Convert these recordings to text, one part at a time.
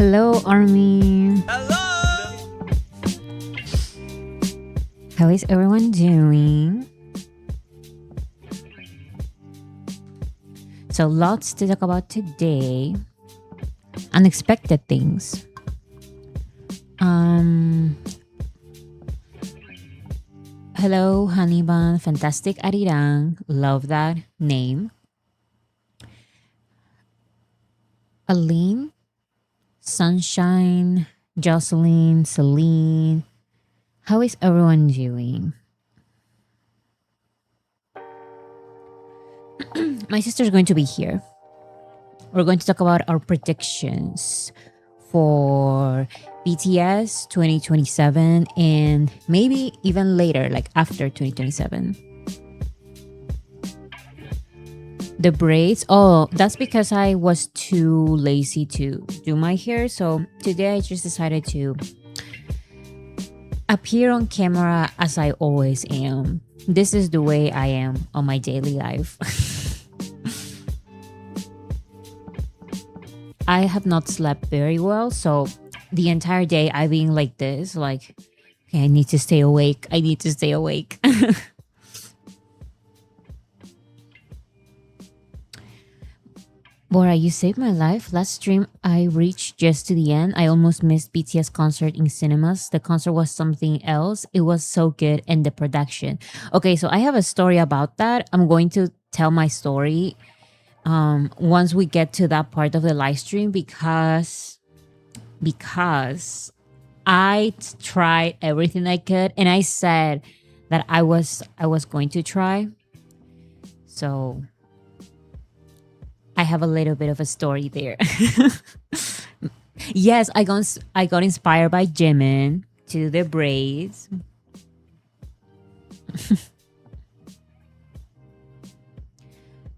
Hello, Army. Hello! How is everyone doing? So, lots to talk about today. Unexpected things. Um, Hello, Haniban. Fantastic Arirang. Love that name. Aline, Sunshine, Jocelyn, Celine. How is everyone doing? My sister's going to be here. We're going to talk about our predictions for BTS 2027 and maybe even later, like after 2027. The braids, oh, that's because I was too lazy to do my hair. So today I just decided to appear on camera as I always am. This is the way I am on my daily life. I have not slept very well, so the entire day I've been like this, like, okay, I need to stay awake. I need to stay awake. Bora, you saved my life. Last stream, I reached just to the end. I almost missed BTS concert in cinemas. The concert was something else. It was so good, and the production. Okay, so I have a story about that. I'm going to tell my story once we get to that part of the live stream because tried everything I could, and I said that I was going to try. So I have a little bit of a story there. Yes, I got inspired by Jimin to the braids.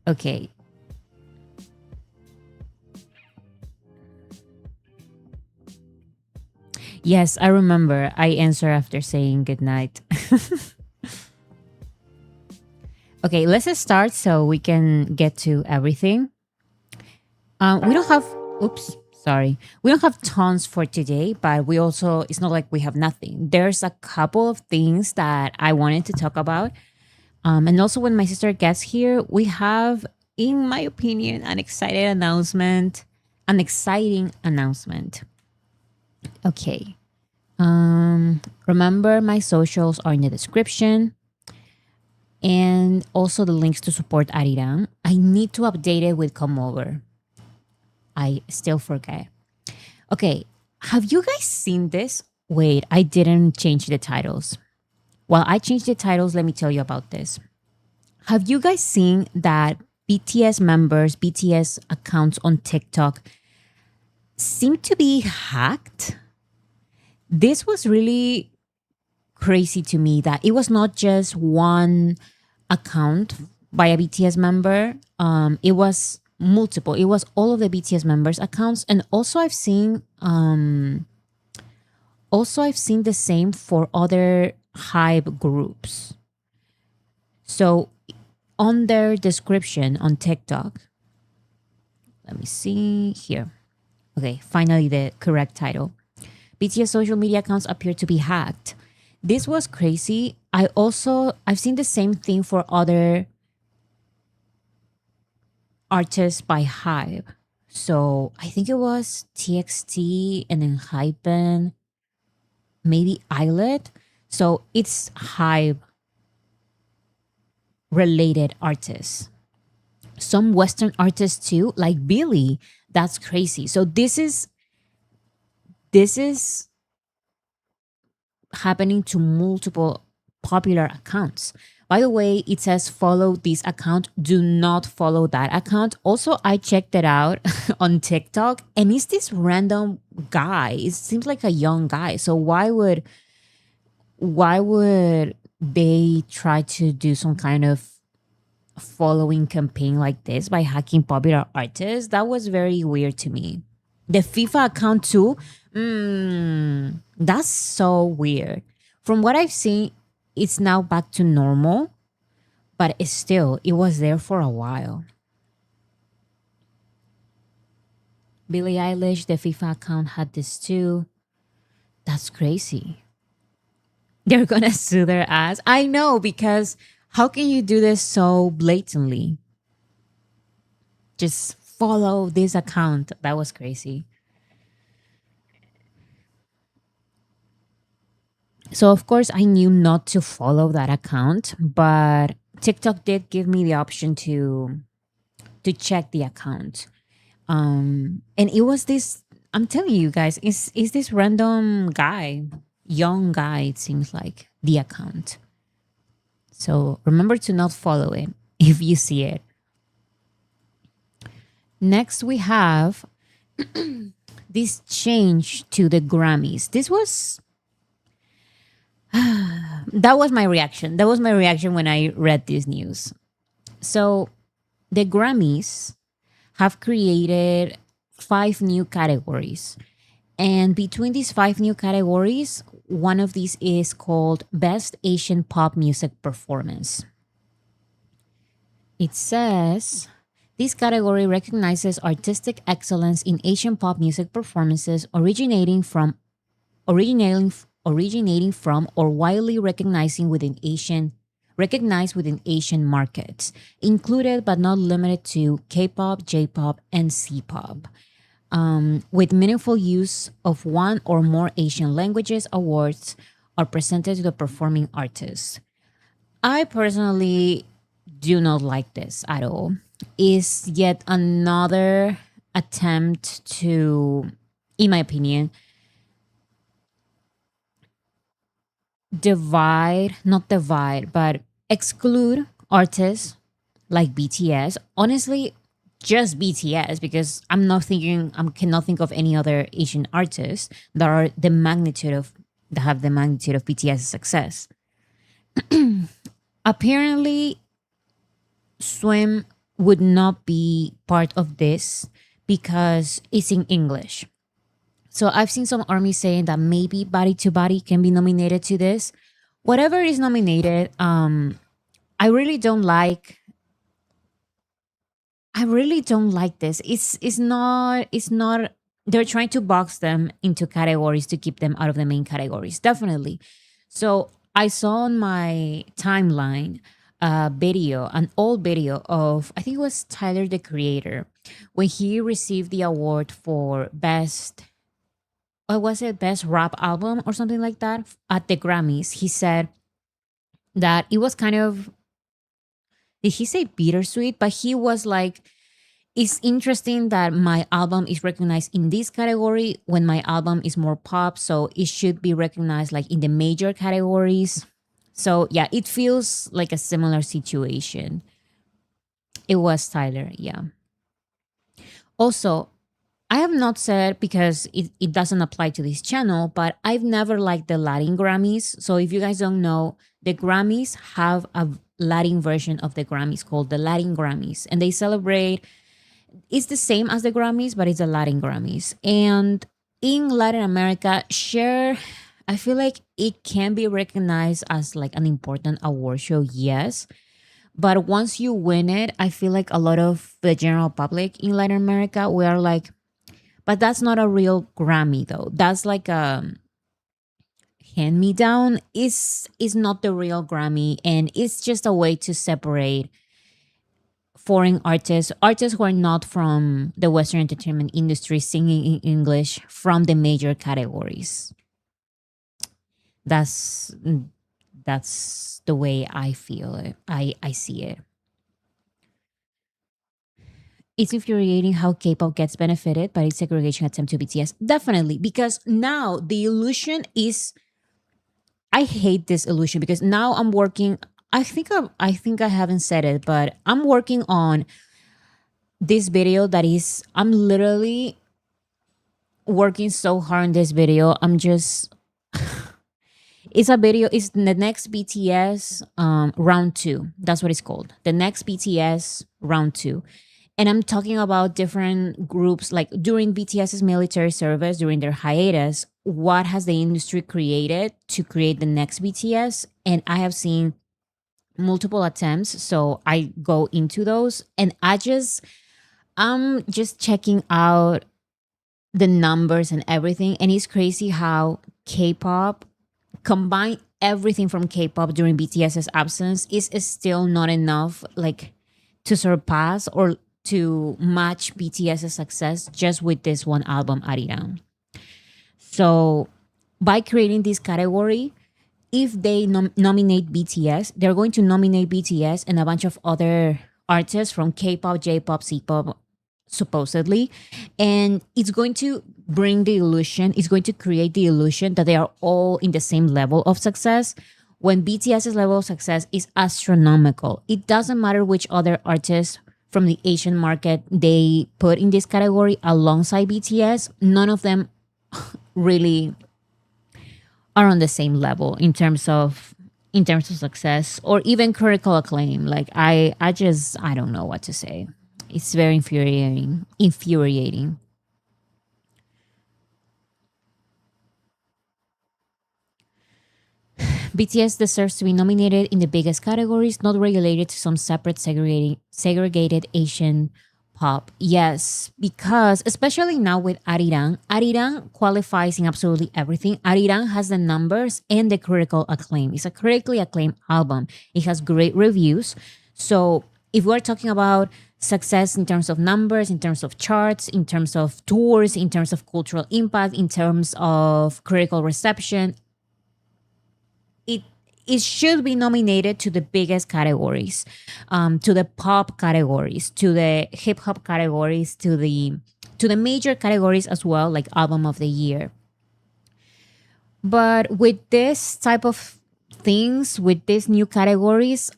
Okay. Yes, I remember. I answer after saying goodnight. Okay, let's just start so we can get to everything. We don't have, oops, sorry. We don't have tons for today, but we also, it's not like we have nothing. There's a couple of things that I wanted to talk about. And also, when my sister gets here, we have, in my opinion, an exciting announcement. Okay. Remember, my socials are in the description and also the links to support Arirang. I need to update it with Come Over. I still forget. Okay, have you guys seen this? Wait, I didn't change the titles. While I changed the titles, let me tell you about this. Have you guys seen that BTS members, BTS accounts on TikTok seem to be hacked? This was really crazy to me that it was not just one account by a BTS member. It was multiple. It was all of the BTS members' accounts, and also I've seen the same for other Hype groups. So on their description on TikTok, let me see here. Okay, finally the correct title. BTS social media accounts appear to be hacked. This was crazy. I've seen the same thing for other artists by Hype. So I think it was TXT and then Hypen, maybe Islet. So it's Hype related artists. Some Western artists too, like Billy. That's crazy. So this is happening to multiple popular accounts. By the way, it says follow this account. Do not follow that account. Also, I checked it out on TikTok, and it's this random guy. It seems like a young guy. So why would they try to do some kind of following campaign like this by hacking popular artists? That was very weird to me. The FIFA account too. That's so weird. From what I've seen, it's now back to normal, but it was there for a while. Billie Eilish, the FIFA account had this too. That's crazy. They're gonna sue their ass. I know, because how can you do this so blatantly? Just follow this account. That was crazy. So of course I knew not to follow that account, but TikTok did give me the option to check the account. And it was this, I'm telling you guys, is this random guy, young guy, it seems like, the account. So remember to not follow it if you see it. Next we have this change to the Grammys. This was that was my reaction. That was my reaction when I read this news. So the Grammys have created five new categories. And between these five new categories, one of these is called Best Asian Pop Music Performance. It says this category recognizes artistic excellence in Asian pop music performances originating originating from or widely recognized within Asian markets, included but not limited to K-pop, J-pop, and C-pop. With meaningful use of one or more Asian languages, awards are presented to the performing artists. I personally do not like this at all. Is yet another attempt to, in my opinion, not divide, but exclude artists like BTS. Honestly, just BTS, because I cannot think of any other Asian artists that have the magnitude of BTS's success. Apparently, Swim would not be part of this because it's in English. So I've seen some armies saying that maybe Body to Body can be nominated to this. Whatever is nominated, I really don't like. I really don't like this. It's not. They're trying to box them into categories to keep them out of the main categories. Definitely. So I saw on my timeline a video, an old video of, I think it was Tyler the Creator, when he received the award for best, what was it, best rap album or something like that at the Grammys. He said that it was kind of, did he say bittersweet? But he was like, it's interesting that my album is recognized in this category when my album is more pop, so it should be recognized like in the major categories. So yeah, it feels like a similar situation. It was Tyler, yeah. Also, I have not said, because it doesn't apply to this channel, but I've never liked the Latin Grammys. So if you guys don't know, the Grammys have a Latin version of the Grammys called the Latin Grammys, and they celebrate, it's the same as the Grammys, but it's the Latin Grammys. And in Latin America, sure, I feel like it can be recognized as like an important award show, yes. But once you win it, I feel like a lot of the general public in Latin America, we are like, but that's not a real Grammy though. That's like a hand me down. Is not the real Grammy, and it's just a way to separate foreign artists who are not from the Western entertainment industry singing in English from the major categories. That's that's the way I feel it. I see it. It's infuriating how K-pop gets benefited by its segregation attempt to BTS. Definitely, because now the illusion is, I hate this illusion, because now I'm working. I think I haven't said it, but I'm working on this video that is, I'm literally working so hard on this video. I'm just, it's a video, it's the next BTS round two. That's what it's called. The next BTS round two. And I'm talking about different groups, like during BTS's military service, during their hiatus, what has the industry created to create the next BTS? And I have seen multiple attempts. So I go into those, and I'm just checking out the numbers and everything. And it's crazy how K-pop combine everything from K-pop during BTS's absence is still not enough, like to surpass or to match BTS's success just with this one album, Ariran. So by creating this category, if they nominate BTS, they're going to nominate BTS and a bunch of other artists from K-pop, J-pop, C-pop, supposedly, and it's going to bring the illusion. It's going to create the illusion that they are all in the same level of success. When BTS's level of success is astronomical, it doesn't matter which other artists from the Asian market they put in this category alongside BTS. None of them really are on the same level in terms of success or even critical acclaim. Like I don't know what to say. It's very infuriating. BTS deserves to be nominated in the biggest categories, not regulated to some separate segregated Asian pop. Yes, because especially now with Arirang, Arirang qualifies in absolutely everything. Arirang has the numbers and the critical acclaim. It's a critically acclaimed album. It has great reviews. So if we're talking about success in terms of numbers, in terms of charts, in terms of tours, in terms of cultural impact, in terms of critical reception, it it should be nominated to the biggest categories, to the pop categories, to the hip hop categories, to the major categories as well, like album of the year. But with this type of things, with these new categories,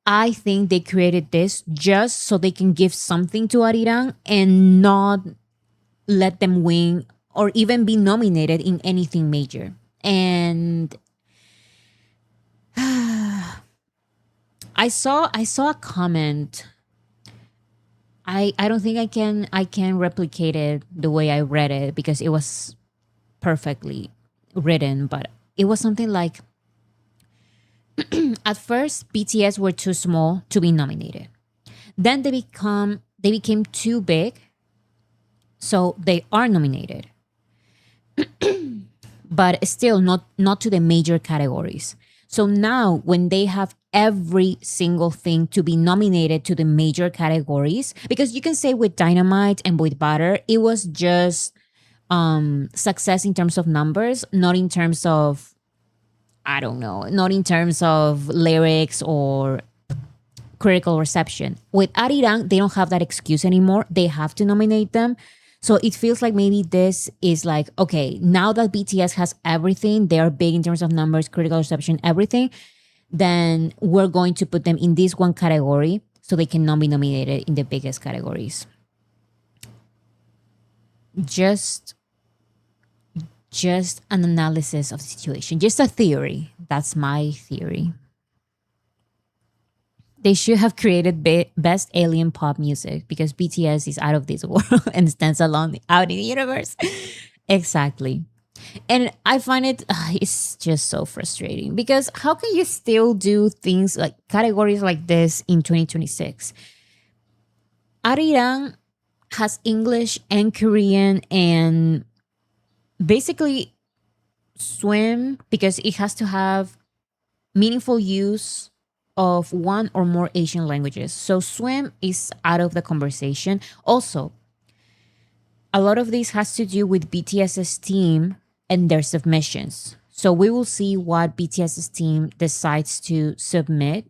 I think they created this just so they can give something to Arirang and not let them win or even be nominated in anything major. And I saw a comment. I don't think I can replicate it the way I read it because it was perfectly written, but it was something like at first BTS were too small to be nominated. Then they became too big, so they are nominated, but still not to the major categories. So now when they have every single thing to be nominated to the major categories, because you can say with Dynamite and with Butter, it was just success in terms of numbers, not in terms of, I don't know, not in terms of lyrics or critical reception. With Arirang, they don't have that excuse anymore. They have to nominate them. So it feels like maybe this is like, okay, now that BTS has everything, they are big in terms of numbers, critical reception, everything, then we're going to put them in this one category so they cannot be nominated in the biggest categories. Just just an analysis of the situation, just a theory. That's my theory. They should have created best alien pop music because BTS is out of this world and stands alone out in the universe. Exactly. And I find it's just so frustrating because how can you still do things like categories like this in 2026? Arirang has English and Korean and basically swim because it has to have meaningful use of one or more Asian languages. So swim is out of the conversation. Also, a lot of this has to do with BTS's team and their submissions. So we will see what BTS's team decides to submit.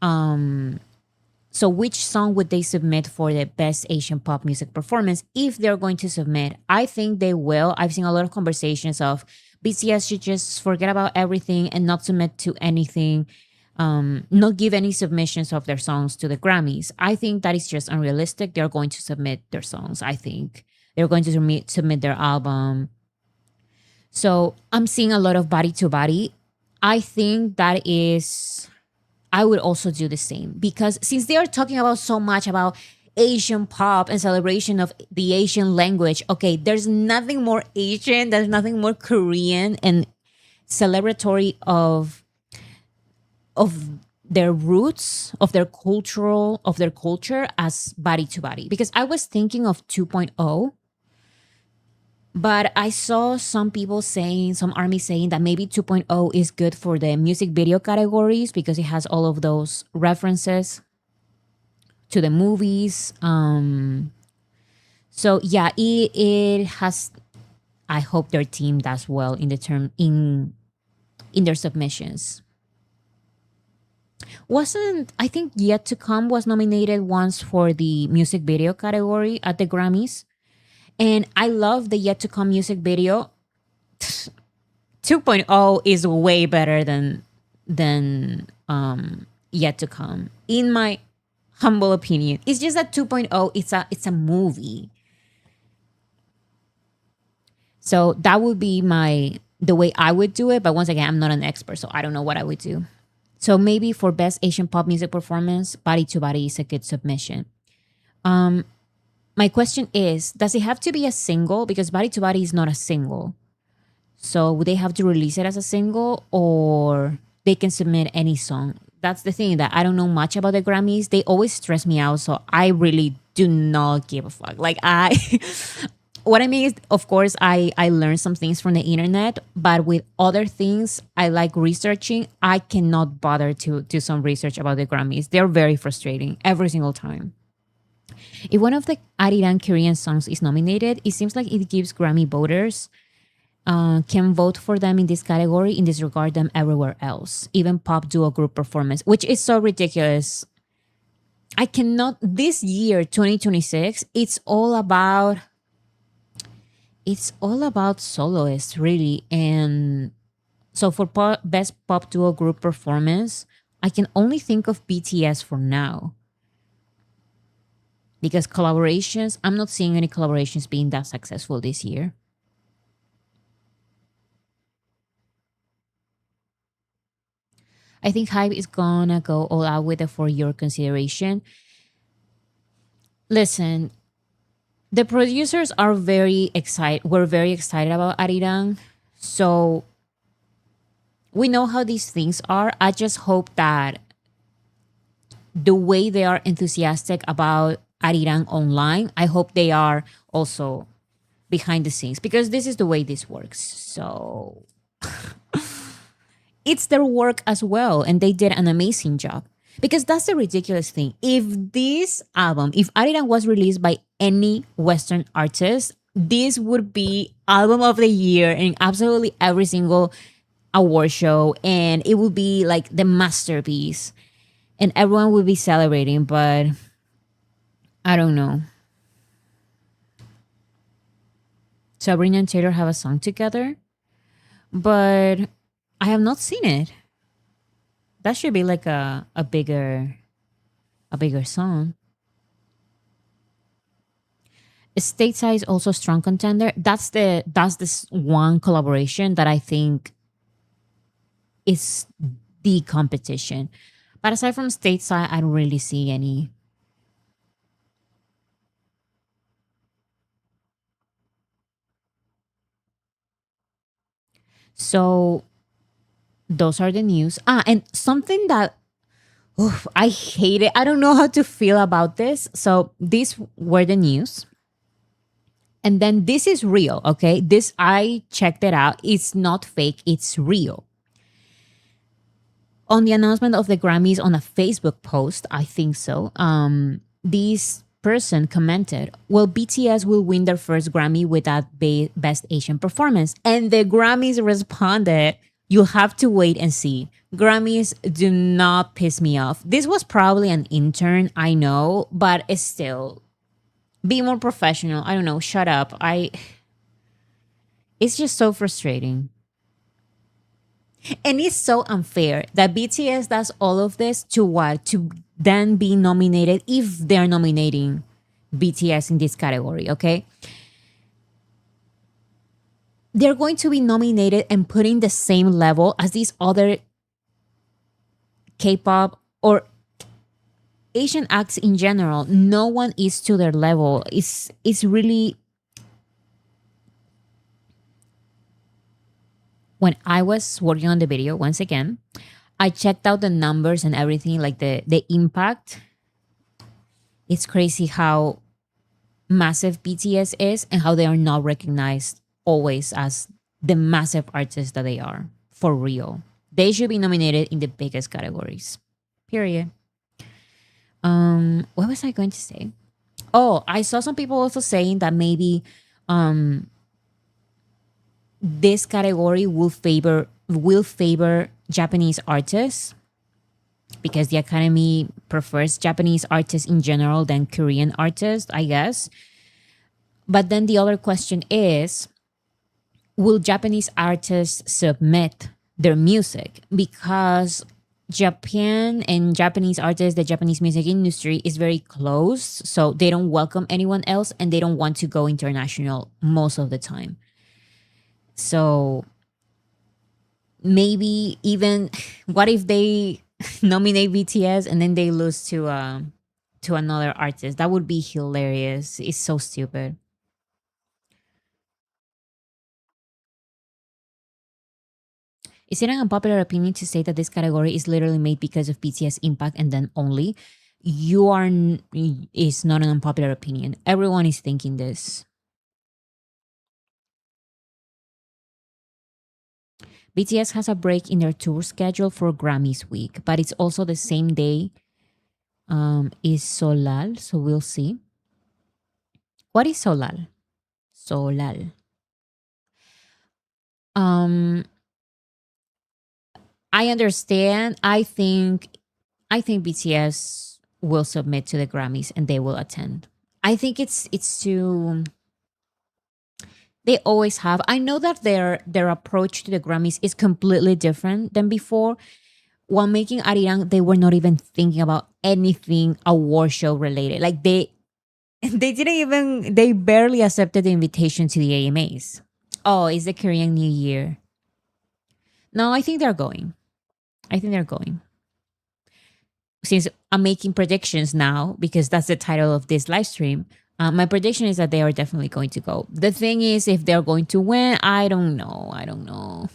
So which song would they submit for the best Asian pop music performance if they're going to submit? I think they will. I've seen a lot of conversations of BTS should just forget about everything and not submit to anything, not give any submissions of their songs to the Grammys. I think that is just unrealistic. They're going to submit their songs. I think they're going to submit their album. So I'm seeing a lot of body to body. I think that is, I would also do the same because since they are talking about so much about Asian pop and celebration of the Asian language, okay, there's nothing more Asian, there's nothing more Korean and celebratory of their roots, of their culture as body to body. Because I was thinking of 2.0, But I saw some people saying, some army saying that maybe 2.0 is good for the music video categories because it has all of those references to the movies. So yeah, it has. I hope their team does well in the term in their submissions. Wasn't I think Yet to Come was nominated once for the music video category at the Grammys, and I love the Yet to Come music video. 2.0 is way better than Yet to Come in my humble opinion. It's just that 2.0 it's a movie. So that would be the way I would do it, but once again I'm not an expert, so I don't know what I would do. So maybe for best Asian pop music performance, Body to Body is a good submission. My question is, does it have to be a single? Because Body to Body is not a single. So would they have to release it as a single, or they can submit any song? That's the thing that I don't know much about the Grammys. They always stress me out, so I really do not give a fuck. Like I what I mean is, of course, I learned some things from the internet, but with other things I like researching, I cannot bother to do some research about the Grammys. They're very frustrating every single time. If one of the Ariran Korean songs is nominated, it seems like it gives Grammy voters can vote for them in this category and disregard them everywhere else, even pop duo group performance, which is so ridiculous. I cannot. This year, 2026, it's all about soloists, really. And so for best pop duo group performance, I can only think of BTS for now. Because collaborations, I'm not seeing any collaborations being that successful this year. I think Hype is gonna go all out with it for your consideration. Listen, the producers are very excited. We're very excited about Arirang. So we know how these things are. I just hope that the way they are enthusiastic about Arirang online, I hope they are also behind the scenes, because this is the way this works. So it's their work as well, and they did an amazing job. Because that's the ridiculous thing. If if Arirang was released by any Western artist, this would be album of the year in absolutely every single award show, and it would be like the masterpiece, and everyone would be celebrating. But I don't know. Sabrina and Taylor have a song together, but I have not seen it. That should be like a bigger song. Stateside is also a strong contender. That's this one collaboration that I think is the competition. But aside from Stateside, I don't really see any. So those are the news. And something that I hate it. I don't know how to feel about this. So these were the news. And then this is real, okay? This, I checked it out. It's not fake, it's real. On the announcement of the Grammys on a Facebook post, I think so, this person commented, well, BTS will win their first Grammy with that Best Asian Performance. And the Grammys responded, you'll have to wait and see. Grammys do not piss me off. This was probably an intern, I know, but it's still, be more professional. I don't know, shut up. It's just so frustrating. And it's so unfair that BTS does all of this to what? To then be nominated if they're nominating BTS in this category, okay? They're going to be nominated and put in the same level as these other K-pop or Asian acts in general. No one is to their level. It's really, when I was working on the video, once again, I checked out the numbers and everything, like the impact. It's crazy how massive BTS is and how they are not recognized always as the massive artists that they are, for real. They should be nominated in the biggest categories. Period. What was I going to say? Oh, I saw some people also saying that maybe um this category will favor Japanese artists because the Academy prefers Japanese artists in general than Korean artists, I guess. But then the other question is, will Japanese artists submit their music? Because Japan and Japanese artists, the Japanese music industry is very close. So they don't welcome anyone else and they don't want to go international most of the time. So maybe even what if they nominate BTS and then they lose to another artist? That would be hilarious. It's so stupid. Is it an unpopular opinion to say that this category is literally made because of BTS impact and then only? You are is not an unpopular opinion. Everyone is thinking this. BTS has a break in their tour schedule for Grammys week, but it's also the same day is Solal, so we'll see. What is Solal? Solal. Um I understand. I think BTS will submit to the Grammys and they will attend. I think it's too they always have. I know that their approach to the Grammys is completely different than before. While making Arirang, they were not even thinking about anything award show related. Like they didn't even they barely accepted the invitation to the AMAs. Oh, it's the Korean New Year. No, I think they're going. I think they're going. Since I'm making predictions now because that's the title of this live stream, my prediction is that they are definitely going to go. The thing is, if they're going to win, I don't know. I don't know.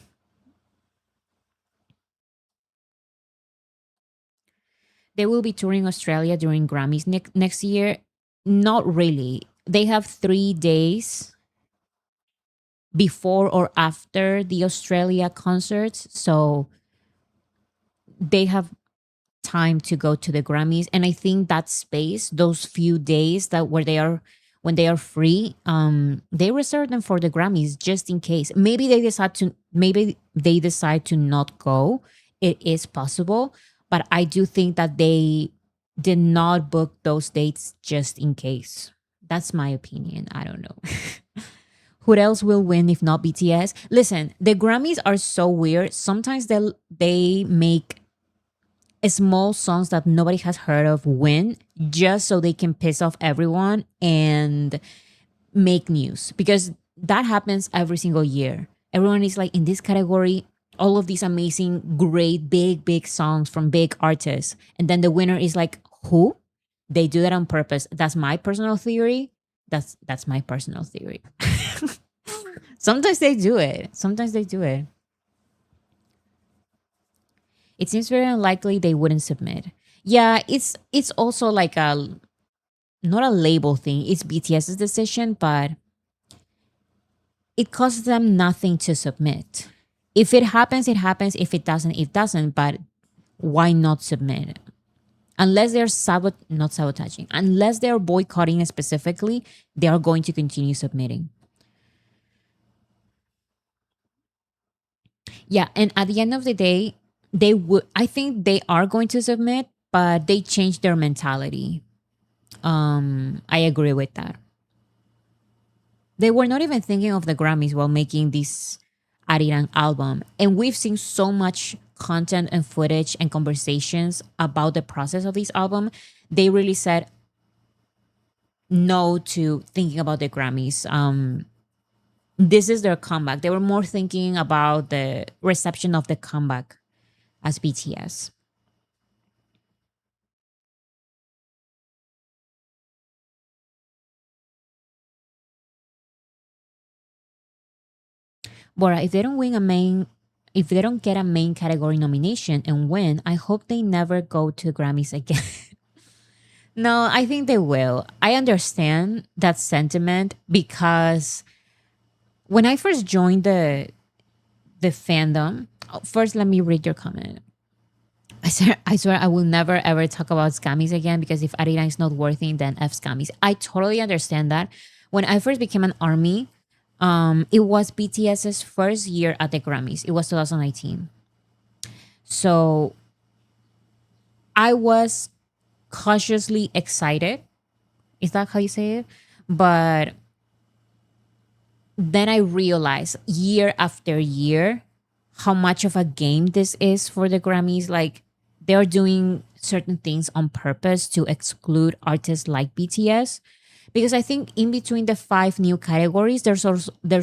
They will be touring Australia during Grammys next year. Not really. They have 3 days before or after the Australia concerts. So they have time to go to the Grammys. And I think that space, those few days that where they are when they are free, they reserve them for the Grammys just in case. Maybe they decide to not go. It is possible. But I do think that they did not book those dates just in case. That's my opinion. I don't know. Who else will win if not BTS? Listen, the Grammys are so weird. Sometimes they make small songs that nobody has heard of win just so they can piss off everyone and make news because that happens every single year. Everyone is like in this category, all of these amazing, great, big songs from big artists. And then the winner is like, who? They do that on purpose. That's my personal theory. That's my personal theory. Sometimes they do it. Sometimes they do it. It seems very unlikely they wouldn't submit. Yeah, it's also like a not a label thing. It's BTS's decision, but it costs them nothing to submit. If it happens, it happens. If it doesn't, it doesn't. But why not submit? Unless they're not sabotaging, unless they're boycotting specifically, they are going to continue submitting. Yeah, and at the end of the day, they would. I think they are going to submit, but they changed their mentality. I agree with that. They were not even thinking of the Grammys while making this Arirang album, and we've seen so much content and footage and conversations about the process of this album. They really said no to thinking about the Grammys. This is their comeback. They were more thinking about the reception of the comeback as BTS. Bora, if they don't get a main category nomination and win, I hope they never go to Grammys again. No, I think they will. I understand that sentiment because When I first joined the fandom, first let me read your comment. I swear I will never ever talk about scammies again because if Arena is not worthy, then F scammies. I totally understand that. When I first became an army, it was BTS's first year at the Grammys. It was 2019. So I was cautiously excited. Is that how you say it? But then I realized year after year how much of a game this is for the Grammys. Like they're doing certain things on purpose to exclude artists like BTS. Because I think in between the five new categories, there's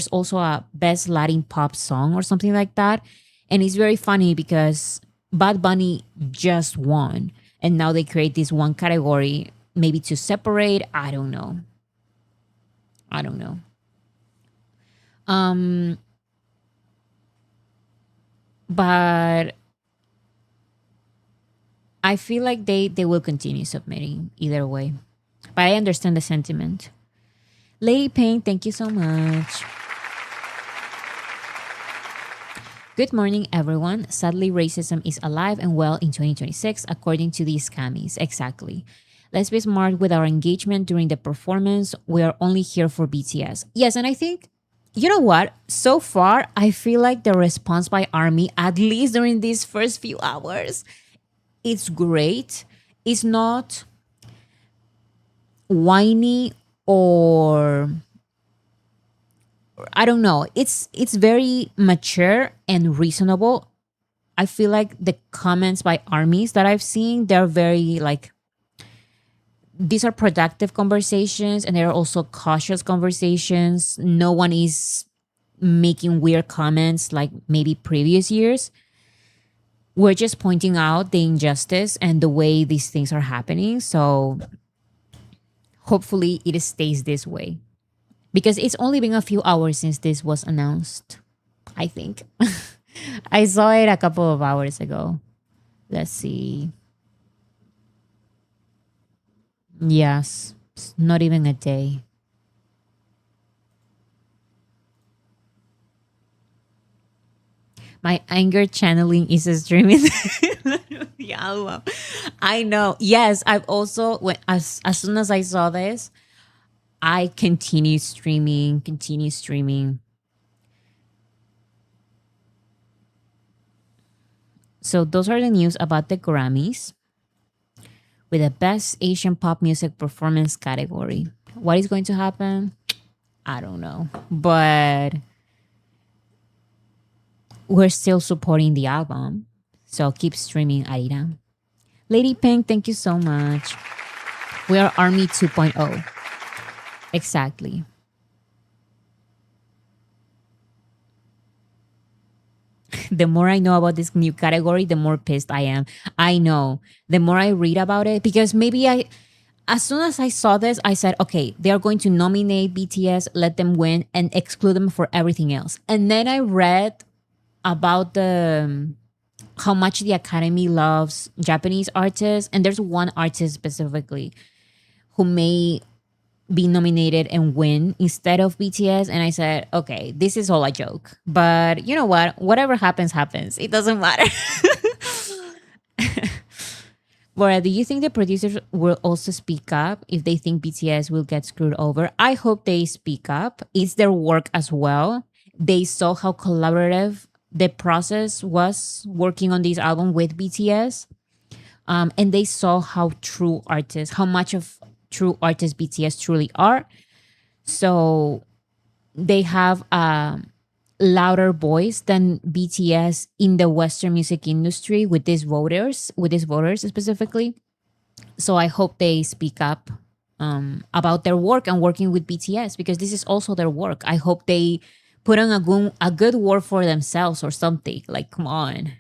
also a best Latin pop song or something like that. And it's very funny because Bad Bunny just won. And now they create this one category, maybe to separate. I don't know. I don't know. Um, but I feel like they will continue submitting either way. But I understand the sentiment. Lady Pink, thank you so much. Good morning, everyone. Sadly, racism is alive and well in 2026, according to these scammies. Exactly. Let's be smart with our engagement during the performance. We are only here for BTS. Yes, and I think, you know what? So far, I feel like the response by ARMY, at least during these first few hours, it's great. It's not whiny or I don't know. It's very mature and reasonable. I feel like the comments by armies that I've seen, they're very like these are productive conversations and they're also cautious conversations. No one is making weird comments like maybe previous years. We're just pointing out the injustice and the way these things are happening. So hopefully it stays this way. Because it's only been a few hours since this was announced, I think. I saw it a couple of hours ago. Let's see. Yes, it's not even a day. My anger channeling is streaming the album. I know. Yes, I've also as soon as I saw this, I continue streaming. So those are the news about the Grammys with the best Asian pop music performance category. What is going to happen? I don't know. But we're still supporting the album. So keep streaming, Aida. Lady Pink, thank you so much. We are Army 2.0. Exactly. The more I know about this new category, the more pissed I am. I know. The more I read about it, because maybe as soon as I saw this, I said, okay, they are going to nominate BTS, let them win, and exclude them for everything else. And then I read about the how much the Academy loves Japanese artists, and there's one artist specifically who may be nominated and win instead of BTS. And I said, okay, this is all a joke. But you know what? Whatever happens, happens. It doesn't matter. Laura, do you think the producers will also speak up if they think BTS will get screwed over? I hope they speak up. It's their work as well. They saw how collaborative the process was working on this album with BTS. And they saw how true artists, how much of true artists BTS truly are. So they have a louder voice than BTS in the Western music industry with these voters specifically. So I hope they speak up about their work and working with BTS because this is also their work. I hope they put on a good word for themselves or something. Like, come on.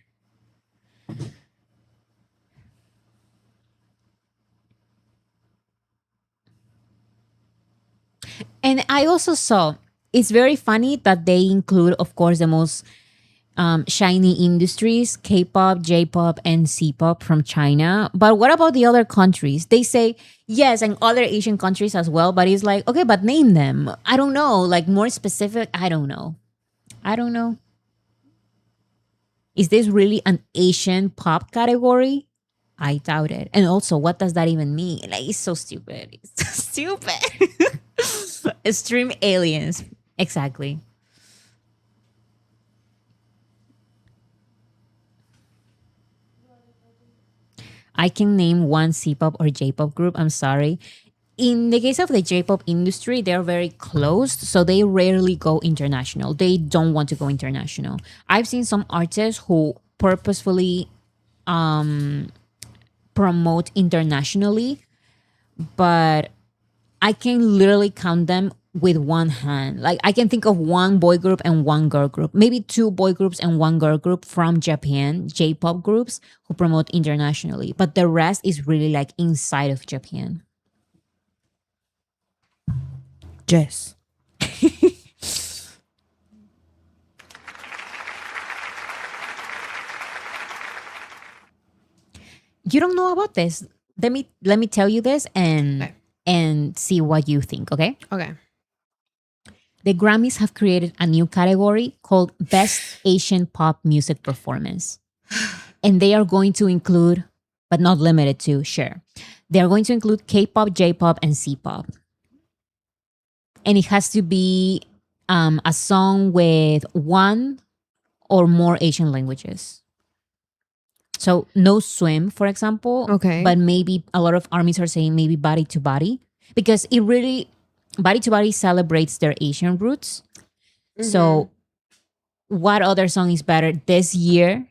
And I also saw it's very funny that they include, of course, the most shiny industries, K-pop, J-pop, and C-pop from China. But what about the other countries? They say yes, and other Asian countries as well. But it's like, okay, but name them. I don't know. Like more specific. I don't know. I don't know. Is this really an Asian pop category? I doubt it. And also, what does that even mean? Like, it's so stupid. It's so stupid. Extreme aliens. Exactly. I can name one C-pop or J-pop group. I'm sorry. In the case of the J-pop industry, they're very closed, so they rarely go international. They don't want to go international. I've seen some artists who purposefully promote internationally, but I can literally count them with one hand. Like I can think of one boy group and one girl group, maybe two boy groups and one girl group from Japan, J-pop groups who promote internationally, but the rest is really like inside of Japan. Jess. You don't know about this. Let me tell you this and Okay. and see what you think, okay? Okay. The Grammys have created a new category called Best Asian Pop Music Performance. And they are going to include, but not limited to, sure. They are going to include K-pop, J-pop, and C-pop. And it has to be a song with one or more Asian languages. So no swim, for example. Okay. But maybe a lot of armies are saying maybe body to body because it really body to body celebrates their Asian roots. So what other song is better this year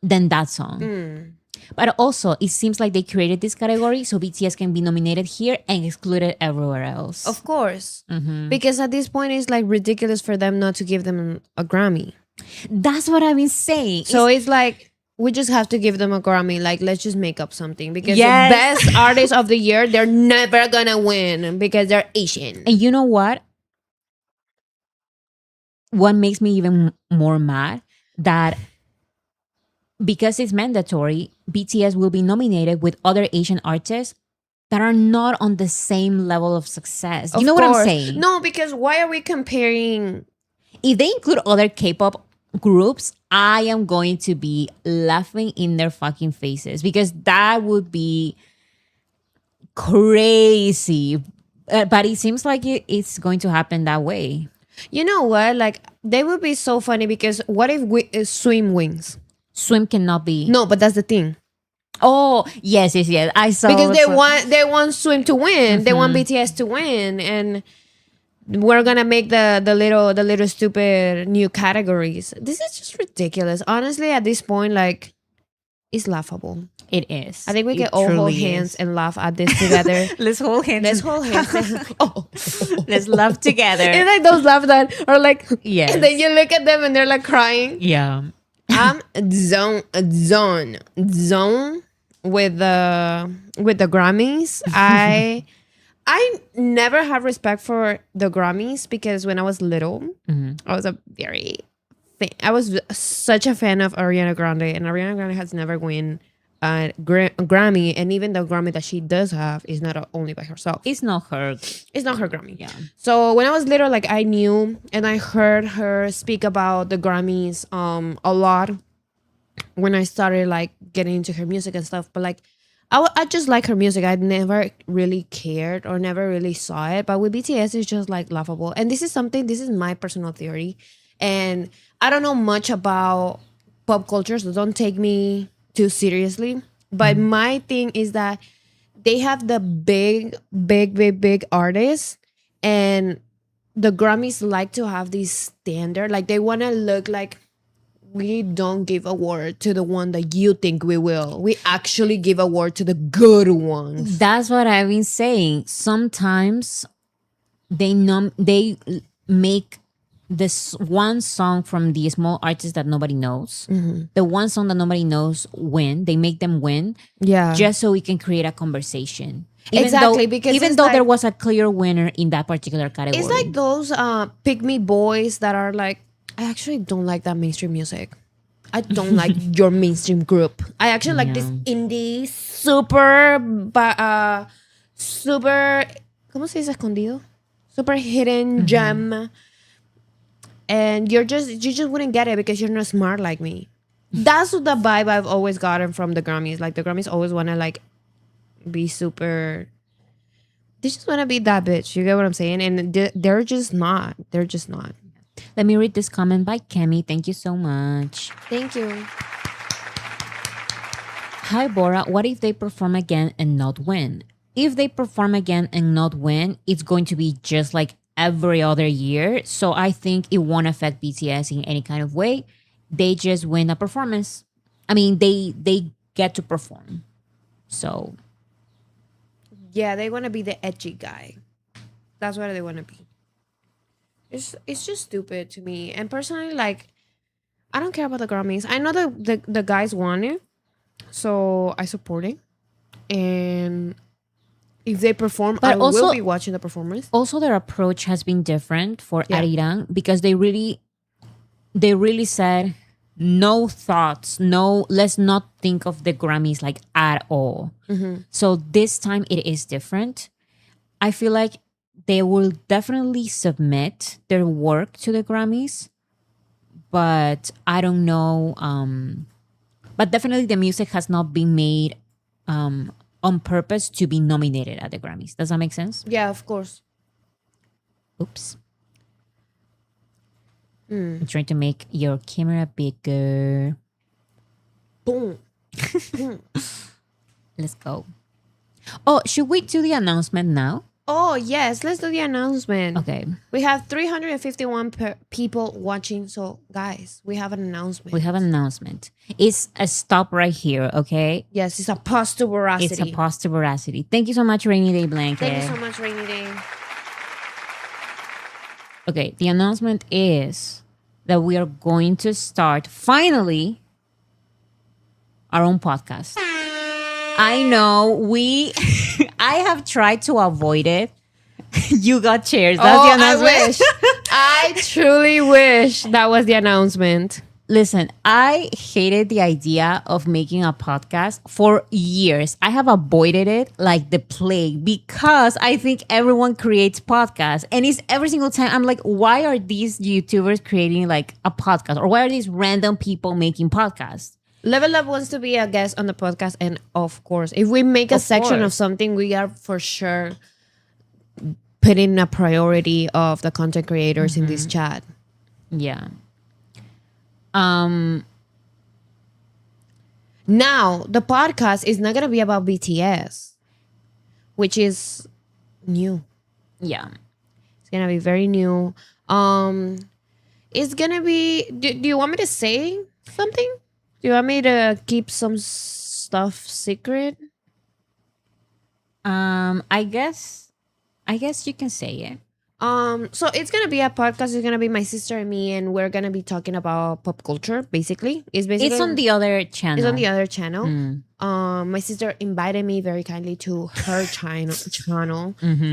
than that song? But also, it seems like they created this category so BTS can be nominated here and excluded everywhere else. Of course. Because at this point, it's like ridiculous for them not to give them a Grammy. That's what I've been saying. So it's like, we just have to give them a Grammy. Like, let's just make up something. Because Yes. the best artist of the year, they're never gonna win because they're Asian. And you know what? What makes me even more mad that because it's mandatory, BTS will be nominated with other Asian artists that are not on the same level of success. You Of know what I'm course. saying? No, because why are we comparing? If they include other K-pop groups, I am going to be laughing in their fucking faces because that would be crazy. But it seems like it's going to happen that way. You know what? Like, they would be so funny because what if we swim wins? Swim cannot be. No, but that's the thing. Oh, yes. I saw. Because they want swim to win. They want BTS to win, and we're gonna make the little stupid new categories. This is just ridiculous. Honestly, at this point, like, it's laughable. It is. I think we It can all hold truly hands is. and laugh at this together. Let's hold hands. Let's hold hands. Oh. Let's laugh together. It's like those laughs that are like, Yes. and then you look at them and they're like crying. Yeah. I'm zone with the Grammys. I never had respect for the Grammys because when I was little, I was I was such a fan of Ariana Grande, and Ariana Grande has never won a Grammy, and even the Grammy that she does have is not only by herself. It's not her. It's not her Grammy. Yeah. So when I was little, like, I knew and I heard her speak about the Grammys a lot when I started like getting into her music and stuff. But like, I just like her music. I never really cared or never really saw it. But with BTS, it's just like laughable. And this is my personal theory. And I don't know much about pop culture, so don't take me too seriously. But my thing is that they have the big artists, and the Grammys like to have this standard. Like, they want to look like, we don't give award to the one that you think we will. We actually give award to the good ones. That's what I've been saying. Sometimes they make this one song from the small artist that nobody knows. The one song that nobody knows win. They make them win. Yeah. Just so we can create a conversation. Exactly, because even it's though like, there was a clear winner in that particular category. it's like those pick me boys that are like, I actually don't like that mainstream music. I don't like your mainstream group. I actually like this Yeah. indie super, super, ¿cómo se dice escondido? Super hidden gem. And you just wouldn't get it because you're not smart like me. That's the vibe I've always gotten from the Grammys. Like the Grammys always want to like be super. They just want to be that bitch. You get what I'm saying? And they're just not. They're just not. Let me read this comment by Kemi. Thank you so much. Thank you. Hi, Bora. What if they perform again and not win? If they perform again and not win, it's going to be just like every other year. So I think it won't affect BTS in any kind of way. They just win a performance. I mean, they get to perform. So Yeah, they want to be the edgy guy. That's what they want to be. It's just stupid to me. And personally, like, I don't care about the Grammys. I know the guys won it, so I support it. And if they perform, But I also- will be watching the performance. also their approach has been different for Yeah. Arirang because they really said no thoughts, no, let's not think of the Grammys like at all. So this time it is different. I feel like they will definitely submit their work to the Grammys, but I don't know. But definitely the music has not been made on purpose to be nominated at the Grammys. Does that make sense? Yeah, of course. Oops. I'm trying to make your camera bigger. Boom. Let's go. Oh, should we do the announcement now? Oh yes, let's do the announcement. Okay. We have 351 people watching. So guys, we have an announcement. We have an announcement. It's a stop right here, okay? Yes, it's a pause to veracity. It's a pause to veracity. Thank you so much, Rainy Day Blanket. Thank you so much, Rainy Day. Okay, the announcement is that we are going to start finally our own podcast. I know I have tried to avoid it. You got chairs. That's the announcement. I wish. I truly wish that was the announcement. Listen, I hated the idea of making a podcast for years. I have avoided it like the plague because I think everyone creates podcasts. And it's every single time I'm like, why are these YouTubers creating like a podcast? Or why are these random people making podcasts? Level Up wants to be a guest on the podcast. And of course, if we make a Of section of course. something, we are for sure putting a priority of the content creators in this chat. Yeah. Now, the podcast is not going to be about BTS, which is new. Yeah. It's going to be very new. It's going to be... Do you want me to say something? Do you want me to keep some stuff secret? I guess you can say it. So it's gonna be a podcast. It's gonna be my sister and me, and we're gonna be talking about pop culture. Basically, It's on the other channel. It's on the other channel. My sister invited me very kindly to her channel,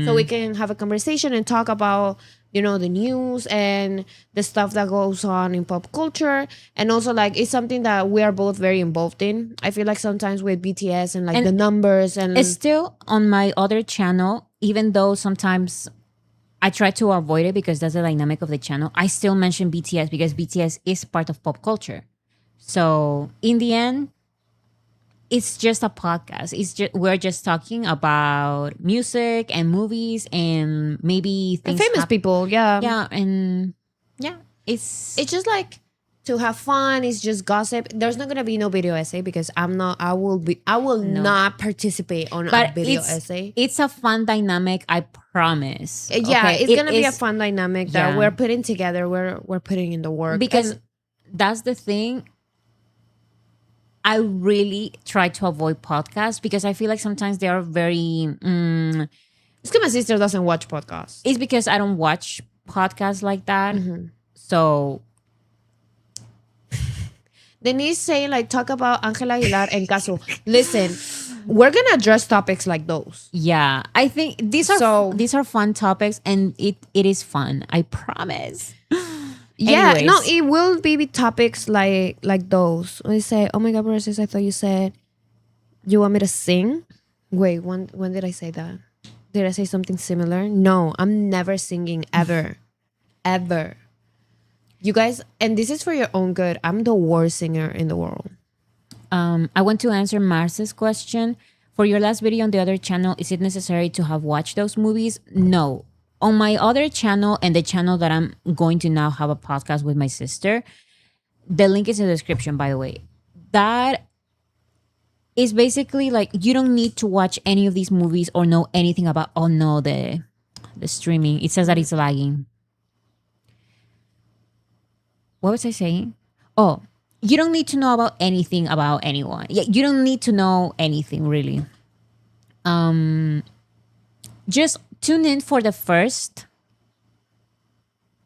so we can have a conversation and talk about the news and the stuff that goes on in pop culture, and also like it's something that we are both very involved in. I feel like sometimes with BTS and like And the numbers and It's still on my other channel, even though sometimes I try to avoid it because that's the dynamic of the channel. I still mention BTS because BTS is part of pop culture. So in the end, it's just a podcast. We're just talking about music and movies and maybe and things famous people. Yeah, Yeah, and yeah, it's it's just like to have fun. It's just gossip. There's not gonna be no video essay because I will not participate on a video essay. It's a fun dynamic, I promise. Yeah, Okay? it's gonna be a is- fun dynamic that Yeah. we're putting together. We're putting in the work because And that's the thing. I really try to avoid podcasts because I feel like sometimes they are very. it's because my sister doesn't watch podcasts. It's because I don't watch podcasts like that. Mm-hmm. So Denise saying like talk about Angela Aguilar and Caso. Listen, we're gonna address topics like those. yeah, I think these are So- fun topics, and it is fun. I promise. Yeah, no, Anyways, it will be with topics like those. When you say, "Oh my God, Brothers, I thought you said you want me to sing." Wait, when did I say that? Did I say something similar? No, I'm never singing ever, ever. You guys, and this is for your own good. I'm the worst singer in the world. I want to answer Marce's question. For your last video on the other channel, is it necessary to have watched those movies? No. On my other channel and the channel that I'm going to now have a podcast with my sister, the link is in the description, by the way. That is basically like you don't need to watch any of these movies or know anything about. Oh no, the streaming. It says that it's lagging. What was I saying? Oh, you don't need to know about anything about anyone. Yeah, you don't need to know anything really. Just tune in for the first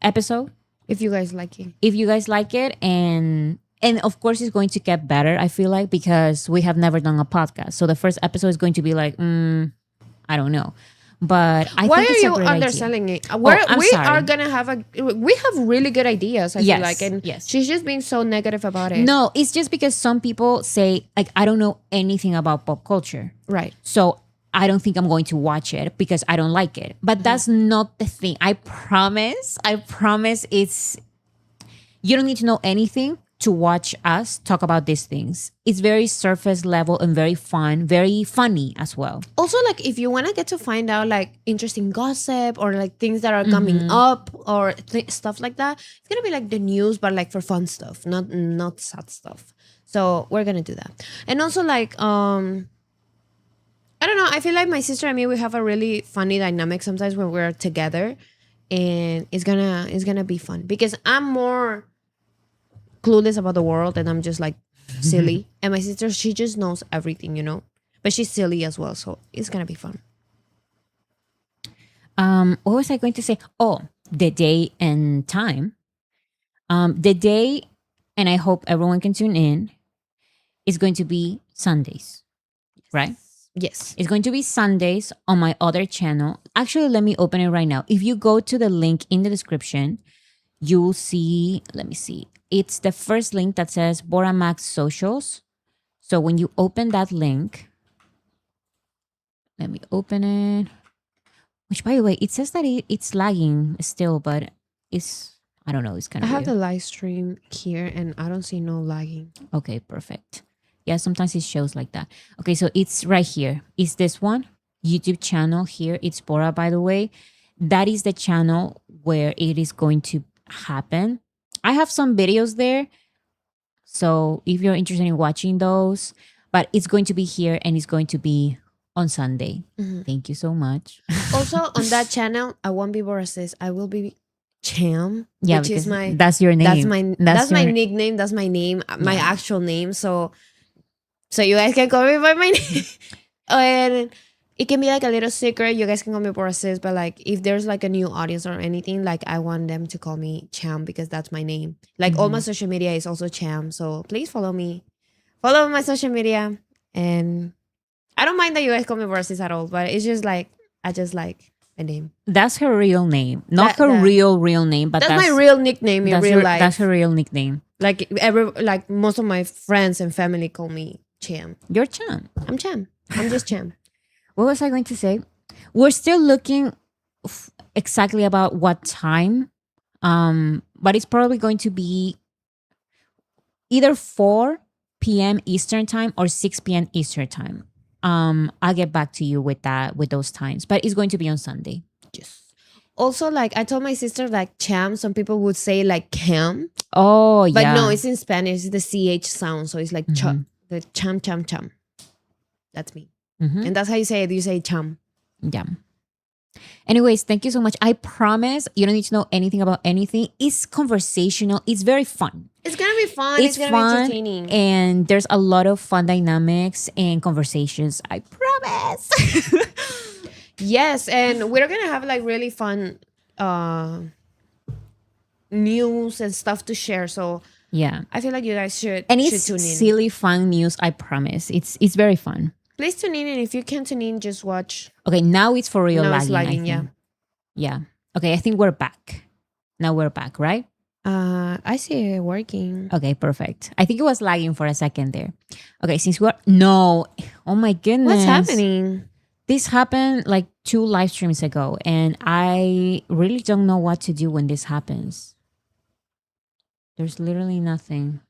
episode If you guys like it. if you guys like it, and of course it's going to get better. I feel like because we have never done a podcast, so the first episode is going to be like, I don't know, but I Why think are it's a you great idea. underselling it? I'm We sorry. are gonna have we have really good ideas. I Yes, feel like, and yes. she's just being so negative about it. No, it's just because some people say like I don't know anything about pop culture. Right. So I don't think I'm going to watch it because I don't like it. But that's not the thing. I promise it's you don't need to know anything to watch us talk about these things. It's very surface level and very fun, very funny as well. Also, like if you want to get to find out like interesting gossip or like things that are coming up or stuff like that, it's gonna be like the news, but like for fun stuff, not sad stuff. So we're gonna do that. And also like I don't know. I feel like my sister and me, we have a really funny dynamic sometimes when we're together, and it's gonna be fun because I'm more clueless about the world and I'm just like silly, and my sister, she just knows everything, you know, but she's silly as well, so it's gonna be fun. What was I going to say? Oh, the day and time. The day, and I hope everyone can tune in, is going to be Sundays, right? Yes. It's going to be Sundays on my other channel. Actually, let me open it right now. If you go to the link in the description, you will see, let me see. It's the first link that says Bora Max Socials. So when you open that link, let me open it. Which, by the way, it says that it's lagging still, but it's, I don't know, it's kind I of have weird. the live stream here and I don't see no lagging. Okay, perfect. Yeah, sometimes it shows like that. Okay, so it's right here. It's this one YouTube channel here. It's Bora, by the way. That is the channel where it is going to happen. I have some videos there. So if you're interested in watching those, but it's going to be here and it's going to be on Sunday. Thank you so much. Also on that channel, I won't be Borasis. I will be Cham, Yeah, which is because my that's your name. that's my your- nickname. That's my name, my Yeah. actual name. So you guys can call me by my name. And it can be like a little secret. You guys can call me Borasis, but like if there's like a new audience or anything, like I want them to call me Cham because that's my name. Like all my social media is also Cham. So please follow me. Follow my social media. And I don't mind that you guys call me Borasis at all, but it's just like I just like my name. That's her real name. Not her That- real name, but That's my real nickname in real life. That's her real nickname. Like most of my friends and family call me Cham. You're Chan. I'm Cham. I'm just Cham. What was I going to say? We're still looking exactly about what time, but it's probably going to be either 4 p.m. Eastern time or 6 p.m. Eastern time. I'll get back to you with those times, but it's going to be on Sunday. Yes. Also, like I told my sister, like Cham, some people would say like Cam, Oh, but yeah. no, it's in Spanish. It's the CH sound, so it's like the Cham Cham Cham. That's me, and that's how you say it. You say Cham. Yeah. Anyways, thank you so much. I promise you don't need to know anything about anything. It's conversational. It's very fun. It's gonna be fun. It's gonna fun, be entertaining. and there's a lot of fun dynamics and conversations. I promise. Yes, and we're gonna have like really fun news and stuff to share. So Yeah, I feel like you guys should and should it's tune in. silly fun news. I promise. It's very fun. Please tune in, and if you can't tune in, just watch. Okay, now it's for real Now lagging. it's lagging, I think. Yeah. Okay, I think we're back. Now we're back, right? I see it working. Okay, perfect. I think it was lagging for a second there. Okay, since we're no, oh my goodness, What's happening? This happened like 2 live streams ago, and I really don't know what to do when this happens. There's literally nothing.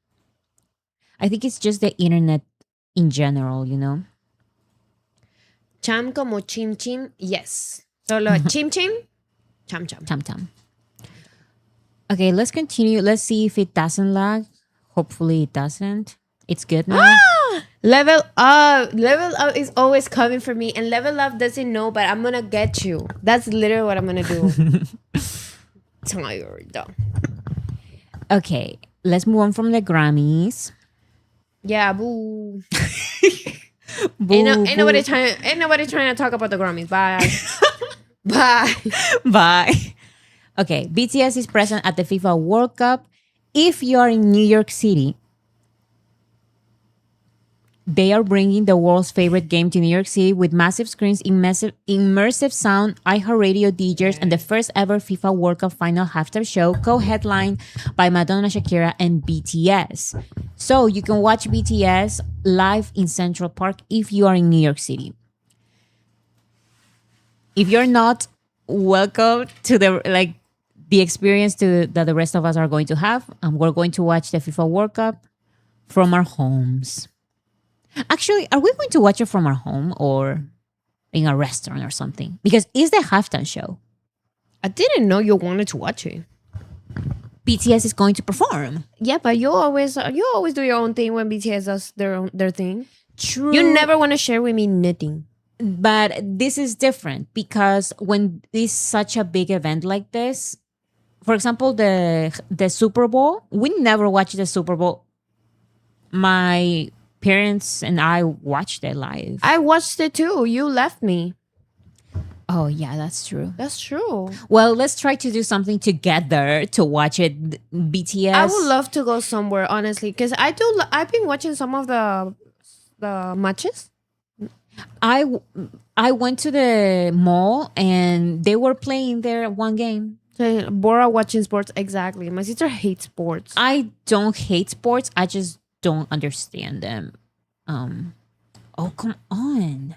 I think it's just the internet in general, you know? Cham como chim chim, yes. Solo chim chim, cham cham. Tam tam. Okay, let's continue. Let's see if it doesn't lag. Hopefully it doesn't. It's good now. Level up. Level up is always coming for me. And level up doesn't know, but I'm gonna get you. That's literally what I'm gonna do. Tired. Okay, let's move on from the Grammys. Yeah, boo. Boo, Ain't nobody trying to talk about the Grammys. Bye. Bye. Bye. Okay, BTS is present at the FIFA World Cup. If you are in New York City, they are bringing the world's favorite game to New York City with massive screens, immersive sound, iHeartRadio DJs, and the first ever FIFA World Cup final halftime show co-headlined by Madonna, Shakira, and BTS. So you can watch BTS live in Central Park if you are in New York City. If you're not, welcome to the experience that the rest of us are going to have. And we're going to watch the FIFA World Cup from our homes. Actually, are we going to watch it from our home or in a restaurant or something? Because it's the halftime show. I didn't know you wanted to watch it. BTS is going to perform. Yeah, but you always do your own thing when BTS does their thing. True. You never want to share with me knitting. But this is different because when it's such a big event like this, for example, the Super Bowl, we never watched the Super Bowl. My parents and I watched it live. I watched it too. You left me. Oh, yeah, that's true. That's true. Well, let's try to do something together to watch it. BTS. I would love to go somewhere, honestly, because I've been watching some of the matches. I went to the mall and they were playing their one game. So, Bora watching sports, exactly. My sister hates sports. I don't hate sports. I just don't understand them. Oh, come on.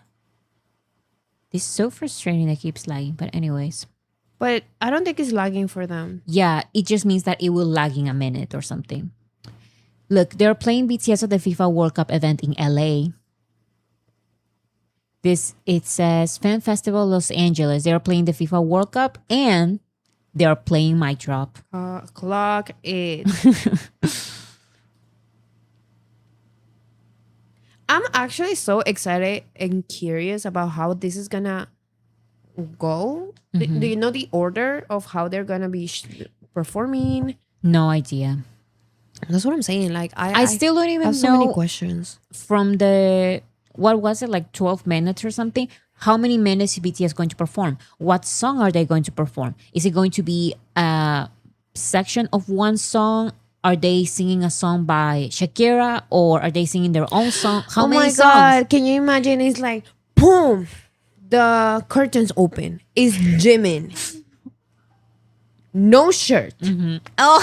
This is so frustrating that keeps lagging. But anyways. But I don't think it's lagging for them. Yeah, it just means that it will lag in a minute or something. Look, they're playing BTS at the FIFA World Cup event in LA. It says Fan Festival Los Angeles. They're playing the FIFA World Cup and they're playing Mic Drop. Clock it. I'm actually so excited and curious about how this is gonna go. Do you know the order of how they're gonna be performing? No idea. That's what I'm saying. Like I still don't even have so know many questions. from the what was it, like 12 minutes or something? How many minutes is BTS going to perform? What song are they going to perform? Is it going to be a section of one song? Are they singing a song by Shakira or are they singing their own song? How many songs? God, can you imagine? It's like boom, the curtains open. It's Jimin. No shirt. Oh,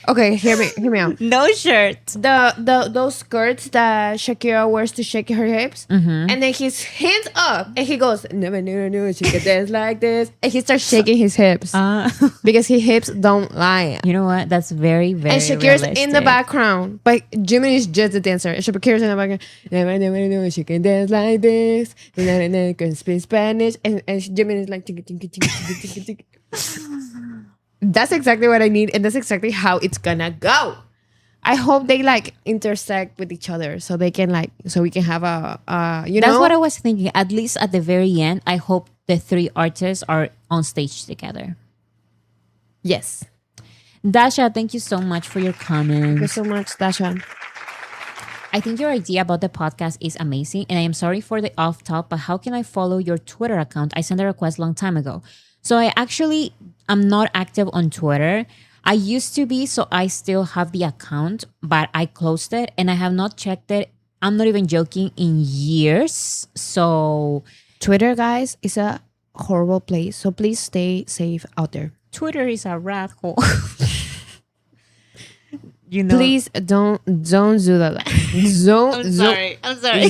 Okay, hear me out. no shirt. Those skirts that Shakira wears to shake her hips, and then his hands up, and he goes, "Never knew she could dance like this," and he starts shaking his hips because his hips don't lie. You know what? That's very, very And Shakira's in the realistic. background, but Jimmy is just the dancer. And Shakira's in the background. Never knew she can dance like this. And can speak Spanish, and Jimmy is like, "Tinka, tinka, tinka, tinka, tinka, tinka." That's exactly what I need, and that's exactly how it's gonna go. I hope they like intersect with each other, so they can so we can have That's what I was thinking. At least at the very end, I hope the 3 artists are on stage together. Yes. Dasha, thank you so much for your comments. Thank you so much, Dasha. I think your idea about the podcast is amazing, and I am sorry for the off top, but how can I follow your Twitter account? I sent a request a long time ago. So I'm not active on Twitter. I used to be, so I still have the account, but I closed it and I have not checked it. I'm not even joking, in years. So Twitter, guys, is a horrible place, so please stay safe out there. Twitter is a rat hole. You know. Please don't do that. I'm sorry.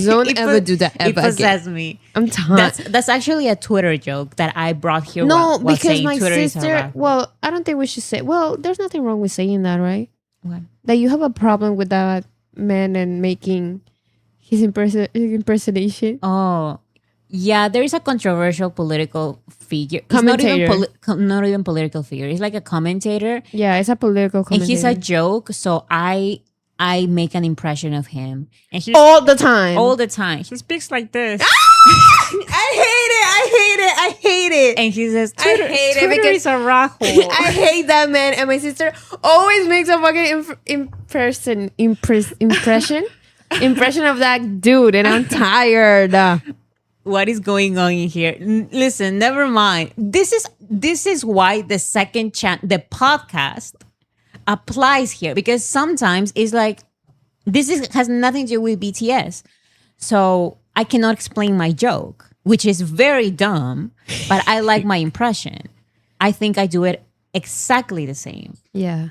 Don't ever do that It ever again. possessed me. I'm tired. That's actually a Twitter joke that I brought here. No, while because saying my Twitter is sister. a Well, I don't think we should say. Well, there's nothing wrong with saying that, right? What? That you have a problem with that man and making his impersonation. Oh, yeah. There is a controversial political figure. Commentator. Not even political figure. He's like a commentator, Yeah, it's a political and commentator. he's a joke. So I make an impression of him, and he's all the time. all the time. He speaks like this, I hate it. and he says, I hate it Twitter because- is a rock hole. I hate that man, and my sister always makes a fucking impression of that dude, and I'm tired. What is going on in here? Listen, never mind. This is why the the podcast applies here, because sometimes it's like has nothing to do with BTS. So I cannot explain my joke, which is very dumb, but I like my impression. I think I do it exactly the same. Yeah.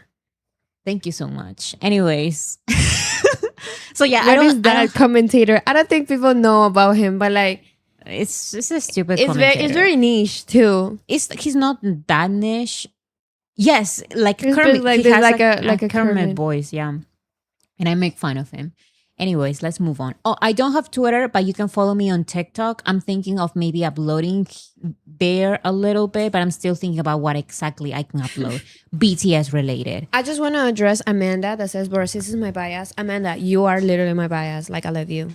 Thank you so much. Anyways. So yeah, that commentator. I don't think people know about him, but like it's a stupid it's commentator. very niche too. He's not that niche. Yes, like It's Kermit. like- He has like a Kermit Kermit. voice, yeah. And I make fun of him. Anyways, let's move on. Oh, I don't have Twitter, but you can follow me on TikTok. I'm thinking of maybe uploading there a little bit, but I'm still thinking about what exactly I can upload. BTS related. I just want to address Amanda that says, Boris, this is my bias. Amanda, you are literally my bias. Like, I love you.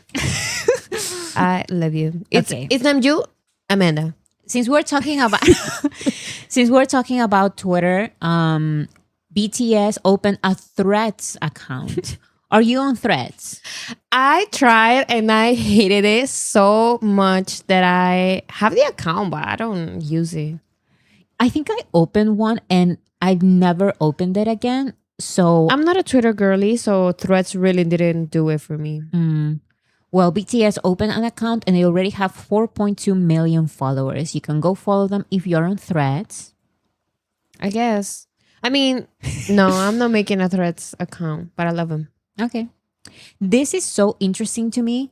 I love you. Okay. It's named you, Amanda. Since we're talking about Twitter, BTS opened a Threads account. Are you on Threads? I tried and I hated it so much that I have the account, but I don't use it. I think I opened one and I've never opened it again. So I'm not a Twitter girly, so Threads really didn't do it for me. well, BTS opened an account and they already have 4.2 million followers. You can go follow them if you're on Threads. I guess. I mean, no, I'm not making a Threads account, but I love them. Okay. This is so interesting to me.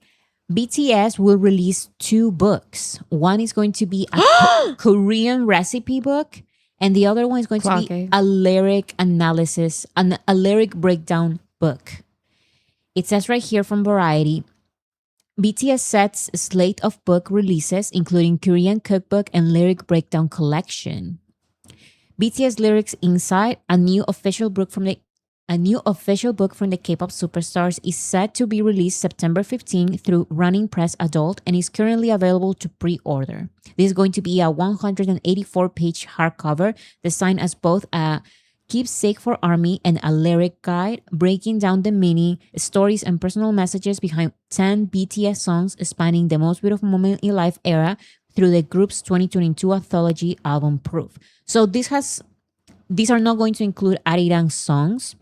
BTS will release 2 books. One is going to be a Korean recipe book, and the other one is going to be a lyric analysis, a lyric breakdown book. It says right here from Variety, BTS sets a slate of book releases, including Korean cookbook and lyric breakdown collection. BTS Lyrics Inside, a new official book from the K-pop superstars, is set to be released September 15 through Running Press Adult and is currently available to pre-order. This is going to be a 184-page hardcover designed as both a keepsake for ARMY and a lyric guide, breaking down the meaning, stories, and personal messages behind 10 BTS songs spanning the most beautiful moment in life era through the group's 2022 anthology album Proof. So these are not going to include Arirang's songs.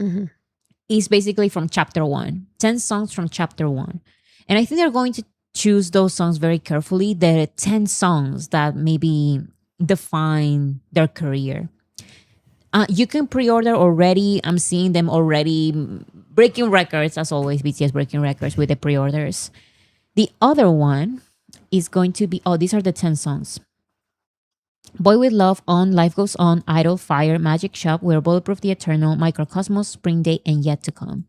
It's basically from chapter 1. 10 songs from chapter 1. And I think they're going to choose those songs very carefully. The 10 songs that maybe define their career. You can pre-order already. I'm seeing them already breaking records, as always, BTS breaking records with the pre-orders. The other one is going to be, these are the 10 songs. Boy With Love, On, Life Goes On, Idol, Fire, Magic Shop, We're Bulletproof, The Eternal, Microcosmos, Spring Day, and Yet to Come.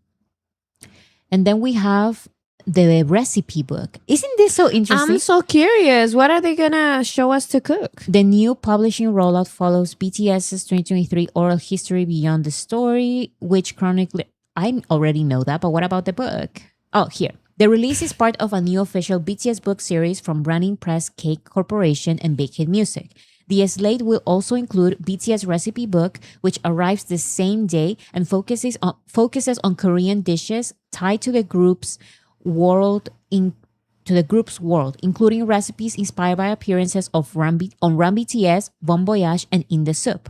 And then we have the recipe book. Isn't this so interesting? I'm so curious. What are they gonna show us to cook? The new publishing rollout follows BTS's 2023 Oral History Beyond the Story, which chronically... I already know that, but what about the book? Oh, here. The release is part of a new official BTS book series from Running Press Cake Corporation and Big Hit Music. The slate will also include BTS recipe book, which arrives the same day and focuses on Korean dishes tied to the group's world, including recipes inspired by appearances of Run BTS, Bon Voyage, and In the Soup.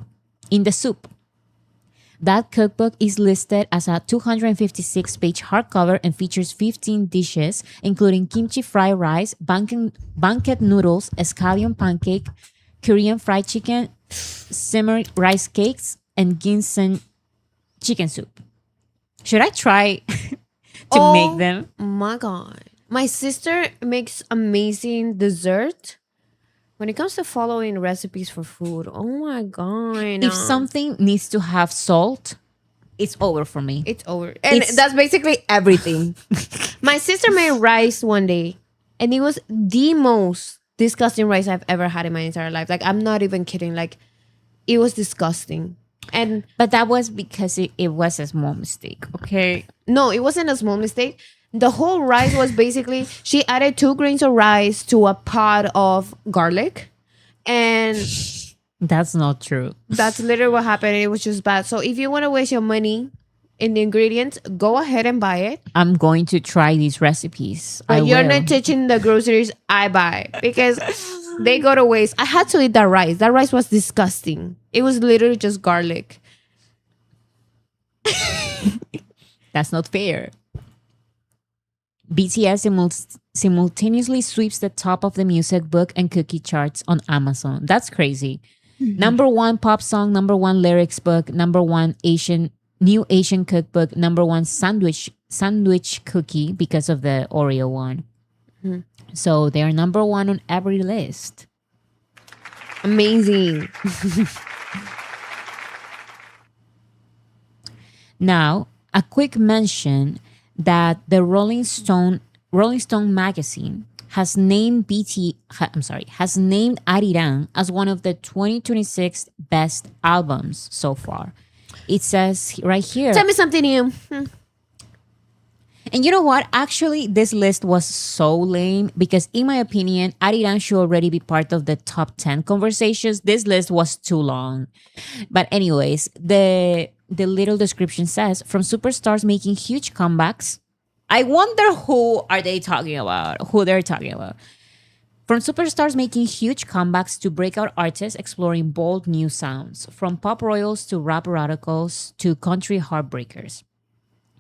That cookbook is listed as a 256-page hardcover and features 15 dishes, including kimchi fried rice, banquet noodles, scallion pancake, Korean fried chicken, simmered rice cakes, and ginseng chicken soup. Should I try to make Oh them? my god. My sister makes amazing dessert. When it comes to following recipes for food, oh my god. If something needs to have salt, it's over for me. It's over. And It's that's basically everything. My sister made rice one day, and it was the most disgusting rice I've ever had in my entire life. Like, I'm not even kidding. Like, it was disgusting. And but that was because it was a small mistake. Okay. no, it wasn't a small mistake. The whole rice was basically she added 2 grains of rice to a pot of garlic. And That's not true. that's literally what happened. It was just bad. So if you want to waste your money in the ingredients, go ahead and buy it. I'm going to try these recipes. But I you're will. not touching the groceries I buy because they go to waste. I had to eat that rice. That rice was disgusting. It was literally just garlic. That's not fair. BTS simultaneously sweeps the top of the music book and cookie charts on Amazon. That's crazy. Number one pop song, number one lyrics book, number one new Asian cookbook, number one sandwich cookie because of the Oreo one. So they're number one on every list. Amazing. Now, a quick mention that the Rolling Stone magazine has named has named Arirang as one of the 2026 best albums so far. It says right here. Tell me something new. And you know what? Actually, this list was so lame because, in my opinion, Arirang should already be part of the top 10 conversations. This list was too long. But anyways, the little description says, from superstars making huge comebacks. I wonder who are they talking about? Who they're talking about. From superstars making huge comebacks to breakout artists exploring bold new sounds. From pop royals to rap radicals to country heartbreakers.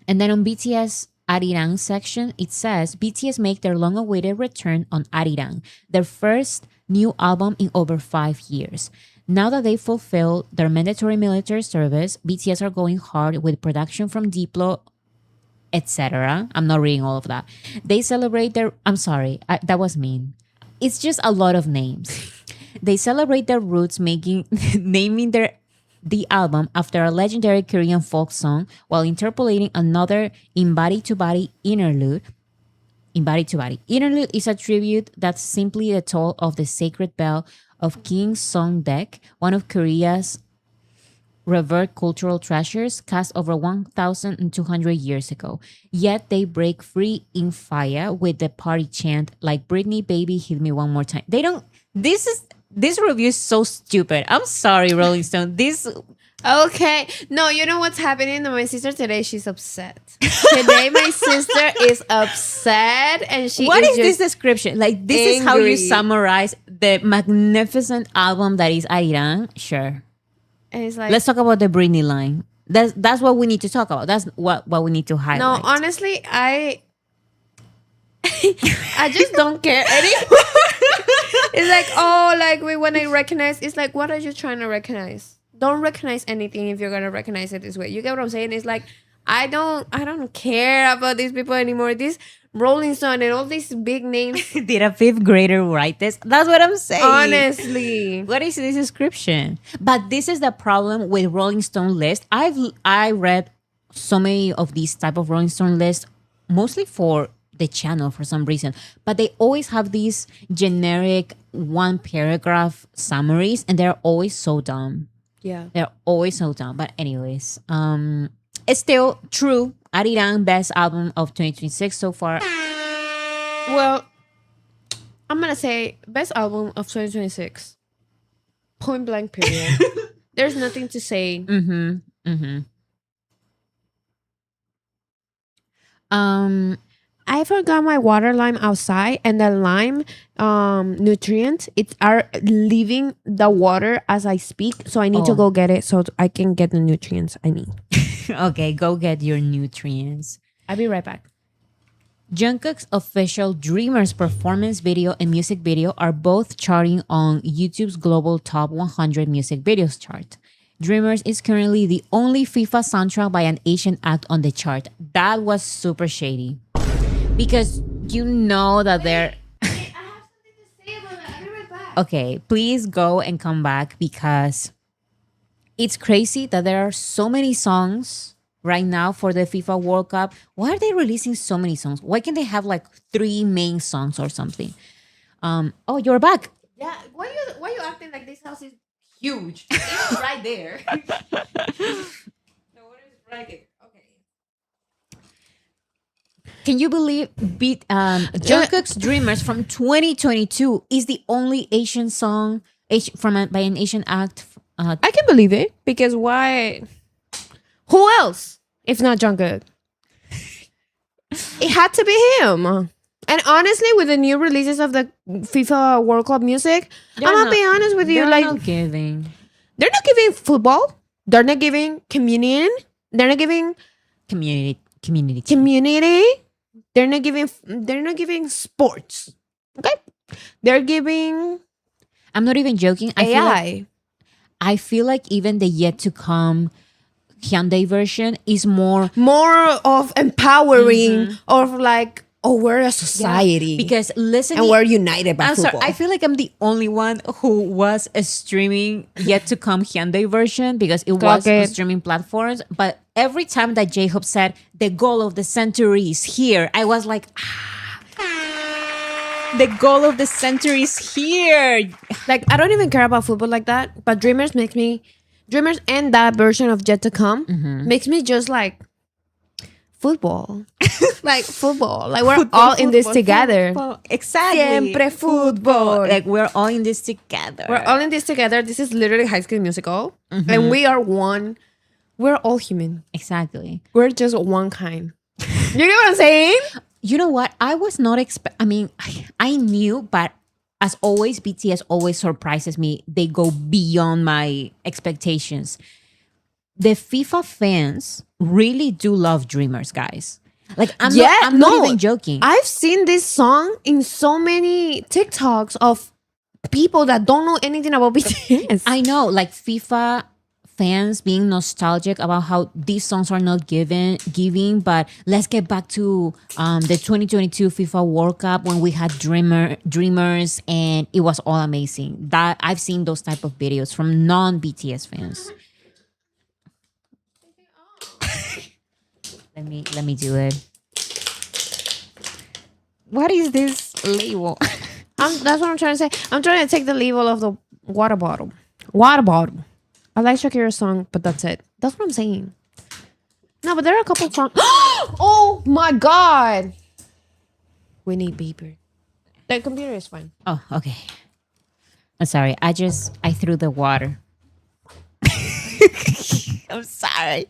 And then on BTS Arirang section, it says BTS make their long-awaited return on Arirang, their first new album in over 5 years. Now that they fulfilled their mandatory military service, BTS are going hard with production from Diplo, etc. I'm not reading all of that. They celebrate their... I'm sorry, that was mean. It's just a lot of names. They celebrate their roots, naming the album after a legendary Korean folk song while interpolating another in Body to Body interlude. In Body to Body. Interlude is a tribute that's simply the toll of the sacred bell of King Songdek, one of Korea's revered cultural treasures cast over 1,200 years ago. Yet they break free in fire with the party chant like Britney, baby, hit me one more time. They don't... This review is so stupid. I'm sorry, Rolling Stone. Okay. No, you know what's happening? My sister today, she's upset. Today, my sister is upset and What is this just description? Like, this is how you angry. summarize the magnificent album that is Arirang? Sure. And it's like, Let's talk about the Britney line. That's what we need to talk about. That's what we need to highlight. no, honestly, I just don't care anymore. It's like, oh, like we want to recognize. It's like, what are you trying to recognize? Don't recognize anything if you're gonna recognize it this way. You get what I'm saying? It's like, I don't care about these people anymore. This Rolling Stone and all these big names. Did a fifth grader write this? That's what I'm saying. Honestly, What is this description? But this is the problem with Rolling Stone list. I read so many of these type of Rolling Stone lists, mostly for the channel for some reason. But they always have these generic one paragraph summaries, and they're always so dumb. yeah. They're always so dumb. But anyways, it's still true. Arirang, best album of 2026 so far. Well, I'm gonna say best album of 2026. Point blank. Period. There's nothing to say. I forgot my water lime outside, and the lime nutrients are leaving the water as I speak. So I need to Oh. go get it so I can get the nutrients I need. Okay, go get your nutrients. I'll be right back. Jungkook's official Dreamers performance video and music video are both charting on YouTube's global top 100 music videos chart. Dreamers is currently the only FIFA soundtrack by an Asian act on the chart. That was super shady. Because you know that they're I have something to say about that. I'll be right back. okay, please go and come back because it's crazy that there are so many songs right now for the FIFA World Cup. Why are they releasing so many songs? Why can't they have like 3 main songs or something? Oh, you're back. Yeah, why you acting like this house is huge? It's right there. The water is right there. Okay. Can you believe Jungkook's Dreamers from 2022 is the only Asian song by an Asian act? I can believe it because why? Who else if not Jungkook? It had to be him. And honestly, with the new releases of the FIFA World Cup music, I'm gonna be honest with you, they're like not giving they're not giving football, they're not giving communion, they're not giving community. community, they're not giving sports. Okay, they're giving I'm not even joking. AI. I feel like even the yet to come Hyundai version is more More of empowering, of like, oh, we're a society because listening. and we're united by I'm football. sorry. I feel like I'm the only one who was streaming yet to come Hyundai version because it was on it. streaming platforms. But every time that J-Hope said the goal of the century is here, I was like, the goal of the century is here. Like, I don't even care about football like that, but Dreamers and that version of Yet to Come makes me just like football. Like football. Like we're all in this together. Football. Exactly. Siempre fútbol. Like we're all in this together. We're all in this together. This is literally High School Musical. And we are one. We're all human. Exactly. We're just one kind. You get what I'm saying? You know what? I was not I mean, I knew, but as always, BTS always surprises me. They go beyond my expectations. The FIFA fans really do love Dreamers, guys. Like I'm not even joking. I've seen this song in so many TikToks of people that don't know anything about BTS. I know, like FIFA fans being nostalgic about how these songs are not giving, but let's get back to the 2022 FIFA World Cup when we had Dreamers and it was all amazing. That I've seen those type of videos from non-BTS fans. Let me do it. What is this label? That's what I'm trying to say. I'm trying to take the label of the water bottle. Water bottle. I like Shakira's song, but that's it. That's what I'm saying. No, but there are a couple songs. Oh my God. We need beeper. The computer is fine. Oh, okay. I'm sorry. I threw the water. I'm sorry.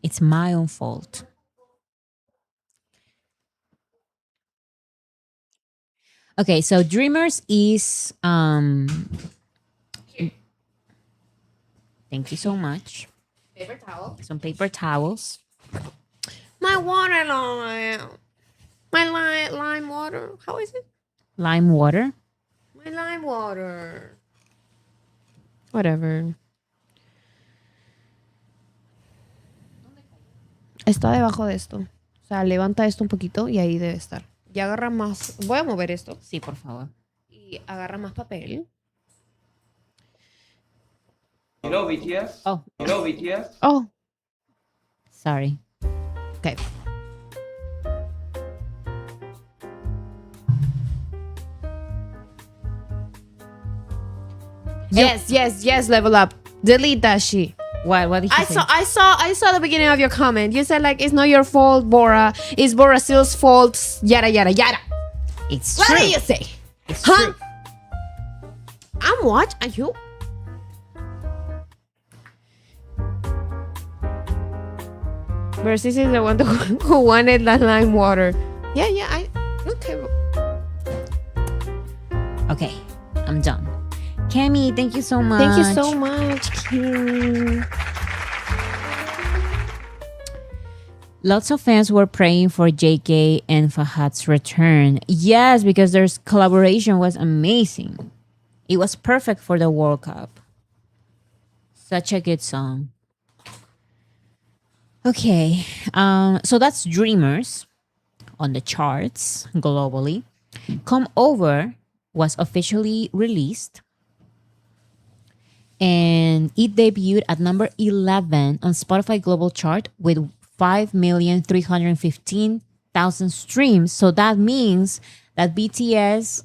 It's my own fault. Okay, so Dreamers is thank you so much. Paper towel. Some paper towels. My water line. My lime water. How is it? Lime water. My lime water. Whatever. Está debajo de esto. O sea, levanta esto un poquito y ahí debe estar. Y agarra más. Voy a mover esto. Sí, por favor. Y agarra más papel. You know BTS? Oh. You know BTS? Oh, Sorry. okay. Yes, level up. Delete that shit. What did you say? I saw the beginning of your comment. You said like it's not your fault, Bora. It's Brazil's fault. Yada yada yada. It's What true. do you say? It's Huh? true. I'm what? Are you? Versus is the one who wanted the lime water. Yeah, okay. Okay, I'm done. Cami, thank you so much. Thank you so much, Kim. Lots of fans were praying for JK and Fahad's return. Yes, because their collaboration was amazing. It was perfect for the World Cup. Such a good song. Okay, so that's Dreamers on the charts globally. Come Over was officially released and it debuted at number 11 on Spotify Global Chart with 5,315,000 streams. So that means that BTS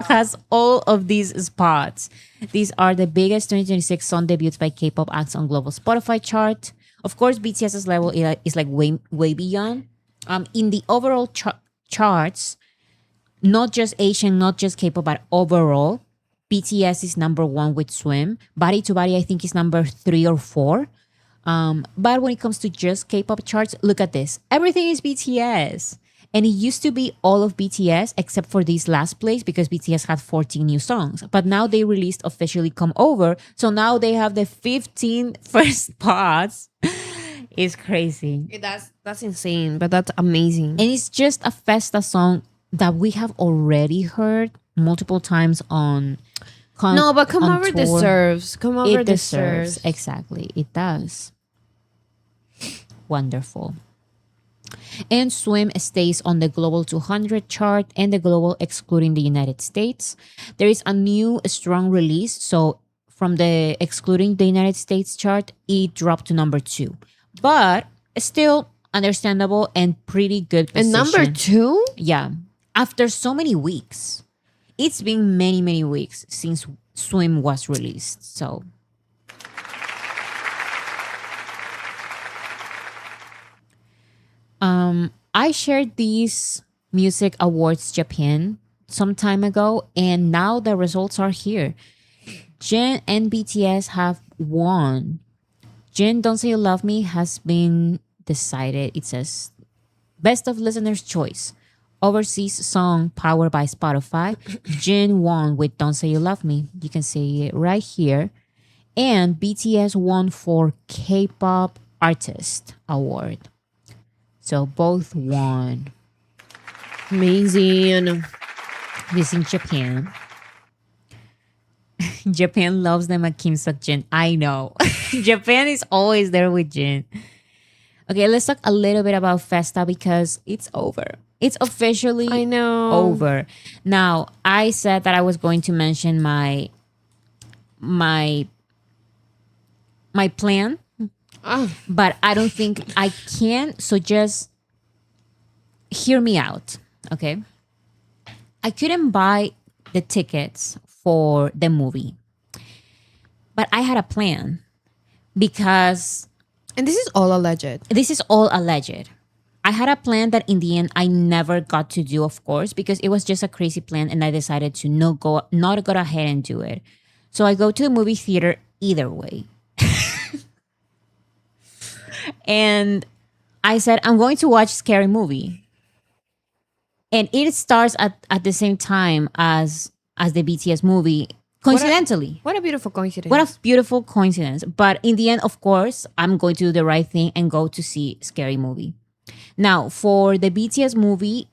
has all of these spots. These are the biggest 2026 song debuts by K-pop acts on global Spotify chart. Of course, BTS's level is like way beyond. In the overall charts, not just Asian, not just K-pop, but overall, BTS is number one with Swim. Body to Body, I think, is number 3 or 4. But when it comes to just K-pop charts, look at this. Everything is BTS. And it used to be all of BTS except for this last place because BTS had 14 new songs. But now they released officially Come Over. So now they have the 15 first spots. It's crazy. That's insane, but that's amazing. And it's just a FESTA song that we have already heard multiple times on No, but Come on Over tour. deserves. Come Over It deserves. deserves. Exactly. It does. Wonderful. And Swim stays on the global 200 chart and the global excluding the United States. There is a new strong release. So from the excluding the United States chart, it dropped to number 2. But still understandable and pretty good position. And number 2? Yeah. After so many weeks. It's been many weeks since Swim was released. So I shared these music awards Japan some time ago, and now the results are here. Jin and BTS have won. Jin, Don't Say You Love Me has been decided. It says Best of Listener's Choice. Overseas Song powered by Spotify. Jin won with Don't Say You Love Me. You can see it right here. And BTS won for K-pop Artist Award. So both won. Amazing. This in Japan. Japan loves them at Kim Seokjin. I know. Japan is always there with Jin. Okay, let's talk a little bit about FESTA because it's over. It's officially I know. over. Now, I said that I was going to mention my plan, but I don't think I can. So just hear me out, okay? I couldn't buy the tickets for the movie, but I had a plan because And this is all alleged. this is all alleged. I had a plan that in the end I never got to do, of course, because it was just a crazy plan and I decided to not go ahead and do it. So I go to the movie theater either way. And I said, I'm going to watch Scary Movie. And it starts at the same time as the BTS movie, coincidentally. What a beautiful coincidence. What a beautiful coincidence. But in the end, of course, I'm going to do the right thing and go to see Scary Movie. Now, for the BTS movie,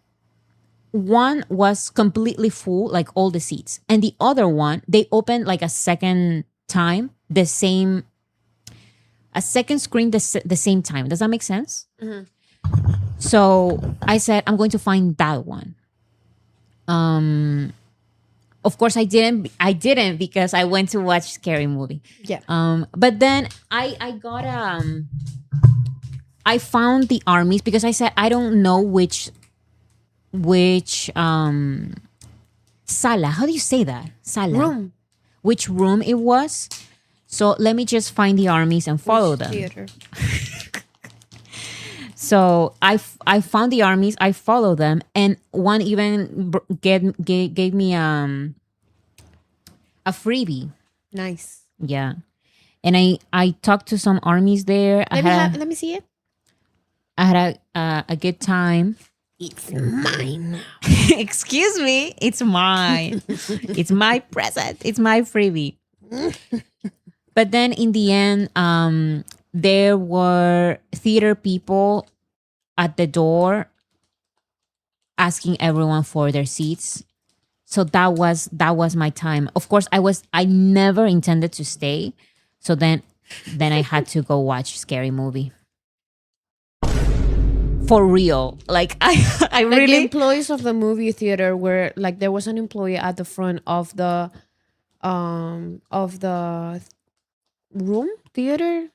one was completely full, like all the seats. And the other one, they opened like a second time, a second screen the same time. Does that make sense? Mm-hmm. So I said, I'm going to find that one. Of course, I didn't because I went to watch Scary Movie. Yeah. But then I got I found the armies because I said I don't know which sala. How do you say that? Sala. Room. Which room it was. So let me just find the armies and follow them. Theater. So I found the armies, I follow them, and one even gave me a freebie. Nice. Yeah, and I talked to some armies there. Let me see it. I had a good time. It's mine. Excuse me, it's mine. It's my present. It's my freebie. But then in the end, there were theater people at the door asking everyone for their seats. So that was my time. Of course, I never intended to stay. So then then I had to go watch Scary Movie. For real. Like I Like the really employees of the movie theater were like there was an employee at the front of the room theater.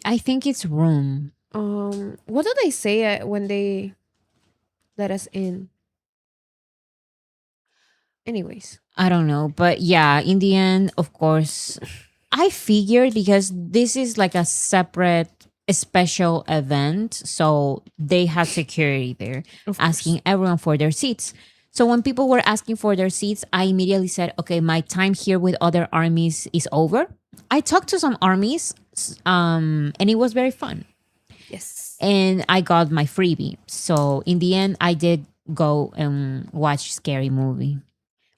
I think it's Room. What do they say when they let us in? Anyways, I don't know, but yeah, in the end, of course, I figured because this is like a separate special event, so they had security there of asking everyone for their seats. So when people were asking for their seats, I immediately said, "Okay, my time here with other armies is over." I talked to some armies, and it was very fun, yes. and I got my freebie. So in the end, I did go and watch Scary Movie.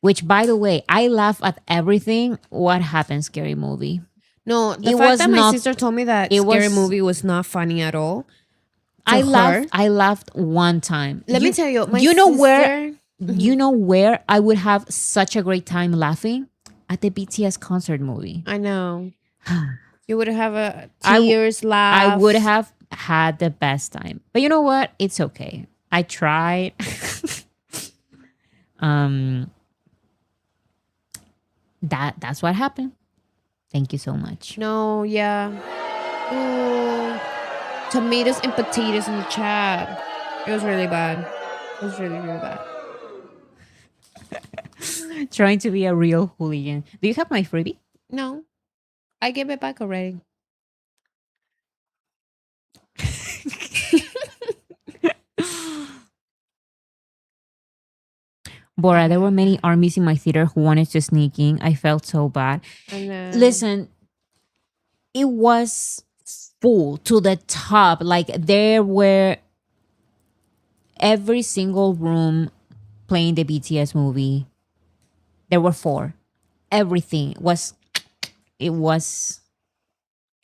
Which, by the way, I laugh at everything. What happened, Scary Movie? No, the It fact was that my not. sister told me that It scary was. movie was not funny at all. To I her, laughed. I laughed one time. let me tell you, my You know where? sister. You know where I would have such a great time laughing at the BTS concert movie. I know you would have a I w- tears, I laugh. would have had the best time. But you know what? It's okay. I tried. um, that's what happened. Thank you so much. No, yeah. Ooh, tomatoes and potatoes in the chat. It was really bad. It was really, really bad. Trying to be a real hooligan. Do you have my freebie? No, I gave it back already. Bora, there were many armies in my theater who wanted to sneak in. I felt so bad. I know. Listen, it was full to the top. Like there were every single room playing the BTS movie. There were 4. Everything was it was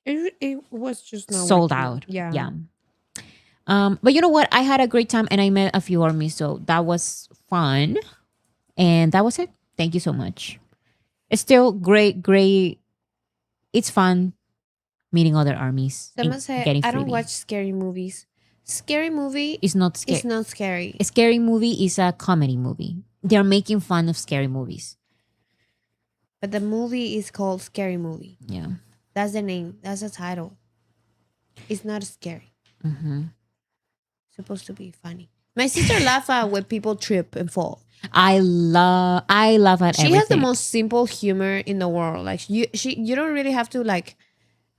It was just not sold working. out. Yeah. Yeah. But you know what? I had a great time and I met a few armies, so that was fun. And that was it. Thank you so much. It's still great. It's fun meeting other armies. So I and must say, getting I don't freebies. watch scary movies. Scary movie It's not scary. is not scary. A scary movie is a comedy movie. They're making fun of scary movies. But the movie is called Scary Movie. Yeah. That's the name. That's the title. It's not scary. Supposed to be funny. My sister laughs at when people trip and fall. I love at She everything. has the most simple humor in the world. Like you don't really have to like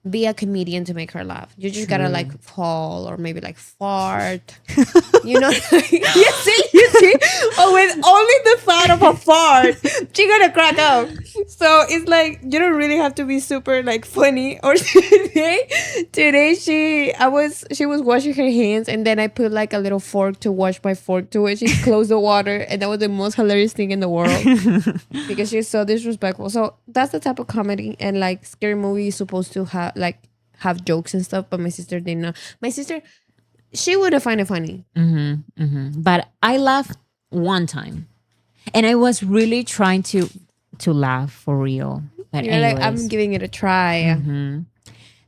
be a comedian to make her laugh. You just gotta like fall or maybe like fart. You know? You see? Oh, with only the thought of a fart, she gonna crack up. So it's like you don't really have to be super like funny. Or today she was washing her hands and then I put like a little fork to wash my fork to it. She closed the water and that was the most hilarious thing in the world because she's so disrespectful. So that's the type of comedy and like scary movie is supposed to have jokes and stuff, but my sister didn't know. My sister, she would have find it funny. But I laughed one time. And I was really trying to laugh for real. But You're like, anyways. I'm giving it a try.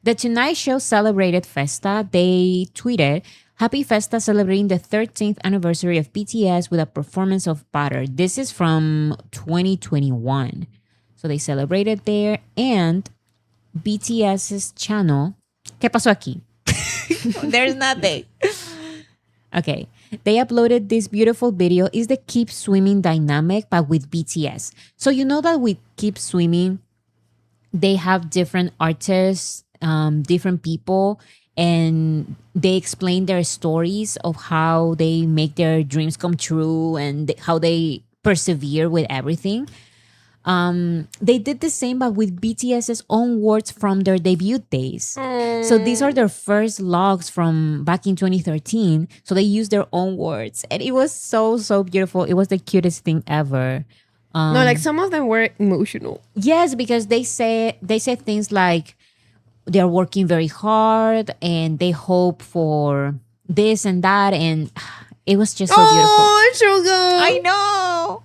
The Tonight Show celebrated Festa. They tweeted, "Happy Festa, celebrating the 13th anniversary of BTS with a performance of Butter." This is from 2021. So they celebrated there. And BTS's channel. ¿Qué pasó aquí? There's nothing. Okay. They uploaded this beautiful video. Is the Keep Swimming dynamic, but with BTS. So you know that with Keep Swimming, they have different artists, different people, and they explain their stories of how they make their dreams come true and how they persevere with everything. They did the same, but with BTS's own words from their debut days. So these are their first logs from back in 2013. So they used their own words, and it was so beautiful. It was the cutest thing ever. No, like some of them were emotional. Yes, because they say things like they're working very hard and they hope for this and that, and it was just so beautiful. Oh, sugar. I know.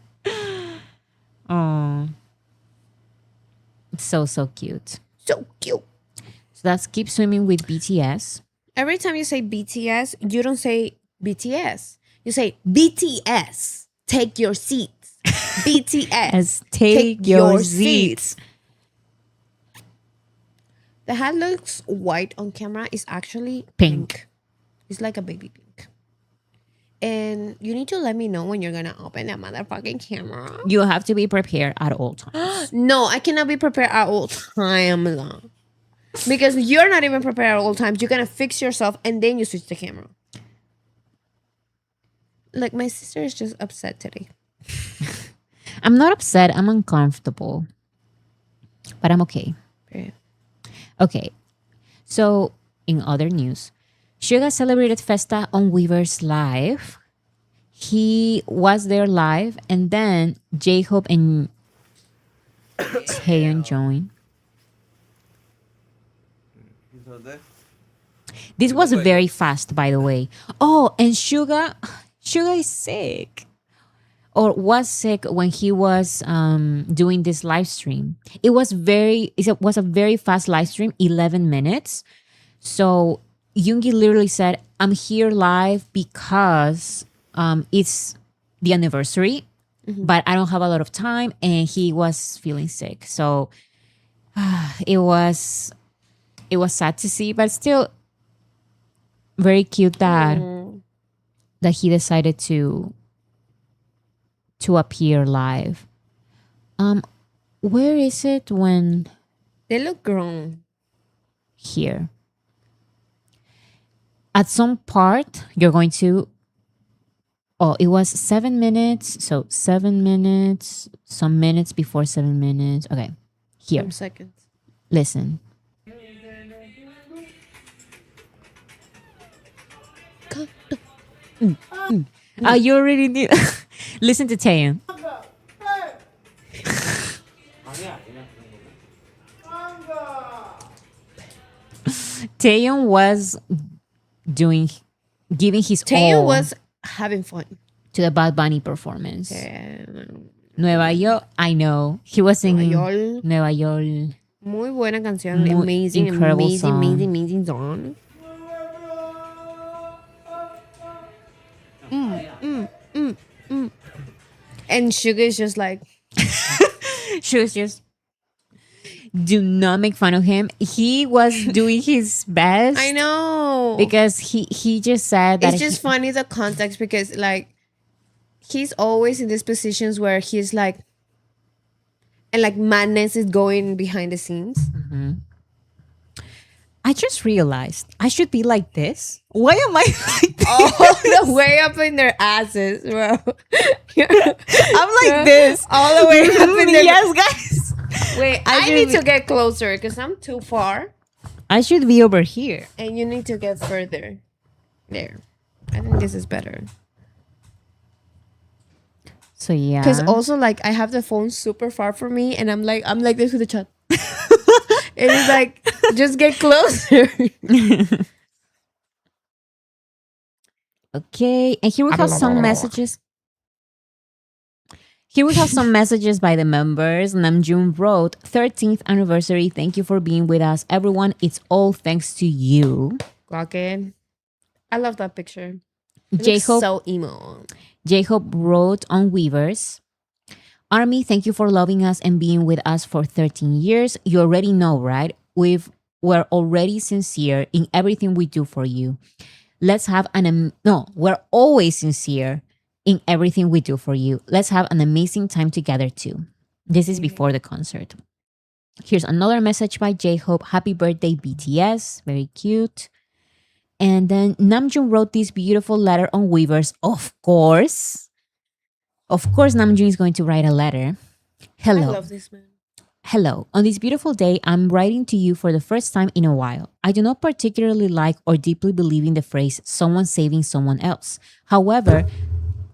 Oh, it's so cute. So cute. That's Keep Swimming with BTS. Every time you say BTS, you don't say BTS. You say BTS. Take your seats. BTS. As Take Your Seats. The hat looks white on camera. It's actually Pink. It's like a baby pink. And you need to let me know when you're gonna open that motherfucking camera. You have to be prepared at all times. No, I cannot be prepared at all times. Because you're not even prepared at all times. You're gonna fix yourself and then you switch the camera. Like my sister is just upset today. I'm not upset. I'm uncomfortable. But I'm okay. Yeah. Okay. So, in other news, Suga celebrated FESTA on Weaver's Live. He was there live, and then J-Hope and Taeyeon joined. This was very fast, by the way. Oh, and Suga is sick. Or was sick when he was doing this live stream. It was a very fast live stream, 11 minutes. So Yoongi literally said, I'm here live because it's the anniversary, but I don't have a lot of time, and he was feeling sick. So it was sad to see, but still very cute that he decided to appear live. Where is it when They look grown. here? At some part, you're going to. Oh, it was 7 minutes. So 7 minutes, some minutes before 7 minutes. Okay, here. Some seconds. Listen. You already knew. Listen to Taeyeon. Taeyeon was giving his Taeyeon all was having fun. to the Bad Bunny performance. Yeah. Nueva York, I know. He was singing York. Nueva York. Muy buena canción. Muy Amazing, incredible amazing, song. amazing, amazing song. And Suga is just like, She was just, do not make fun of him. He was doing his best. I know. Because he just said that It's just funny the context because like he's always in these positions where he's like, and like madness is going behind the scenes. I just realized I should be like this. Why am I like this? All the way up in their asses, bro. I'm like this. All the way up in their Yes, guys. Wait, I need to get closer because I'm too far I should be over here. and you need to get further. There. I think this is better. So yeah. Because also like I have the phone super far from me and I'm like this with the chat. And it's like, just get closer. Okay, and here we have some messages. Here we have some messages by the members. Namjoon wrote, 13th anniversary. Thank you for being with us, everyone. It's all thanks to you. Walking. I love that picture. It looks J-Hope, so emo. J-Hope wrote on Weavers. Army, thank you for loving us and being with us for 13 years. You already know, right? We're already sincere in everything we do for you. Let's have we're always sincere in everything we do for you. Let's have an amazing time together too. This is before the concert. Here's another message by J-Hope. Happy birthday, BTS. Very cute. And then Namjoon wrote this beautiful letter on Weavers. Of course, Namjoon is going to write a letter. Hello. I love this man. Hello. On this beautiful day, I'm writing to you for the first time in a while. I do not particularly like or deeply believe in the phrase someone saving someone else. However,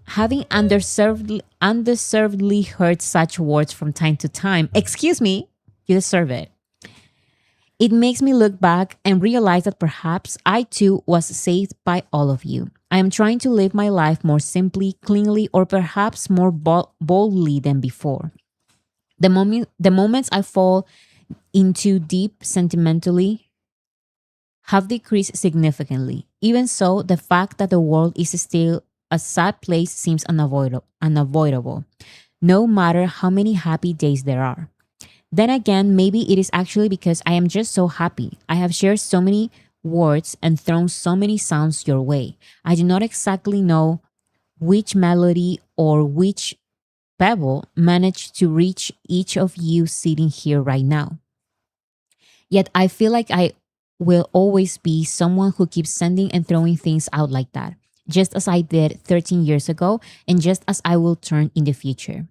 having undeservedly heard such words from time to time, excuse me, you deserve it. It makes me look back and realize that perhaps I too was saved by all of you. I am trying to live my life more simply, cleanly, or perhaps more boldly than before. The moments I fall into deep sentimentally, have decreased significantly. Even so, the fact that the world is still a sad place seems unavoidable, no matter how many happy days there are. Then again, maybe it is actually because I am just so happy. I have shared so many words and thrown so many sounds your way. I do not exactly know which melody or which pebble managed to reach each of you sitting here right now. Yet I feel like I will always be someone who keeps sending and throwing things out like that, just as I did 13 years ago and just as I will turn in the future.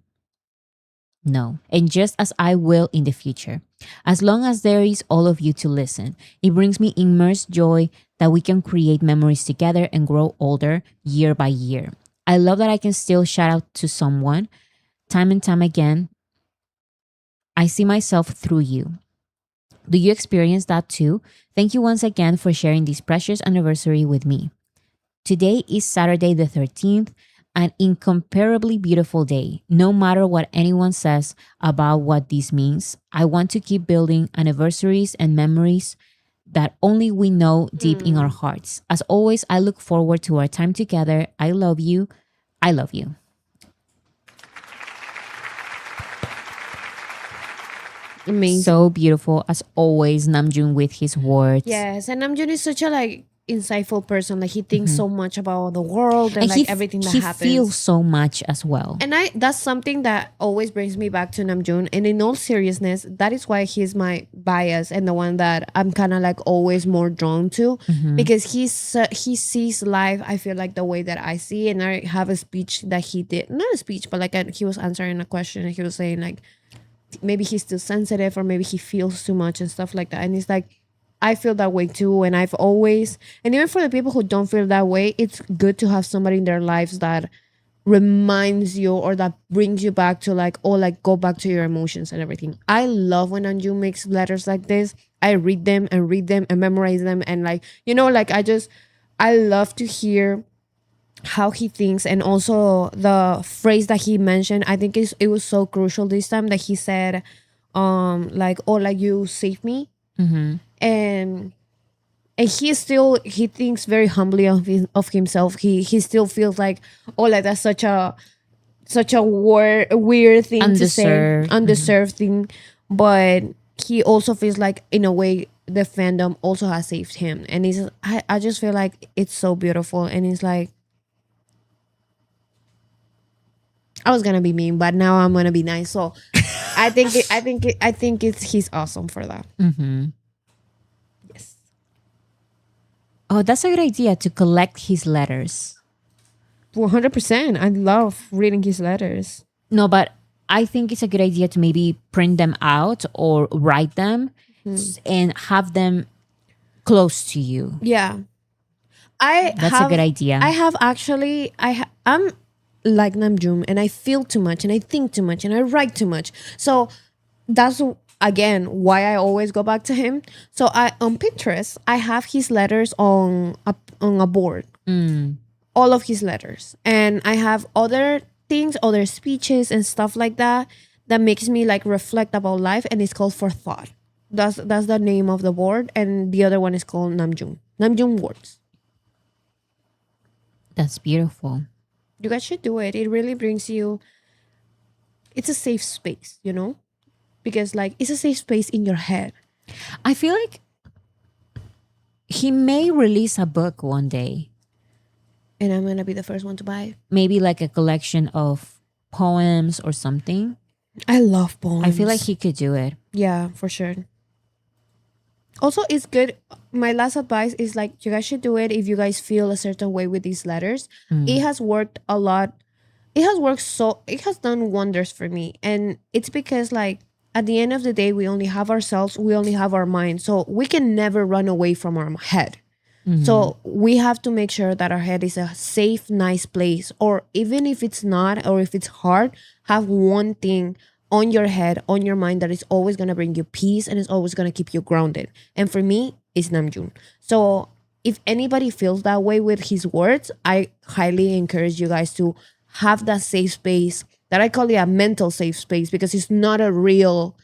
No, and just as I will in the future. As long as there is all of you to listen, it brings me immense joy that we can create memories together and grow older year by year. I love that I can still shout out to someone time and time again. I see myself through you. Do you experience that too? Thank you once again for sharing this precious anniversary with me. Today is Saturday the 13th, an incomparably beautiful day. No matter what anyone says about what this means, I want to keep building anniversaries and memories that only we know deep in our hearts. As always, I look forward to our time together. I love you. I love you. Amazing. So beautiful as always, Namjoon with his words. Yes, and Namjoon is such a like insightful person. Like he thinks so much about the world and, like everything that he happens. feels so much as well. And that's something that always brings me back to Namjoon. And in all seriousness, that is why he's my bias and the one that I'm kind of like always more drawn to, because he sees life. I feel like the way that I see. And I have a speech that he did, not a speech, but like he was answering a question and he was saying like maybe he's too sensitive or maybe he feels too much and stuff like that. And it's like I feel that way too. And I've always, and even for the people who don't feel that way, it's good to have somebody in their lives that reminds you or that brings you back to like, oh, like go back to your emotions and everything. I love when Anju makes letters like this. I read them and memorize them. And like, like I love to hear how he thinks. And also the phrase that he mentioned, I think it was so crucial this time that he said, like, oh, like you saved me. And he thinks very humbly of himself. He still feels like, oh, like that's such a weird thing to say, undeserved thing. But he also feels like in a way the fandom also has saved him. And I just feel like it's so beautiful. And it's like, I was gonna be mean, but now I'm gonna be nice. So I think he's awesome for that. Yes. Oh, that's a good idea to collect his letters. 100%. I love reading his letters. No, but I think it's a good idea to maybe print them out or write them and have them close to you. Yeah. That's a good idea. I have actually, I'm like Namjoon and I feel too much and I think too much and I write too much. So that's again why I always go back to him. So on Pinterest, I have his letters on a board. All of his letters. And I have other things, other speeches and stuff like that makes me like reflect about life, and it's called For Thought. That's the name of the board, and the other one is called Namjoon Words. That's beautiful. You guys should do it. It really brings you, it's a safe space, because like it's a safe space in your head. I feel like he may release a book one day. And I'm gonna be the first one to buy it. Maybe like a collection of poems or something. I love poems. I feel like he could do it. Yeah, for sure. Also, it's good. My last advice is like, you guys should do it if you guys feel a certain way with these letters. It has worked a lot. It has done wonders for me. And it's because like at the end of the day, we only have ourselves, we only have our mind. So we can never run away from our head. So we have to make sure that our head is a safe, nice place. Or even if it's not, or if it's hard, have one thing on your head, on your mind that is always going to bring you peace and is always going to keep you grounded. And for me, it's Namjoon. So if anybody feels that way with his words, I highly encourage you guys to have that safe space that I call it a mental safe space, because it's not a real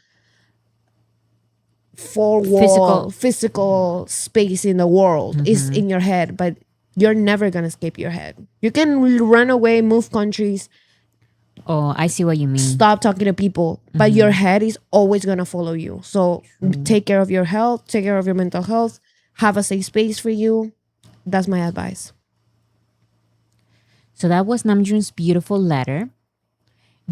four wall physical space in the world is in your head, but you're never gonna escape your head. You can run away, move countries, Oh, I see what you mean. stop talking to people, but your head is always gonna follow you. So take care of your health, take care of your mental health, have a safe space for you. That's my advice. So that was Namjoon's beautiful letter.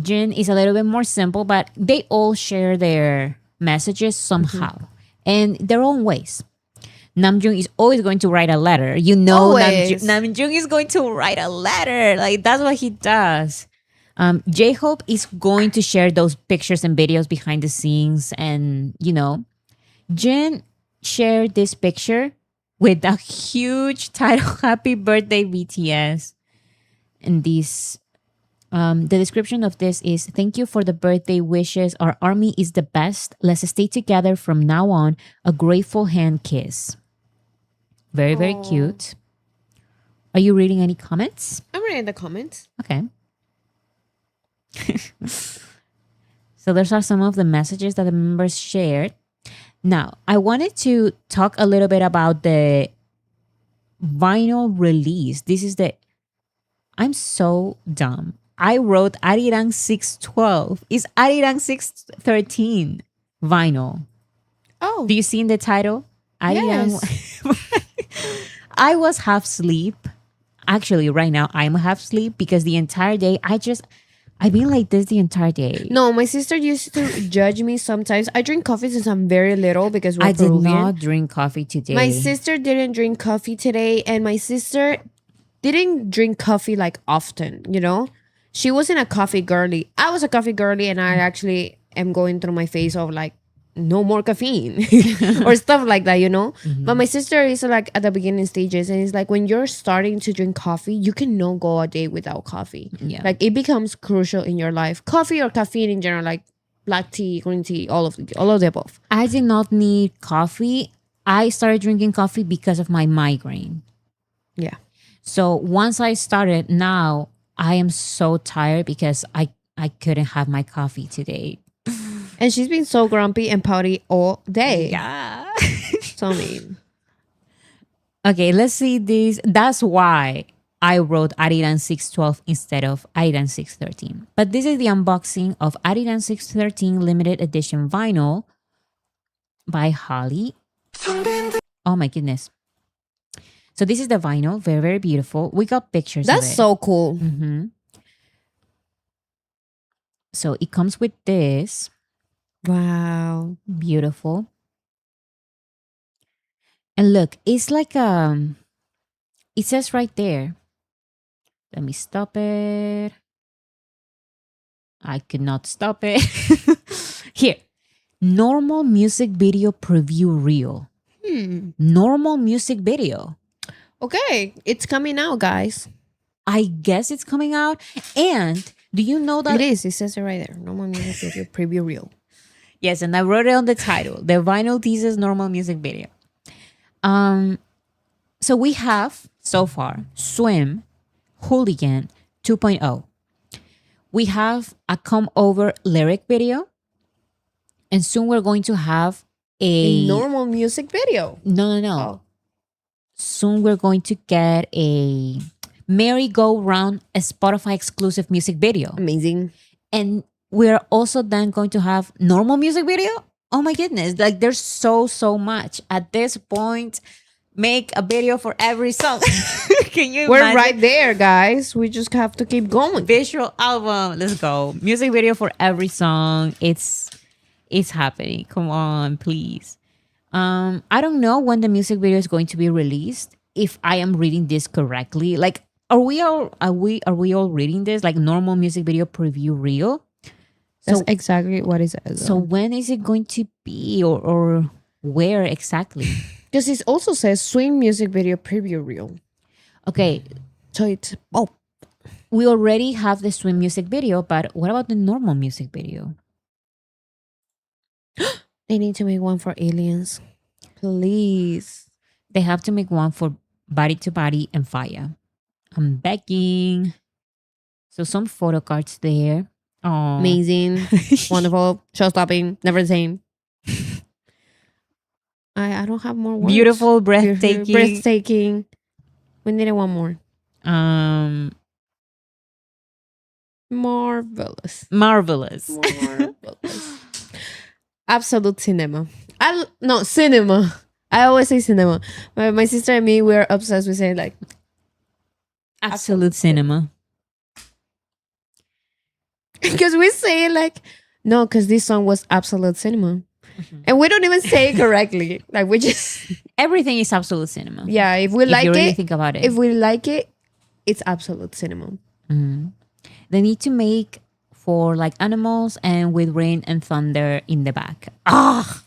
Jin is a little bit more simple, but they all share their messages somehow and their own ways. Namjoon is always going to write a letter. You know, Always. Namjoon is going to write a letter. Like, that's what he does. J-Hope is going to share those pictures and videos behind the scenes. And, you know, Jin shared this picture with a huge title, Happy Birthday BTS. And this, the description of this is, thank you for the birthday wishes. Our army is the best. Let's stay together from now on. A grateful hand kiss. Very, very cute. Are you reading any comments? I'm reading the comments. Okay. So those are some of the messages that the members shared. Now, I wanted to talk a little bit about the vinyl release. This is the... I'm so dumb. I wrote Arirang 612. It's Arirang 613 vinyl. Oh, Do you see in the title? Arirang. I was half asleep. Actually, right now I'm half asleep because the entire day I've been like this the entire day. no, my sister used to judge me sometimes. I drink coffee since I'm very little because we're I did Peruvian. not drink coffee today. My sister didn't drink coffee today, and my sister didn't drink coffee like often, you know? She wasn't a coffee girly. I was a coffee girly, and I actually am going through my phase of like, no more caffeine or stuff like that, you know? But my sister is like at the beginning stages, and it's like when you're starting to drink coffee, you cannot go a day without coffee. Yeah. Like it becomes crucial in your life. Coffee or caffeine in general, like black tea, green tea, all of the above. I did not need coffee. I started drinking coffee because of my migraine. Yeah. So once I started, now I am so tired because I couldn't have my coffee today. And she's been so grumpy and pouty all day. Yeah. So mean. Okay, let's see this. That's why I wrote Ariran 612 instead of Ariran 613. But this is the unboxing of Ariran 613 limited edition vinyl by Holly. Oh my goodness. So this is the vinyl. Very, very beautiful. We got pictures That's of it. so cool. So it comes with this. Wow. Beautiful. And look, it's like it says right there. Let me stop it. I could not stop it. Here. Normal music video preview reel. Normal music video. Okay, it's coming out, guys. I guess it's coming out. And do you know that? It is. It says it right there. Normal music video preview reel. Yes, and I wrote it on the title. The vinyl teases normal music video. So we have so far Swim, Hooligan 2.0. We have a come over lyric video. And soon we're going to have A normal music video. No. Oh. Soon we're going to get a merry-go-round, a Spotify exclusive music video. Amazing. And we're also then going to have normal music video. Oh my goodness. Like there's so much. At this point, make a video for every song. Can you We're imagine? right there, guys. We just have to keep going. Visual album. Let's go. Music video for every song. It's happening. Come on, please. I don't know when the music video is going to be released. If I am reading this correctly, like are we all reading this like normal music video preview reel? That's exactly what it says. So when is it going to be or where exactly? Because it also says swing music video preview reel. Okay, So it's we already have the swim music video, but what about the normal music video? they need to make one for aliens. Please. They have to make one for Body to Body and Fire. I'm begging. So some photo cards there. Oh, Amazing. Wonderful. Show stopping. Never the same. I don't have more words. Beautiful, breathtaking. Breathtaking. We needed one more. Marvelous. Marvelous. Marvelous. Absolute cinema. No, cinema. I always say cinema. My sister and me, we're obsessed with saying like Absolute cinema. because we say it like no, because this song was absolute cinema. And we don't even say it correctly. Like we just Everything is absolute cinema. yeah, if we If like you really it, think about it. if we like it, it's absolute cinema. They need to make for like animals and with rain and thunder in the back. Ah,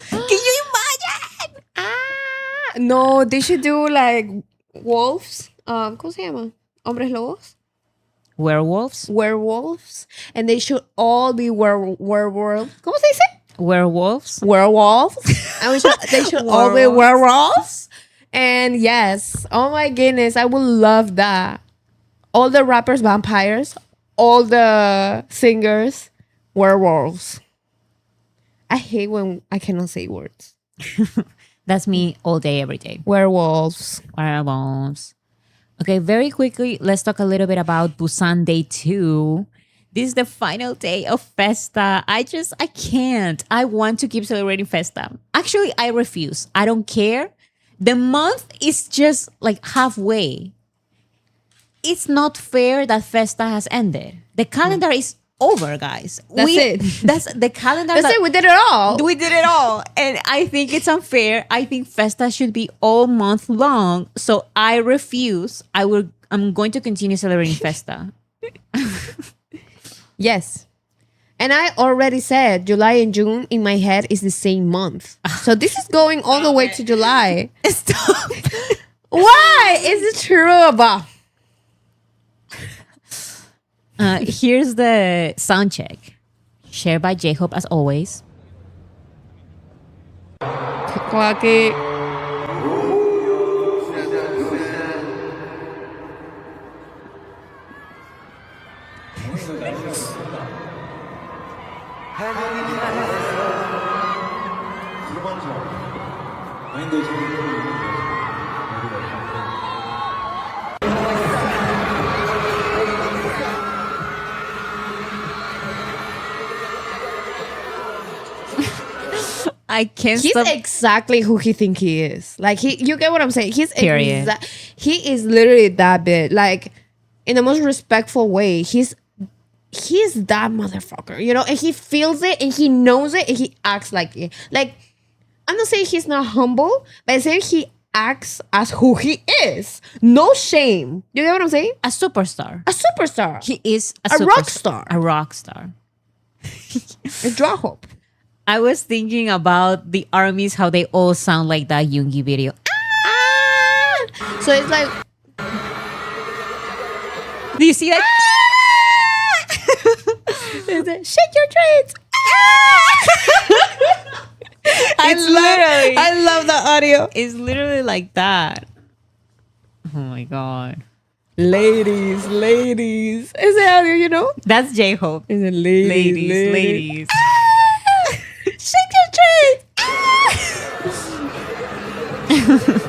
can you imagine? No, they should do like wolves. ¿Cómo se llama? Hombres lobos? Werewolves. Werewolves. And they should all be werewolves. ¿Cómo se dice? Werewolves. Werewolves. And they should all be werewolves. And yes, oh my goodness, I would love that. All the rappers, vampires. All the singers, werewolves. I hate when I cannot say words. That's me all day, every day. Werewolves. Werewolves. Okay, very quickly, let's talk a little bit about Busan Day 2. This is the final day of Festa. I can't. I want to keep celebrating Festa. Actually, I refuse. I don't care. The month is just like halfway. It's not fair that Festa has ended. The calendar is over, guys. That's it. That's the calendar. That's it. We did it all. We did it all. And I think it's unfair. I think Festa should be all month long. So I refuse. I'm going to continue celebrating Festa. Yes. And I already said July and June in my head is the same month. So this is going all the way to July. Stop. Why is it true about? Here's the sound check. Shared by J-Hope as always. Clock it. I can't He's stop. exactly who he think he is. Like you get what I'm saying? Period. He is literally that bit. Like in the most respectful way. He's that motherfucker, you know, and he feels it and he knows it and he acts like it. Like I'm not saying he's not humble, but I'm saying he acts as who he is. No shame. You get what I'm saying? A superstar. A superstar. He is A rock star. A rock star. A draw hope. I was thinking about the armies, how they all sound like that Yoongi video. So it's like, Do you see that? it's like shake your dreads. I love the audio. It's literally like that. Oh my god. Ladies. Is it audio, you know? That's J-Hope. Is it ladies? Ladies. Shake your dreads.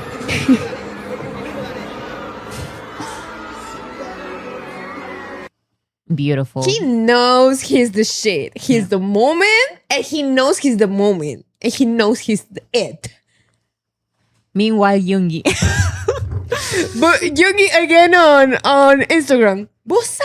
Beautiful. He knows he's the shit. He's the moment, and he knows he's the moment, and he knows he's the it. Meanwhile, Yoongi. But Yoongi again on Instagram. Busan.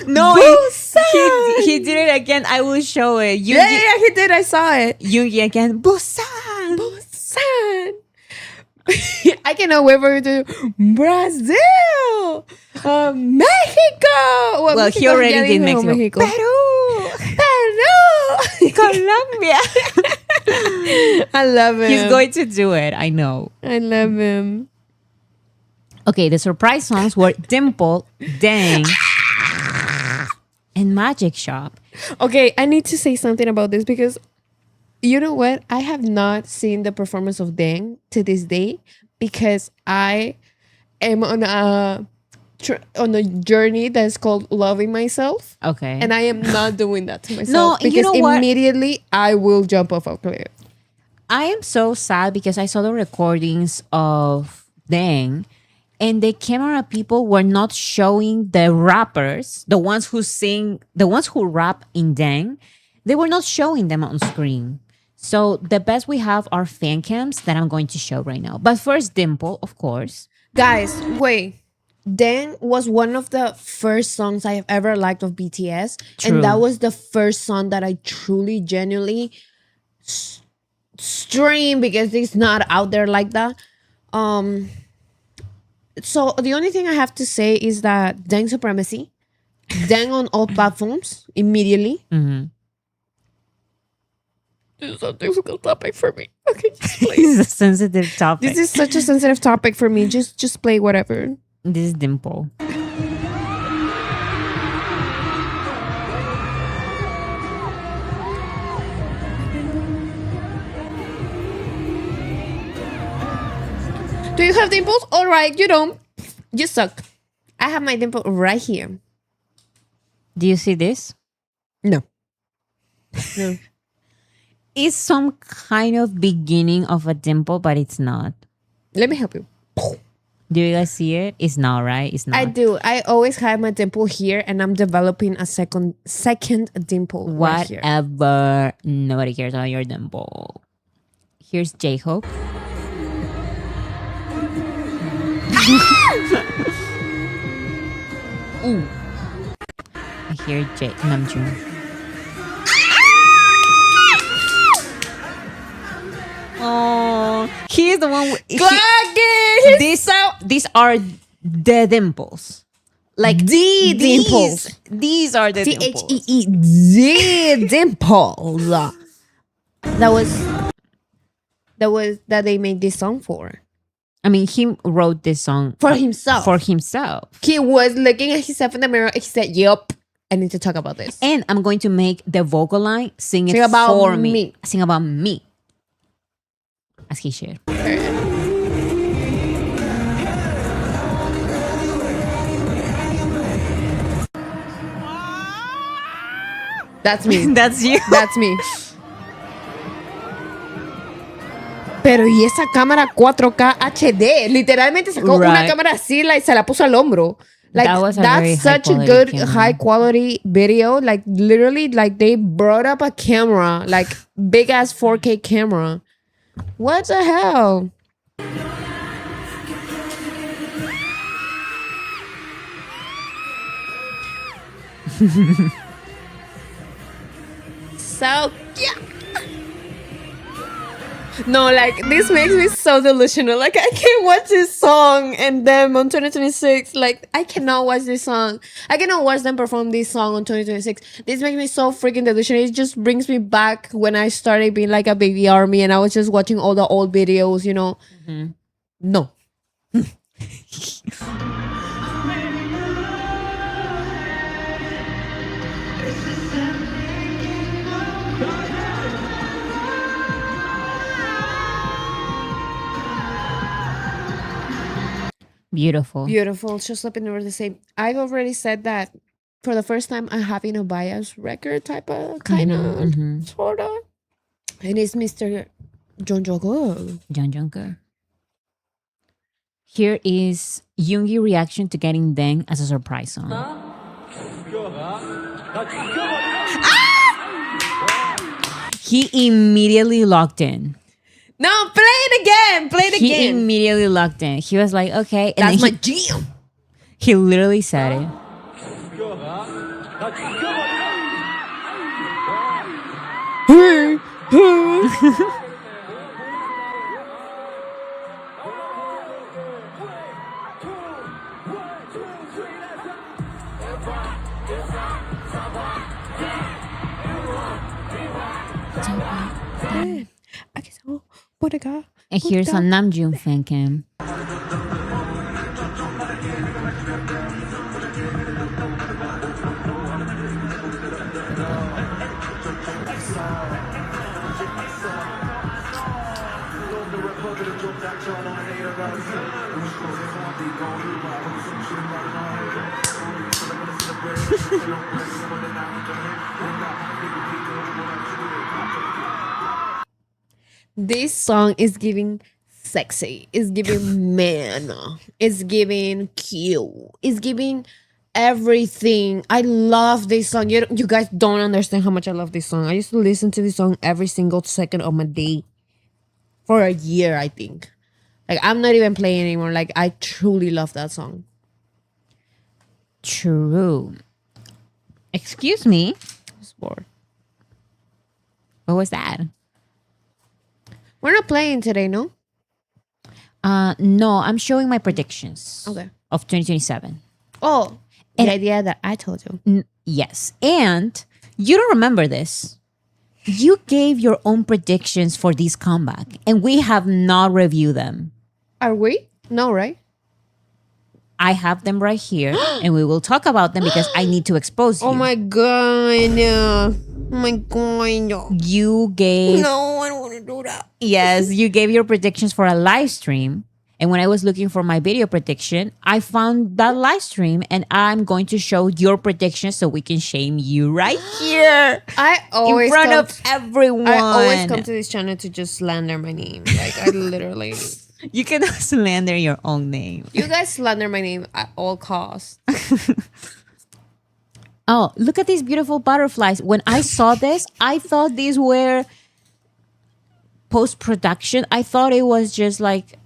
No, Busan. he did it again. I will show it. Yoongi, Yeah, he did. I saw it. Yoongi again. Busan. Busan. I cannot wait for you to do Brazil, Mexico. Well, he already did Mexico. Peru, Colombia. I love him. He's going to do it. I know. I love him. Okay, the surprise songs were Dimple, Dang, and Magic Shop. Okay, I need to say something about this because you know what? I have not seen the performance of Deng to this day because I am on a on a journey that's called loving myself, Okay. and I am not doing that to myself. No, you because know what? immediately I will jump off a cliff. I am so sad because I saw the recordings of Dang, and the camera people were not showing the rappers, the ones who sing, the ones who rap in Dang. They were not showing them on screen. So the best we have are fan cams that I'm going to show right now. But first, Dimple, of course. Guys, wait. Dan was one of the first songs I have ever liked of BTS. True. And that was the first song that I truly, genuinely stream because it's not out there like that. So the only thing I have to say is that Dang Supremacy, Dang on all platforms immediately. Mhm. This is a difficult topic for me. Okay, just play. This is a sensitive topic. This is such a sensitive topic for me. Just play whatever. This is Dimple. Do you have dimples? All right, you don't. You suck. I have my dimple right here. Do you see this? No. No. It's some kind of beginning of a dimple, but it's not. Let me help you. Do you guys see it? It's not, right? It's not. I do. I always have my dimple here, and I'm developing a second dimple right here. Whatever. Nobody cares about your dimple. Here's J-Hope. Ooh. Here, Namjoon. Oh, he's the one. These are the dimples. Like The dimples. These are the dimples. Thee dimples. That they made this song for. I mean, he wrote this song For himself. For himself. He was looking at himself in the mirror and he said, "Yup, I need to talk about this." And I'm going to make the vocal line sing Sing it about for me. me. Sing about me. As he should. That's me. That's you. That's me. Pero y esa cámara 4K HD, literalmente sacó una Right. cámara así, like, se la puso al hombro. Like That was a very that's such a high-quality good camera. high quality video. Like literally, like they brought up a camera, like big ass 4K camera. What the hell? So yeah. No, like this makes me so delusional. Like I can't watch this song and then on 2026, like I cannot watch this song. I cannot watch them perform this song on 2026. This makes me so freaking delusional. It just brings me back when I started being like a baby army and I was just watching all the old videos, you know. Mm-hmm. No. Beautiful. Beautiful. Just let me know the same. I've already said that for the first time I'm having a bias record type of kind of sort of. And it's Mr. John Jungkook. John Junker. Here is Yoongi reaction to getting Deng as a surprise song. He immediately locked in. No, play it again. Play it He again. immediately locked in. He was like, okay. And That's then my jam. he literally said it. I guess oh, what a guy. And here's a Namjoon fan cam. This song is giving sexy. It's giving man. It's giving cute. It's giving everything. I love this song. You guys don't understand how much I love this song. I used to listen to this song every single second of my day for a year, I think. Like, I'm not even playing anymore. Like, I truly love that song. True. Excuse me. It's bored. What was that? We're not playing today, no? No, I'm showing my predictions. Okay. Of 2027. Oh, And- the idea that I told you. Yes. And you don't remember this. You gave your own predictions for this comeback, and we have not reviewed them. Are we? No, right? I have them right here, and we will talk about them because I need to expose you. Oh my god. Oh my god. You gave No, I don't want to do that. Yes, you gave your predictions for a live stream. And when I was looking for my video prediction, I found that live stream, and I'm going to show your predictions so we can shame you right here I always in front come of everyone. I always come to this channel to just slander my name. Like, I literally. You cannot slander your own name. You guys slander my name at all costs. Oh, look at these beautiful butterflies. When I saw this, I thought these were post-production. I thought it was just like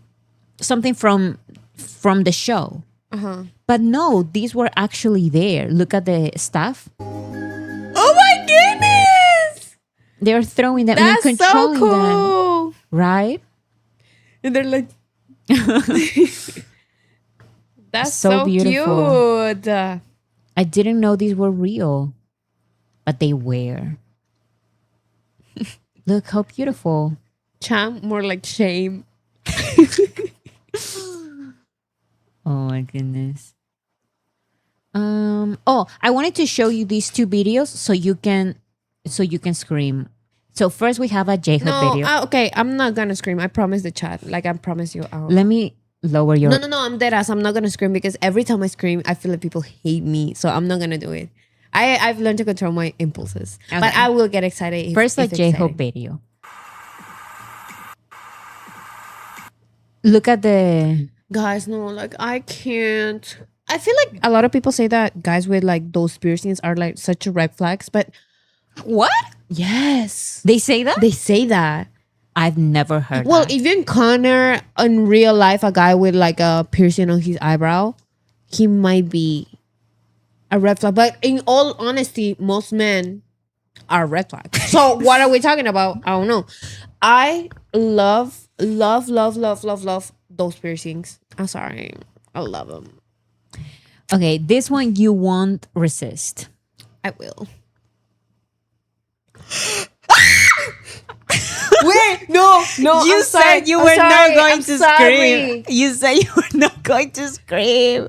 something from the show. But no, these were actually there. Look at the stuff. Oh my goodness! They're throwing them That's and so controlling them. cool. Right? And they're like, that's So so beautiful. cute. I didn't know these were real, but they were. Look how beautiful. Cham, more like shame. Oh my goodness. Oh, I wanted to show you these two videos so you can scream. So first we have a J-Hope No, video. okay, I'm not gonna scream. I promise the chat. Like, I promise you. Let me lower your No, I'm dead ass. I'm not gonna scream because every time I scream, I feel like people hate me. So I'm not gonna do it. I've learned to control my impulses, but Okay. I will get excited. first if a J-Hope video. Look at the Guys, no, like, I can't. I feel like a lot of people say that guys with like those piercings are like such a red flags, but what? yes, They say that? they say that. I've never heard Well, that. even Connor in real life, a guy with like a piercing on his eyebrow, he might be a red flag. But in all honesty, most men are red flags. So what are we talking about? I don't know. I love those piercings. I'm sorry. I love them. Okay, this one you won't resist. I will. Wait, no. You I'm said sorry. you I'm were sorry. not going I'm to sorry. scream. You said you were not going to scream.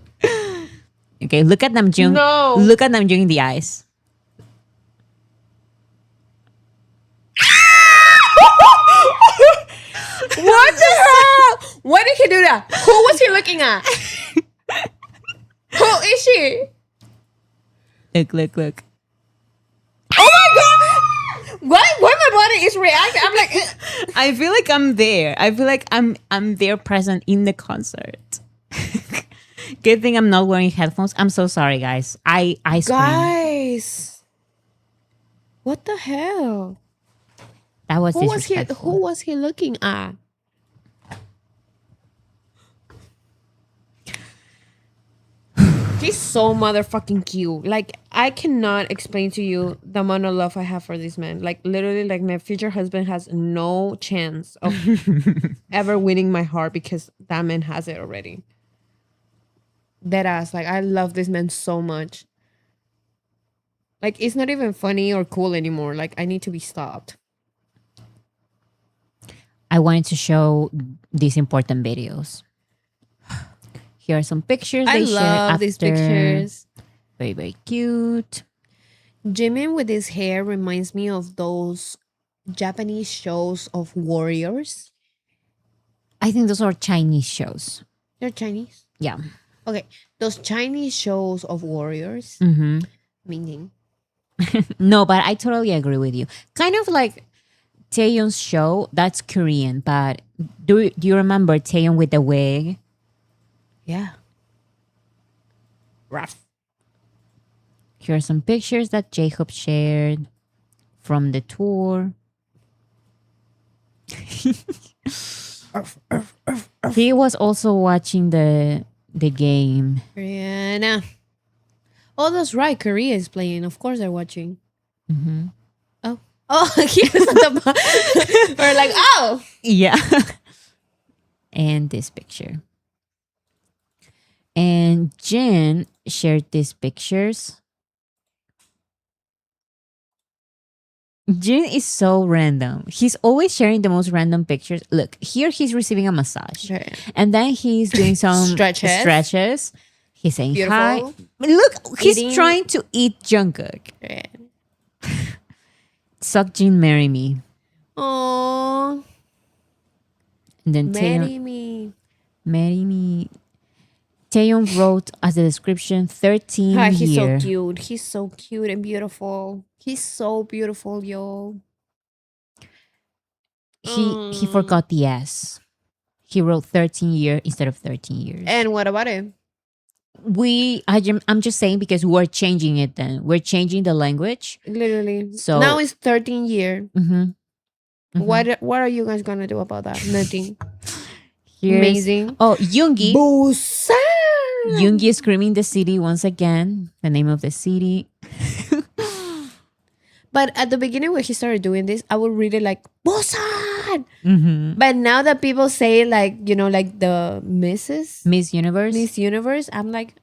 Okay, look at them, Jung. No. Look at them doing the eyes. What the hell? Why did he do that? Who was he looking at? Who is she? Look. Oh my god! Why my body is reacting? I'm like, I feel like I'm there. I feel like I'm there present in the concert. Good thing I'm not wearing headphones. I'm so sorry, guys. I screamed. guys, what the hell? That was Who was disrespectful. Who was he looking at? He's so motherfucking cute. Like, I cannot explain to you the amount of love I have for this man. Like, literally, like, my future husband has no chance of ever winning my heart because that man has it already. Dead ass. Like, I love this man so much. Like, it's not even funny or cool anymore. Like, I need to be stopped. I wanted to show these important videos. Here are some pictures I they shared love these after. pictures. Very, very cute. Jimin with his hair reminds me of those Japanese shows of warriors. I think those are Chinese shows. They're Chinese. Yeah. Okay, those Chinese shows of warriors. Mm-hmm. Meaning. No, but I totally agree with you. Kind of like Taeyong's show, that's Korean, but do you remember Taeyong with the wig? Yeah. Rough. Here are some pictures that Jacob shared from the tour. He was also watching the game. Rihanna. Oh, that's right. Korea is playing. Of course, they're watching. Oh, oh, here's the. We're like, oh, Yeah. And this picture. And Jin shared these pictures. Jin is so random. He's always sharing the most random pictures. Look, here he's receiving a massage. Right. And then he's doing some Stretches. He's saying Beautiful. hi. Look, he's Eating. trying to eat Jungkook. Right. Suck Jin, marry me. Oh, And then marry Taeyong, me. marry me. Taeyong wrote as a description 13 Ah, he's so year. cute. He's so cute and beautiful. He's so beautiful, yo. He forgot the S. He wrote 13 year instead of 13 years. And what about it? I'm just saying because we're changing it then. We're changing the language. Literally. So- now it's 13 year. Mm-hmm. What are you guys gonna do about that? Nothing. Here's- Amazing. Oh, Yoongi. Busan. Yoongi is screaming the city once again. The name of the city. But at the beginning when he started doing this, I would read it like Busan. Mm-hmm. But now that people say like, like the Mrs. Miss Universe. Miss Universe, I'm like,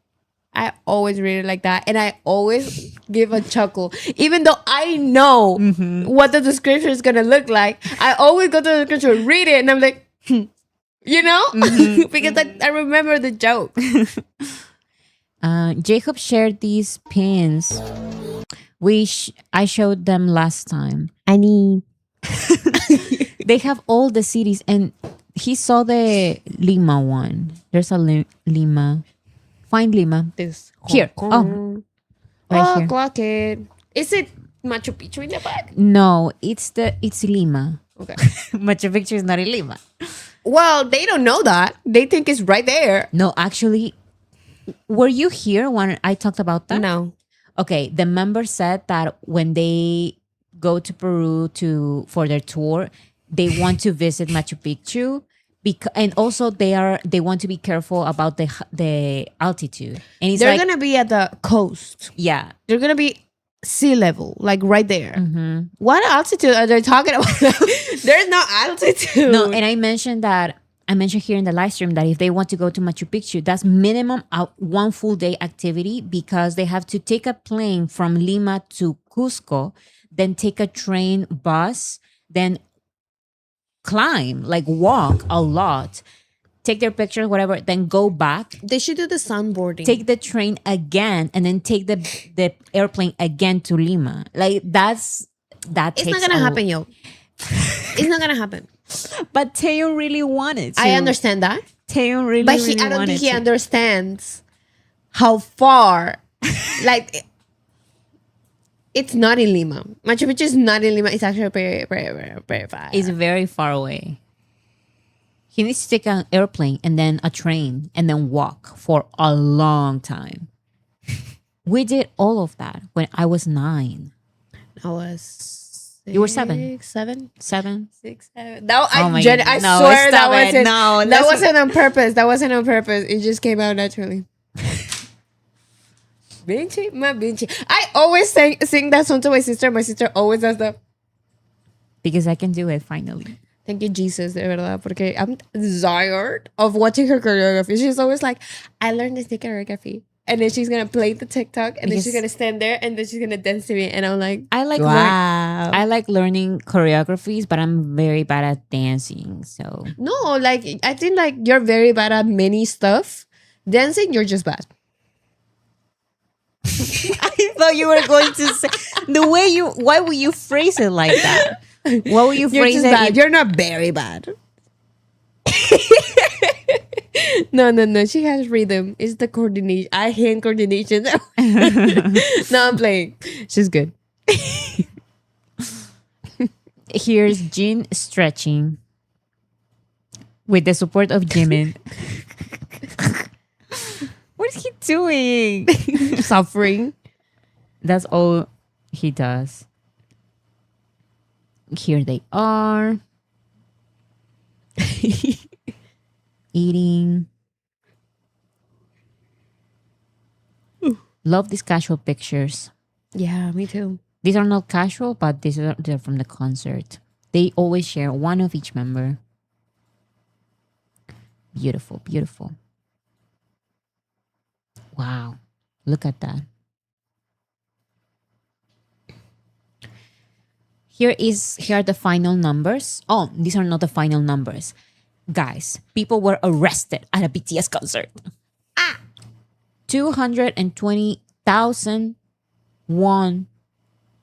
I always read it like that. And I always give a chuckle. Even though I know what the description is going to look like, I always go to the description, read it, and I'm like, because I remember the joke. Jacob shared these pins. I showed them last time. Annie. They have all the cities, and he saw the Lima one. There's a Lima. Find Lima. This Here. Hong Oh, Kong. right here. Clock it. Is it Machu Picchu in the back? No, it's Lima. Okay. Machu Picchu is not in Lima. Well, they don't know that. They think it's right there. No, actually, were you here when I talked about that? No. Okay, the member said that when they go to Peru for their tour, they want to visit Machu Picchu, and also they want to be careful about the altitude. And it's They're like, gonna be at the coast. yeah, They're gonna be sea level, like right there. Mm-hmm. What altitude are they talking about? There's no altitude. no. And I mentioned here in the live stream that if they want to go to Machu Picchu, that's minimum one full day activity because they have to take a plane from Lima to Cusco, then take a train bus, then climb, like walk a lot, take their pictures, whatever, then go back, They should do the sunboarding. take the train again, and then take the airplane again to Lima. Like that. it's not gonna happen, yo. It's not gonna happen. But Taeyong really wanted to. I understand that, Taeyong really, but really I don't wanted think he to. understands how far. Like, it's not in Lima. Machu Picchu is not in Lima. It's actually very, very, very, very far. It's very far away. He needs to take an airplane and then a train and then walk for a long time. We did all of that when I was 9. I was. You were 7. 7. 7. 6, 7. No, Oh my I God. No, swear that stop it. wasn't. No, that let's- wasn't on purpose. That wasn't on purpose. It just came out naturally. Binchi, ma binchi. I always sing that song to my sister. My sister always does that. Because I can do it finally. Thank you, Jesus, de verdad, porque I'm tired of watching her choreography. She's always like, I learned this choreography. And then she's going to play the TikTok, and then she's Because- going to stand there, and then she's going to dance to me. And I'm like, I like wow. I like learning choreographies, but I'm very bad at dancing. So No, like, I think, like, you're very bad at many stuff. Dancing, you're just bad. I thought you were going to say the way you. Why would you phrase it like that? Why would you You're phrase just it? bad. You're not very bad. No, no, no. She has rhythm. It's the coordination. I hate coordination. No, I'm playing. She's good. Here's Jin stretching with the support of Jimin. What is he doing? Suffering. That's all he does. Here they are. Eating. Love these casual pictures. Yeah, me too. These are not casual, but they're from the concert. They always share one of each member. Beautiful, beautiful. Wow. Look at that. Here are the final numbers. Oh, these are not the final numbers. Guys, people were arrested at a BTS concert. 220,000 won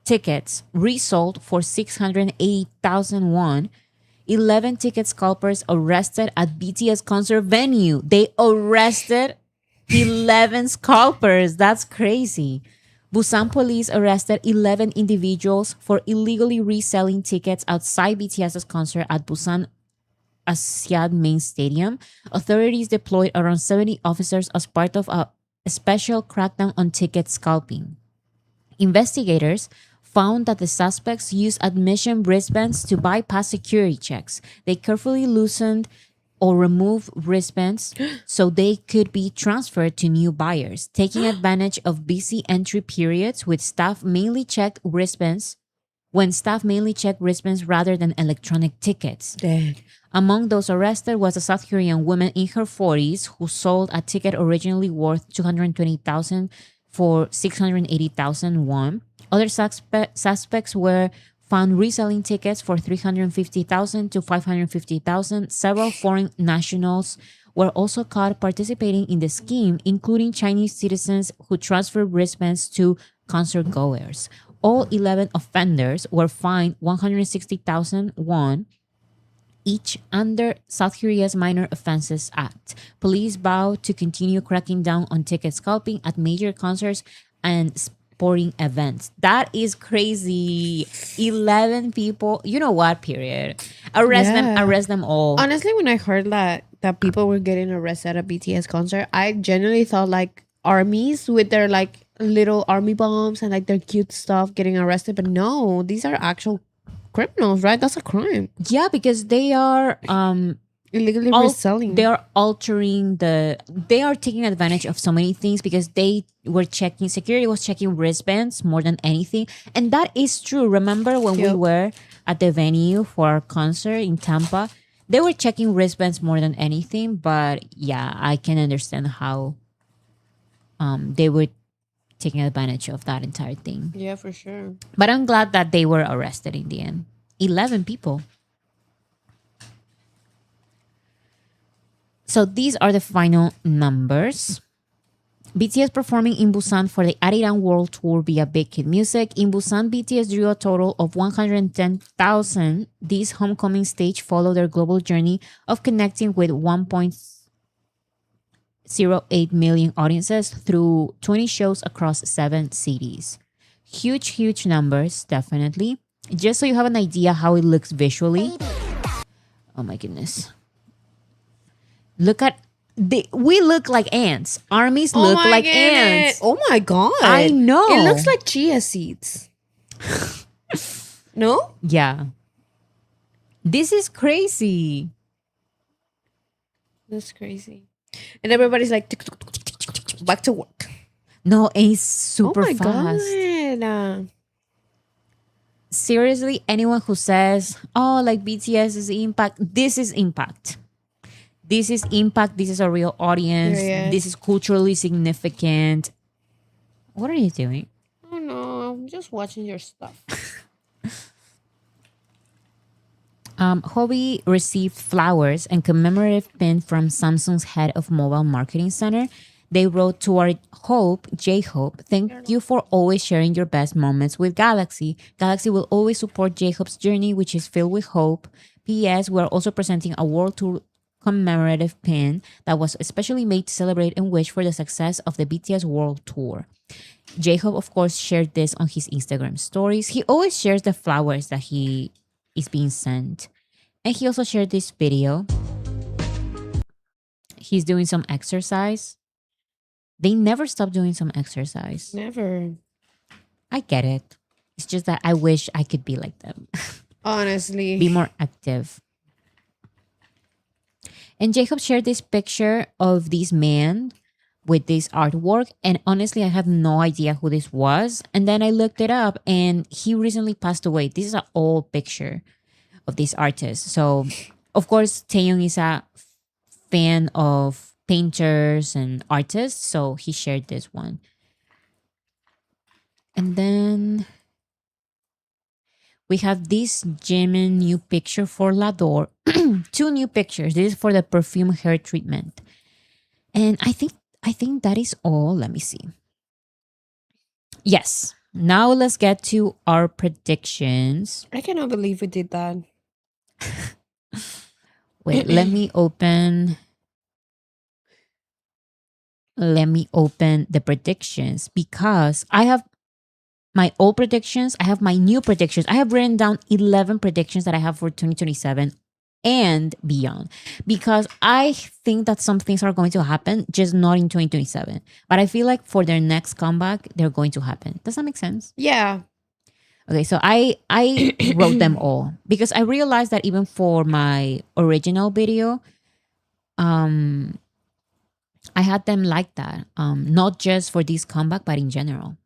tickets resold for 680,000 won. 11 ticket scalpers arrested at BTS concert venue. They arrested 11 scalpers. That's crazy. Busan police arrested 11 individuals for illegally reselling tickets outside BTS's concert at Busan Asiad Main Stadium. Authorities deployed around 70 officers as part of a special crackdown on ticket scalping. Investigators found that the suspects used admission wristbands to bypass security checks. They carefully loosened or removed wristbands so they could be transferred to new buyers, taking advantage of busy entry periods when staff mainly checked wristbands rather than electronic tickets. Dang. Among those arrested was a South Korean woman in her 40s who sold a ticket originally worth 220,000 for 680,000 won. Other suspects were found reselling tickets for 350,000 to 550,000. Several foreign nationals were also caught participating in the scheme, including Chinese citizens who transferred wristbands to concert goers. All 11 offenders were fined 160,000 won each under South Korea's Minor Offenses Act. Police vow to continue cracking down on ticket scalping at major concerts and sporting events. That is crazy. 11 people. You know what? Period. Arrest them all. Honestly, when I heard that people were getting arrested at a BTS concert, I genuinely thought like armies with their like little army bombs and like their cute stuff getting arrested. But no, these are actual criminals, right? That's a crime. Yeah, because they are Illegally reselling. they are they are taking advantage of so many things because security was checking wristbands more than anything. And that is true. Remember when we were at the venue for our concert in Tampa, they were checking wristbands more than anything. But yeah, I can understand how they were taking advantage of that entire thing. Yeah, for sure. But I'm glad that they were arrested in the end. 11 people. So these are the final numbers. BTS performing in Busan for the Arirang World Tour via Big Hit Music. In Busan, BTS drew a total of 110,000. This homecoming stage followed their global journey of connecting with 1.08 million audiences through 20 shows across 7 cities. Huge numbers, definitely. Just so you have an idea how it looks visually. Oh my goodness. Look at we look like ants. Armies look like ants. Oh my god. I know. It looks like chia seeds. No? Yeah. This is crazy. That's crazy. And everybody's like back to work. No, it's super oh my fast. God. Seriously, anyone who says, oh, like BTS is impact, this is impact. This is impact. This is a real audience. Period. This is culturally significant. What are you doing? I don't know. I'm just watching your stuff. Hobby received flowers and commemorative pin from Samsung's head of mobile marketing center. They wrote to our Hope, J-Hope, thank you for always sharing your best moments with Galaxy. Galaxy will always support J-Hope's journey, which is filled with hope. P.S. We're also presenting a world tour commemorative pin that was especially made to celebrate and wish for the success of the BTS World Tour. Jacob, of course, shared this on his Instagram stories. He always shares the flowers that he is being sent. And he also shared this video. He's doing some exercise. They never stop doing some exercise. Never. I get it. It's just that I wish I could be like them. Honestly. Be more active. And Jacob shared this picture of this man with this artwork. And honestly, I had no idea who this was. And then I looked it up and he recently passed away. This is an old picture of this artist. So, of course, Taeyong is a fan of painters and artists. So he shared this one. And then we have this Jimin new picture for Lador. 2 new pictures. This is for the perfume hair treatment. And I think that is all. Let me see. Yes. Now let's get to our predictions. I cannot believe we did that. Wait, let me open the predictions because I have my old predictions, I have my new predictions. I have written down 11 predictions that I have for 2027 and beyond because I think that some things are going to happen, just not in 2027. But I feel like for their next comeback, they're going to happen. Does that make sense? Yeah. Okay, so I wrote them all because I realized that even for my original video, I had them like that. Not just for this comeback, but in general.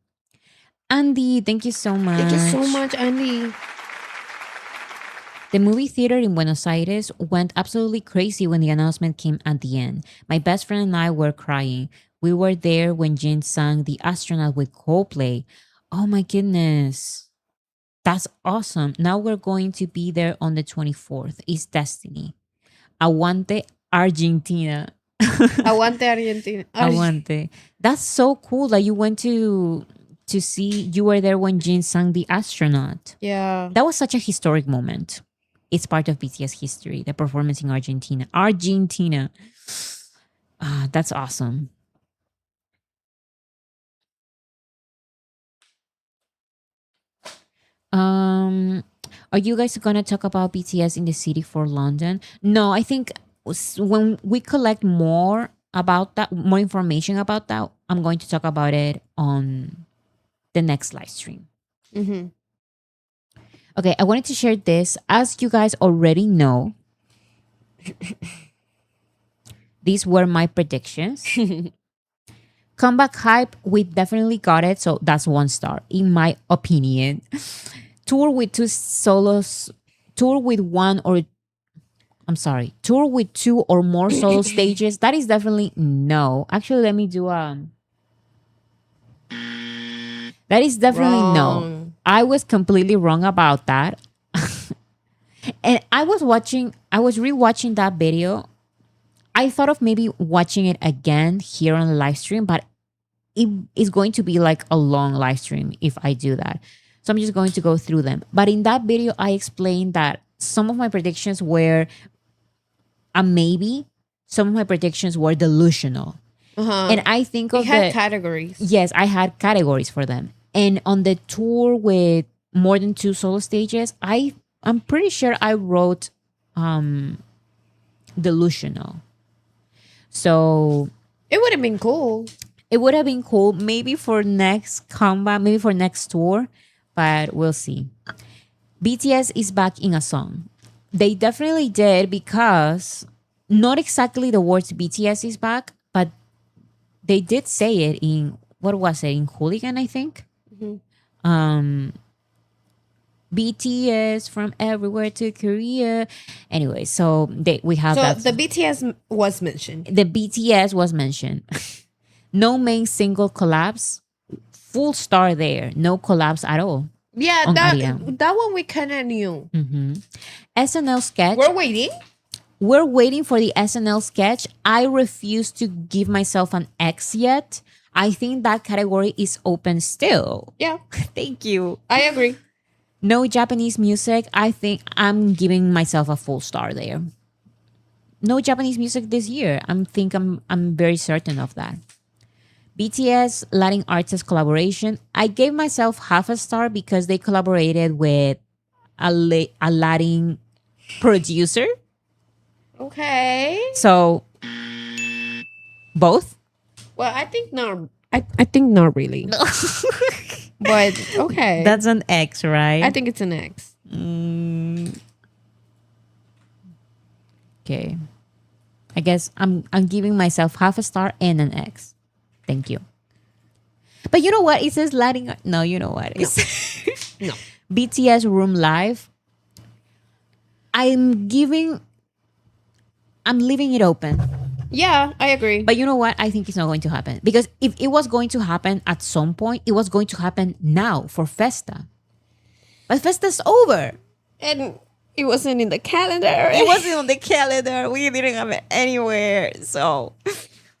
Andy, thank you so much. Thank you so much, Andy. The movie theater in Buenos Aires went absolutely crazy when the announcement came at the end. My best friend and I were crying. We were there when Jin sang The Astronaut with Coldplay. Oh my goodness. That's awesome. Now we're going to be there on the 24th. It's destiny. Aguante Argentina. Aguante Argentina. Aguante. That's so cool that you went to see, you were there when Jin sang The Astronaut. Yeah. That was such a historic moment. It's part of BTS history, the performance in Argentina. Argentina. That's awesome. Are you guys gonna talk about BTS in the city for London? No, I think when we collect more about that, more information about that, I'm going to talk about it on the next live stream. Mm-hmm. Okay, I wanted to share this. As you guys already know, these were my predictions. Comeback hype, we definitely got it. So that's 1 star, in my opinion. Tour with 2 solos, tour with 2 or more solo stages. That is definitely no. Actually, let me do that is definitely no. Wrong. I was completely wrong about that. And I was rewatching that video. I thought of maybe watching it again here on the live stream, but it is going to be like a long live stream if I do that. So I'm just going to go through them. But in that video, I explained that some of my predictions were a maybe. Some of my predictions were delusional. And I think We of had categories. Yes, I had categories for them. And on the tour with more than 2 solo stages, I'm pretty sure I wrote delusional. So It would have been cool. it would have been cool maybe for next comeback, maybe for next tour, but we'll see. BTS is back in a song. They definitely did because not exactly the words BTS is back, but they did say it in, what was it, in Hooligan, I think? BTS from everywhere to Korea. Anyway, so we have So that. the BTS was mentioned. The BTS was mentioned. No main single collabs. Full star there. No collabs at all. Yeah, On that Ariana. that one we kind of knew. SNL sketch. We're waiting. We're waiting for the SNL sketch. I refuse to give myself an X yet. I think that category is open still. Yeah, Thank you. I agree. No Japanese music. I think I'm giving myself a full star there. no Japanese music this year. I'm very certain of that. BTS Latin artist collaboration. I gave myself half a star because they collaborated with a Latin producer. Okay. So both. Well, I think not. I think not really. But okay. That's an X, right? I think it's an X. Okay. I guess I'm giving myself half a star and an X. Thank you. But you know what? It says Latin. No, you know what? It's No. BTS Room Live. I'm leaving it open. Yeah, I agree. But you know what? I think it's not going to happen. Because if it was going to happen at some point, it was going to happen now for FESTA. But FESTA's over. And it wasn't in the calendar. It wasn't on the calendar. We didn't have it anywhere. So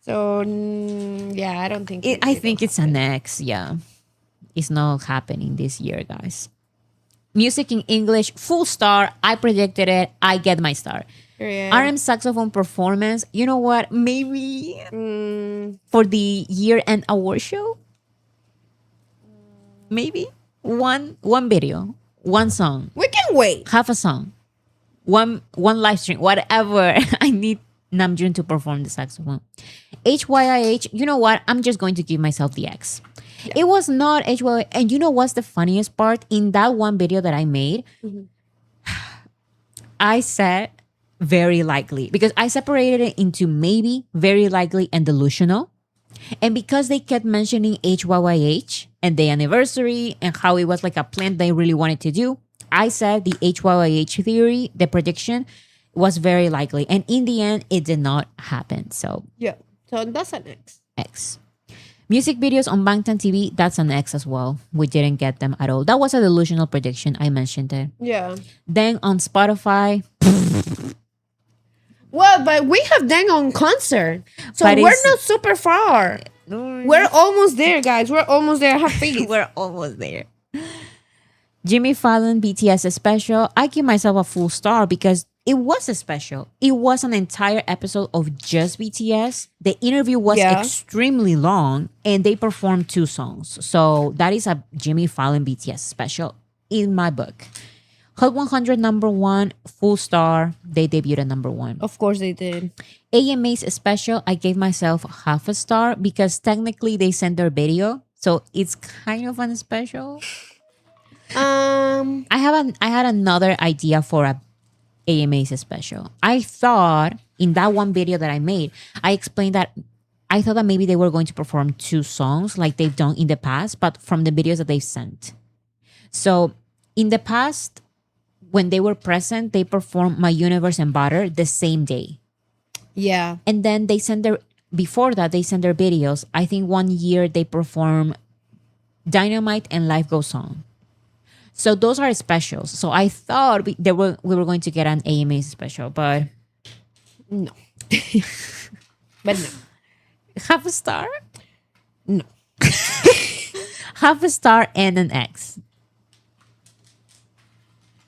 yeah, I don't think. I think it's an X. Yeah. It's not happening this year, guys. Music in English, full star. I predicted it. I get my star. Yeah. RM saxophone performance. You know what? Maybe for the year-end award show. Maybe one video, one song, We can wait. half a song, one live stream, whatever. I need Namjoon to perform the saxophone. HYIH. You know what? I'm just going to give myself the X. It was not HYIH. And you know what's the funniest part? In that one video that I made, I said very likely because I separated it into maybe, very likely, and delusional. And because they kept mentioning HYYH and the anniversary and how it was like a plan they really wanted to do, I said the HYYH theory, the prediction, was very likely. And in the end, it did not happen. So Yeah. So that's an X. X. Music videos on Bangtan TV, that's an X as well. We didn't get them at all. That was a delusional prediction. I mentioned it. Yeah. Then on Spotify, Well, but we have Dang on concert. So But we're it's- not super far. We're almost there, guys. We're almost there. Have faith. we're almost there. Jimmy Fallon BTS special. I give myself a full star because it was a special. It was an entire episode of just BTS. The interview was Yeah. extremely long and they performed 2 songs. So that is a Jimmy Fallon BTS special in my book. Hot 100 #1, full star. They debuted at #1. Of course they did. AMA's special, I gave myself half a star because technically they sent their video. So it's kind of an special. I had another idea for a AMA's special. I thought in that one video that I made, I explained that I thought that maybe they were going to perform 2 songs like they've done in the past, but from the videos that they've sent. So in the past, when they were present, they performed My Universe and Butter the same day. Yeah. And then before that, they sent their videos. I think one year they performed Dynamite and Life Goes On. So those are specials. So I thought we were going to get an AMA special, but No. But no. half a star, No. half a star and an X.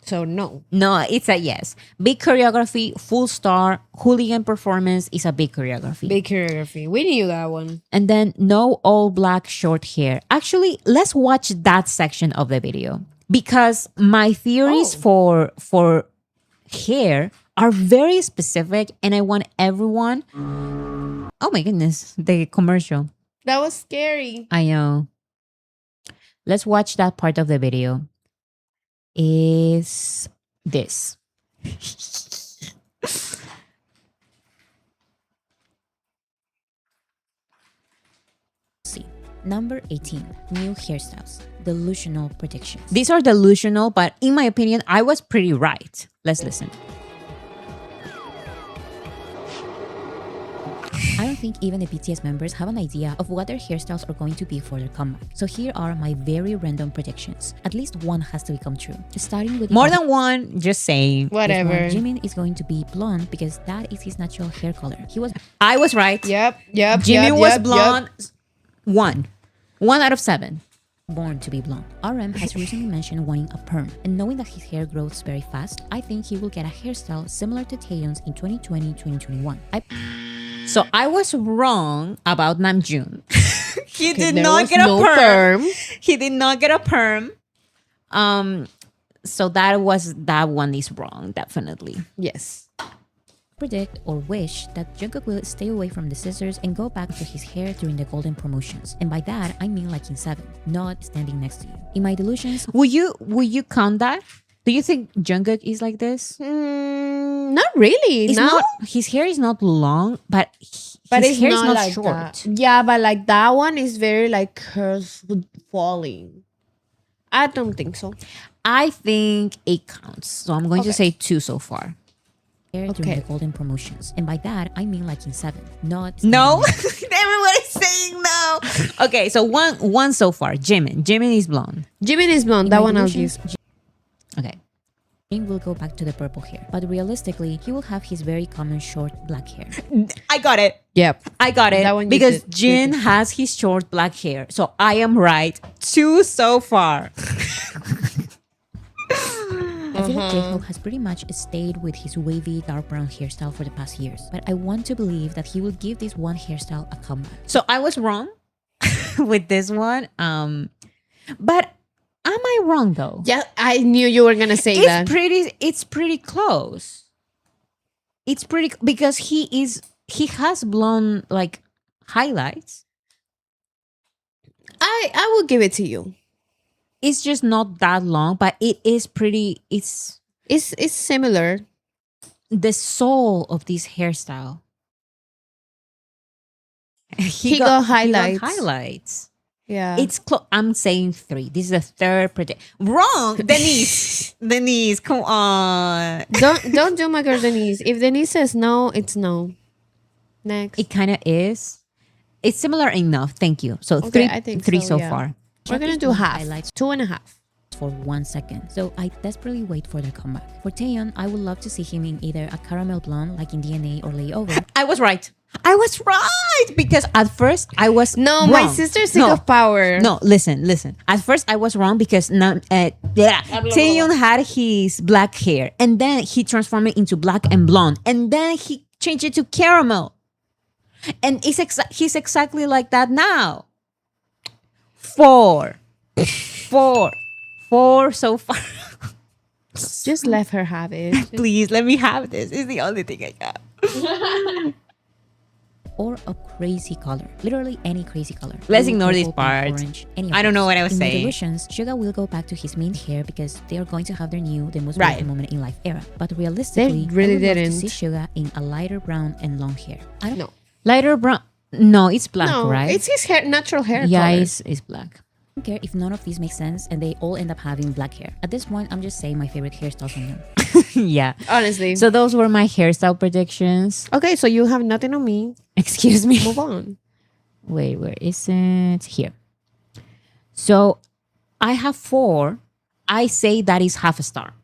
So no. No, it's a yes. Big choreography, full star. Hooligan performance is a big choreography. Big choreography. We knew that one. And then no all black short hair. Actually, let's watch that section of the video because my theories for hair are very specific and I want everyone. Oh my goodness, the commercial. That was scary. I know. Let's watch that part of the video. Is this. See. Number 18, new hairstyles, delusional predictions. These are delusional, but in my opinion, I was pretty right. Let's listen. I don't think even the BTS members have an idea of what their hairstyles are going to be for their comeback. So here are my very random predictions. At least one has to become true. Starting with more than one, just saying. Whatever. Jimin is going to be blonde because that is his natural hair color. I was right. Yep. Jimin was blonde. 1 out of 7. born to be blonde. RM has recently mentioned wanting a perm, and knowing that his hair grows very fast, I think he will get a hairstyle similar to Taeyeon's in 2020-2021. So I was wrong about Namjoon. He did there not was get a no perm. perm. He did not get a perm. So that one is wrong, definitely. Yes. Predict or wish that Jungkook will stay away from the scissors and go back to his hair during the golden promotions. And by that, I mean like in 7, not standing next to you. In my delusions, will you count that? Do you think Jungkook is like this? Not really. It's no. not. His hair is not long, but But his it's hair not is not like short. that. Yeah, but like that one is very like curves falling. I don't think so. I think it counts. So I'm going to Okay. say 2 so far. Hair during Okay. the golden promotions. And by that, I mean like in 7, not... No. Everybody's saying no. Okay, so one so far. Jimin. Jimin is blonde. Jimin is blonde. In That my one I'll delusions, give. Okay. Jimin will go back to the purple hair. But realistically, he will have his very common short black hair. I got it. Yep. I got it. That one you Because did. Jin has his short black hair. So I am right. 2 so far. I feel like J-Hope has pretty much stayed with his wavy dark brown hairstyle for the past years. But I want to believe that he will give this one hairstyle a comeback. So I was wrong with this one. But am I wrong though? Yeah, I knew you were gonna say that. It's pretty close. It's pretty because he has blonde like highlights. I will give it to you. It's just not that long, but it is pretty. It's similar. the soul of this hairstyle. He got highlights. Highlights. Yeah. It's I'm saying 3. This is the third predict. Wrong, Denise. Denise, come on. don't do my girl Denise. If Denise says no, it's no. Next. It kind of is. It's similar enough. Thank you. So Okay, 3, I think 3 so, so yeah. far. We're gonna do half. Highlights 2.5. for 1 second. So I desperately wait for their comeback. For Taeyeon, I would love to see him in either a caramel blonde like in DNA or Layover. I was right. I was right because at first I was No, wrong. my sister's sick of power. No, listen. At first I was wrong because Taeyeon had his black hair and then he transformed it into black and blonde and then he changed it to caramel. And he's exactly like that now. 4 so far. Just let her have it. Please let me have this. It's the only thing I got. Or a crazy color. Literally any crazy color. Let's Blue, ignore this purple, pink, part. Orange, any of I those. don't know what I was In my saying. delusions, Suga will go back to his main hair because they are going to have the most Right. beautiful moment in life era. But realistically, They really I would love didn't. to see Suga in a lighter brown and long hair. I don't No. Lighter brown. No, it's black, No, right? it's his hair, natural hair yeah, color. it's black. I don't care if none of these make sense and they all end up having black hair. At this point, I'm just saying my favorite hairstyles on them. Yeah. Honestly. So those were my hairstyle predictions. Okay, so you have nothing on me. Excuse me. Move on. Wait, where is it? Here. So I have 4. I say that is half a star.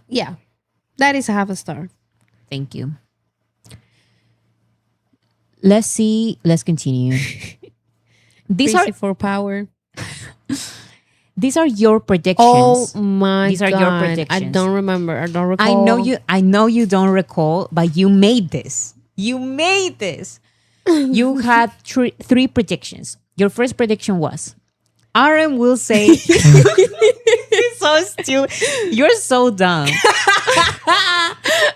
Yeah. That is a half a star. Thank you. Let's see. Let's continue. Crazy for power. These are your predictions. Oh my These are God. your I predictions. don't remember. I don't I recall. know you don't recall, but you made this. You made this. You had 3 predictions. Your first prediction was RM will say so stupid. You're so dumb.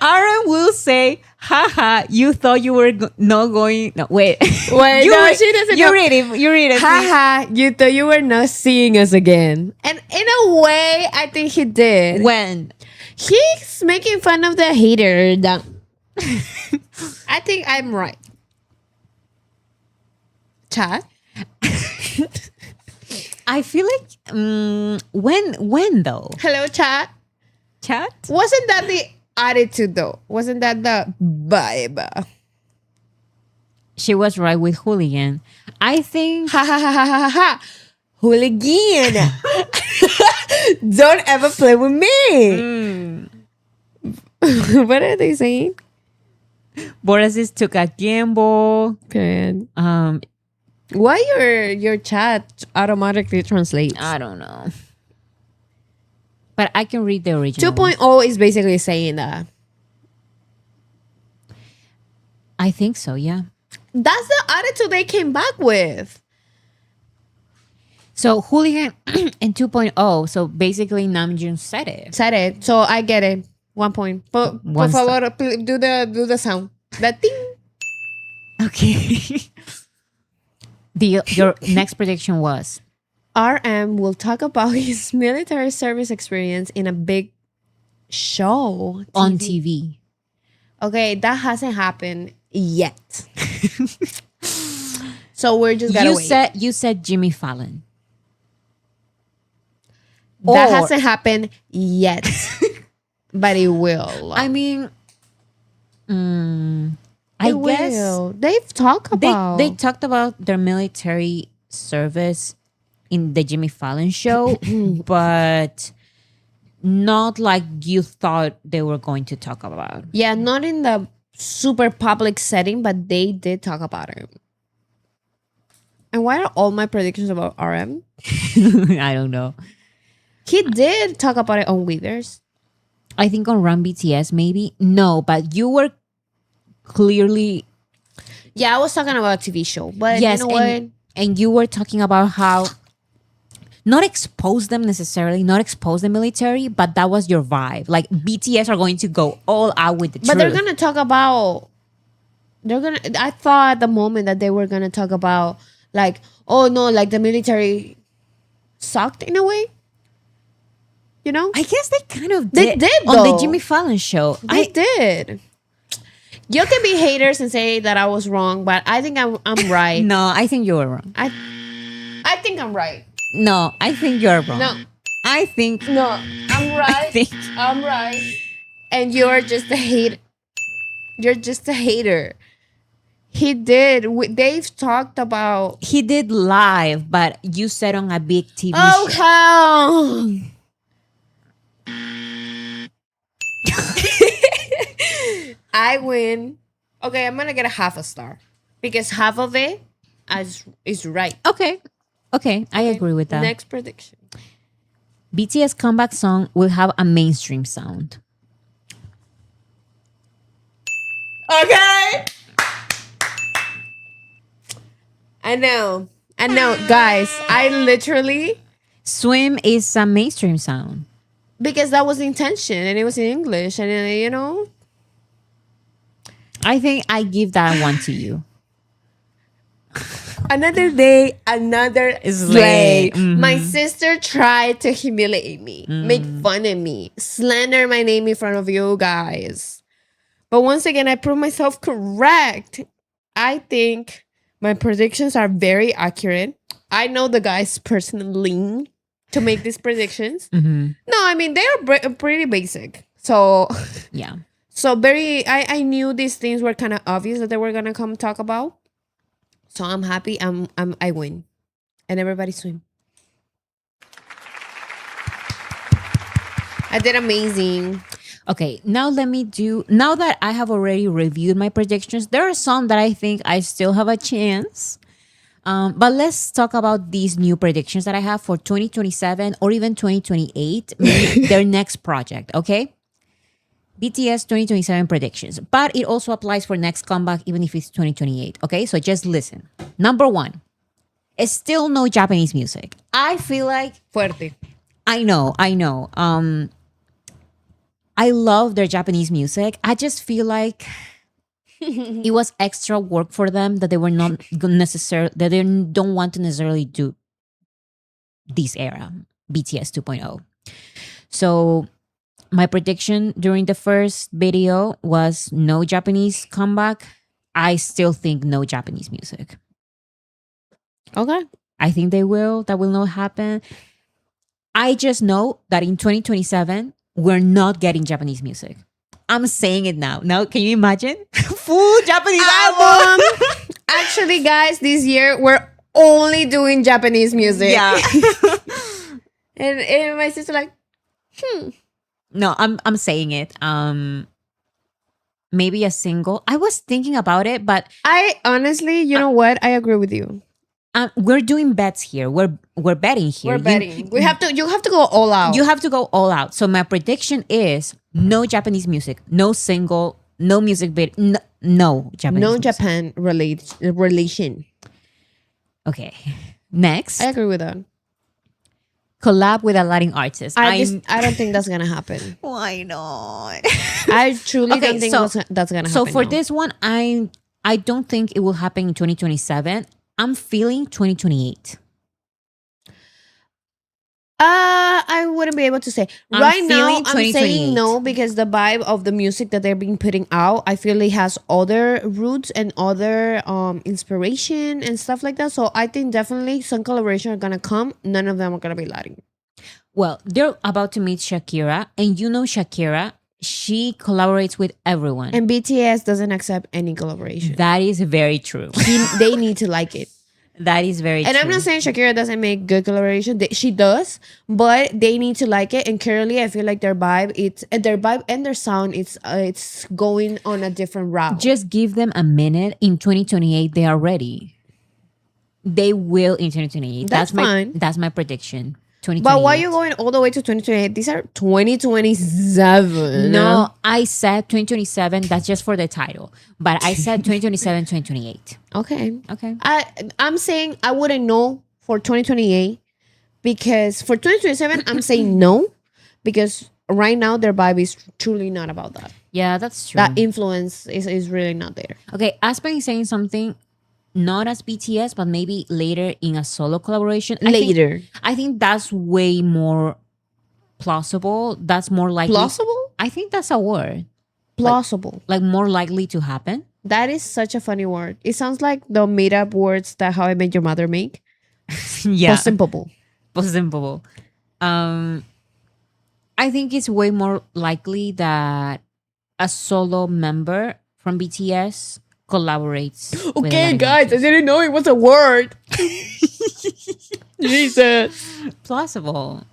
RM will say, haha, you thought you were not going. No, wait. Wait, you no, read, she doesn't you know. read it. You read it. please. Haha, you thought you were not seeing us again. And in a way, I think he did. When? He's making fun of the hater. I think I'm right. Chat? I feel like when though? Hello, chat? Chat? Wasn't that the attitude though? Wasn't that the vibe? She was right with Hooligan. I think Ha ha ha ha ha ha. Hooligan. Don't ever play with me. What are they saying? Borasis took a gamble. Period. Why your chat automatically translates? I don't know. But I can read the original. 2.0 is basically saying that. I think so, yeah. That's the attitude they came back with. So Hooligan and 2.0. So basically Namjoon said it. Said it. So I get it. 1 point. Por One favor, do the sound. That thing. Okay. Your next prediction was RM will talk about his military service experience in a big show on TV. Okay, that hasn't happened yet. So we're just gonna wait. You said Jimmy Fallon. That Or- hasn't happened yet, but it will. I mean, I It guess will. They've talked about. they talked about their military service in the Jimmy Fallon show, but not like you thought they were going to talk about. Yeah, not in the super public setting, but they did talk about it. And why are all my predictions about RM? I don't know. He did talk about it on Withers. I think on Run BTS maybe. No, but you were clearly Yeah, I was talking about a TV show, but yes, you know what? and you were talking about how not expose them necessarily, not expose the military, but that was your vibe. Like BTS are going to go all out with the But truth. they're gonna talk about. I thought at the moment that they were gonna talk about like, oh no, like the military sucked in a way. You know, I guess they kind of They did, on the though. Jimmy Fallon show. they did. You can be haters and say that I was wrong, but I think I'm right. No, I think you were wrong. I think I'm right. No, I think you're wrong. No. I think No, I'm right. think- I'm right. And you're just a hate. You're just a hater. He did. They've talked about. he did live, but you said on a big TV Oh show. hell! I win. Okay, I'm gonna get a half a star because half of it is right. Okay. Okay, I agree with that. Next prediction. BTS comeback song will have a mainstream sound. Okay. I know, guys. I literally Swim is a mainstream sound. because that was the intention, and it was in English, and you know, I think I give that one to you. another day, another Slay. slay. My sister tried to humiliate me, make fun of me, slander my name in front of you guys. But once again, I proved myself correct. I think my predictions are very accurate. I know the guys personally to make these predictions. No, I mean, they're pretty basic. So, Yeah. so very, I knew these things were kind of obvious that they were going to come talk about. So I'm happy. I win. And everybody swim. I did amazing. Okay, now now that I have already reviewed my predictions, there are some that I think I still have a chance. But let's talk about these new predictions that I have for 2027 or even 2028, maybe their next project, okay? BTS 2027 predictions, but it also applies for next comeback, even if it's 2028, okay? So just listen. Number one, it's still no Japanese music. I feel like Fuerte. I know. I love their Japanese music. I just feel like it was extra work for them that they were not necessarily that they don't want to necessarily do this era, BTS 2.0. So my prediction during the first video was no Japanese comeback. I still think no Japanese music. Okay. I think they will. That will not happen. I just know that in 2027, we're not getting Japanese music. I'm saying it now. Now, can you imagine? Full Japanese album. Actually, guys, this year we're only doing Japanese music. Yeah. and my sister like, No, I'm saying it. Maybe a single. I was thinking about it, but I honestly, you know what? I agree with you. we're doing bets here. We're betting here. We're betting. We have to. You have to go all out. You have to go all out. So my prediction is no Japanese music, no single, no music video, no Japanese. no music. Japan relation. Okay. Next, I agree with that. collab with a Latin artist. I don't think that's gonna happen. Why not? I truly Okay, don't think so- that's gonna happen. So for no. this one, I don't think it will happen in 2027. I'm feeling 2028. I wouldn't be able to say I'm right now. feeling I'm saying 2028. no because the vibe of the music that they're being putting out, I feel it has other roots and other inspiration and stuff like that. So I think definitely some collaboration are gonna come. None of them are gonna be Latin. Well, they're about to meet Shakira, and you know Shakira, she collaborates with everyone. And BTS doesn't accept any collaboration. That is very true. They need to like it. That is very And true. I'm not saying Shakira doesn't make good collaboration. She does, but they need to like it. And currently, I feel like their vibe, and their sound, it's going on a different route. Just give them a minute. In 2028, they are ready. They will in 2028. That's fine. That's my prediction. 2028. But why are you going all the way to 2028? These are 2027. No, I said 2027. That's just for the title. But I said 2027, 2028. Okay. Okay. I'm saying I wouldn't know for 2028 because for 2027 I'm saying no because right now their vibe is truly not about that. Yeah, that's true. That influence is really not there. Okay, Aspen is saying something not as BTS, but maybe later in a solo collaboration. I think that's way more plausible. That's more likely. Plausible? I think that's a word. Plausible. Like more likely to happen. That is such a funny word. It sounds like the made up words that How I Met Your Mother make. Yeah. Possible. Possible. I think it's way more likely that a solo member from BTS collaborates. with Okay, another guys, I artist. didn't know it was a word. Jesus. Plausible.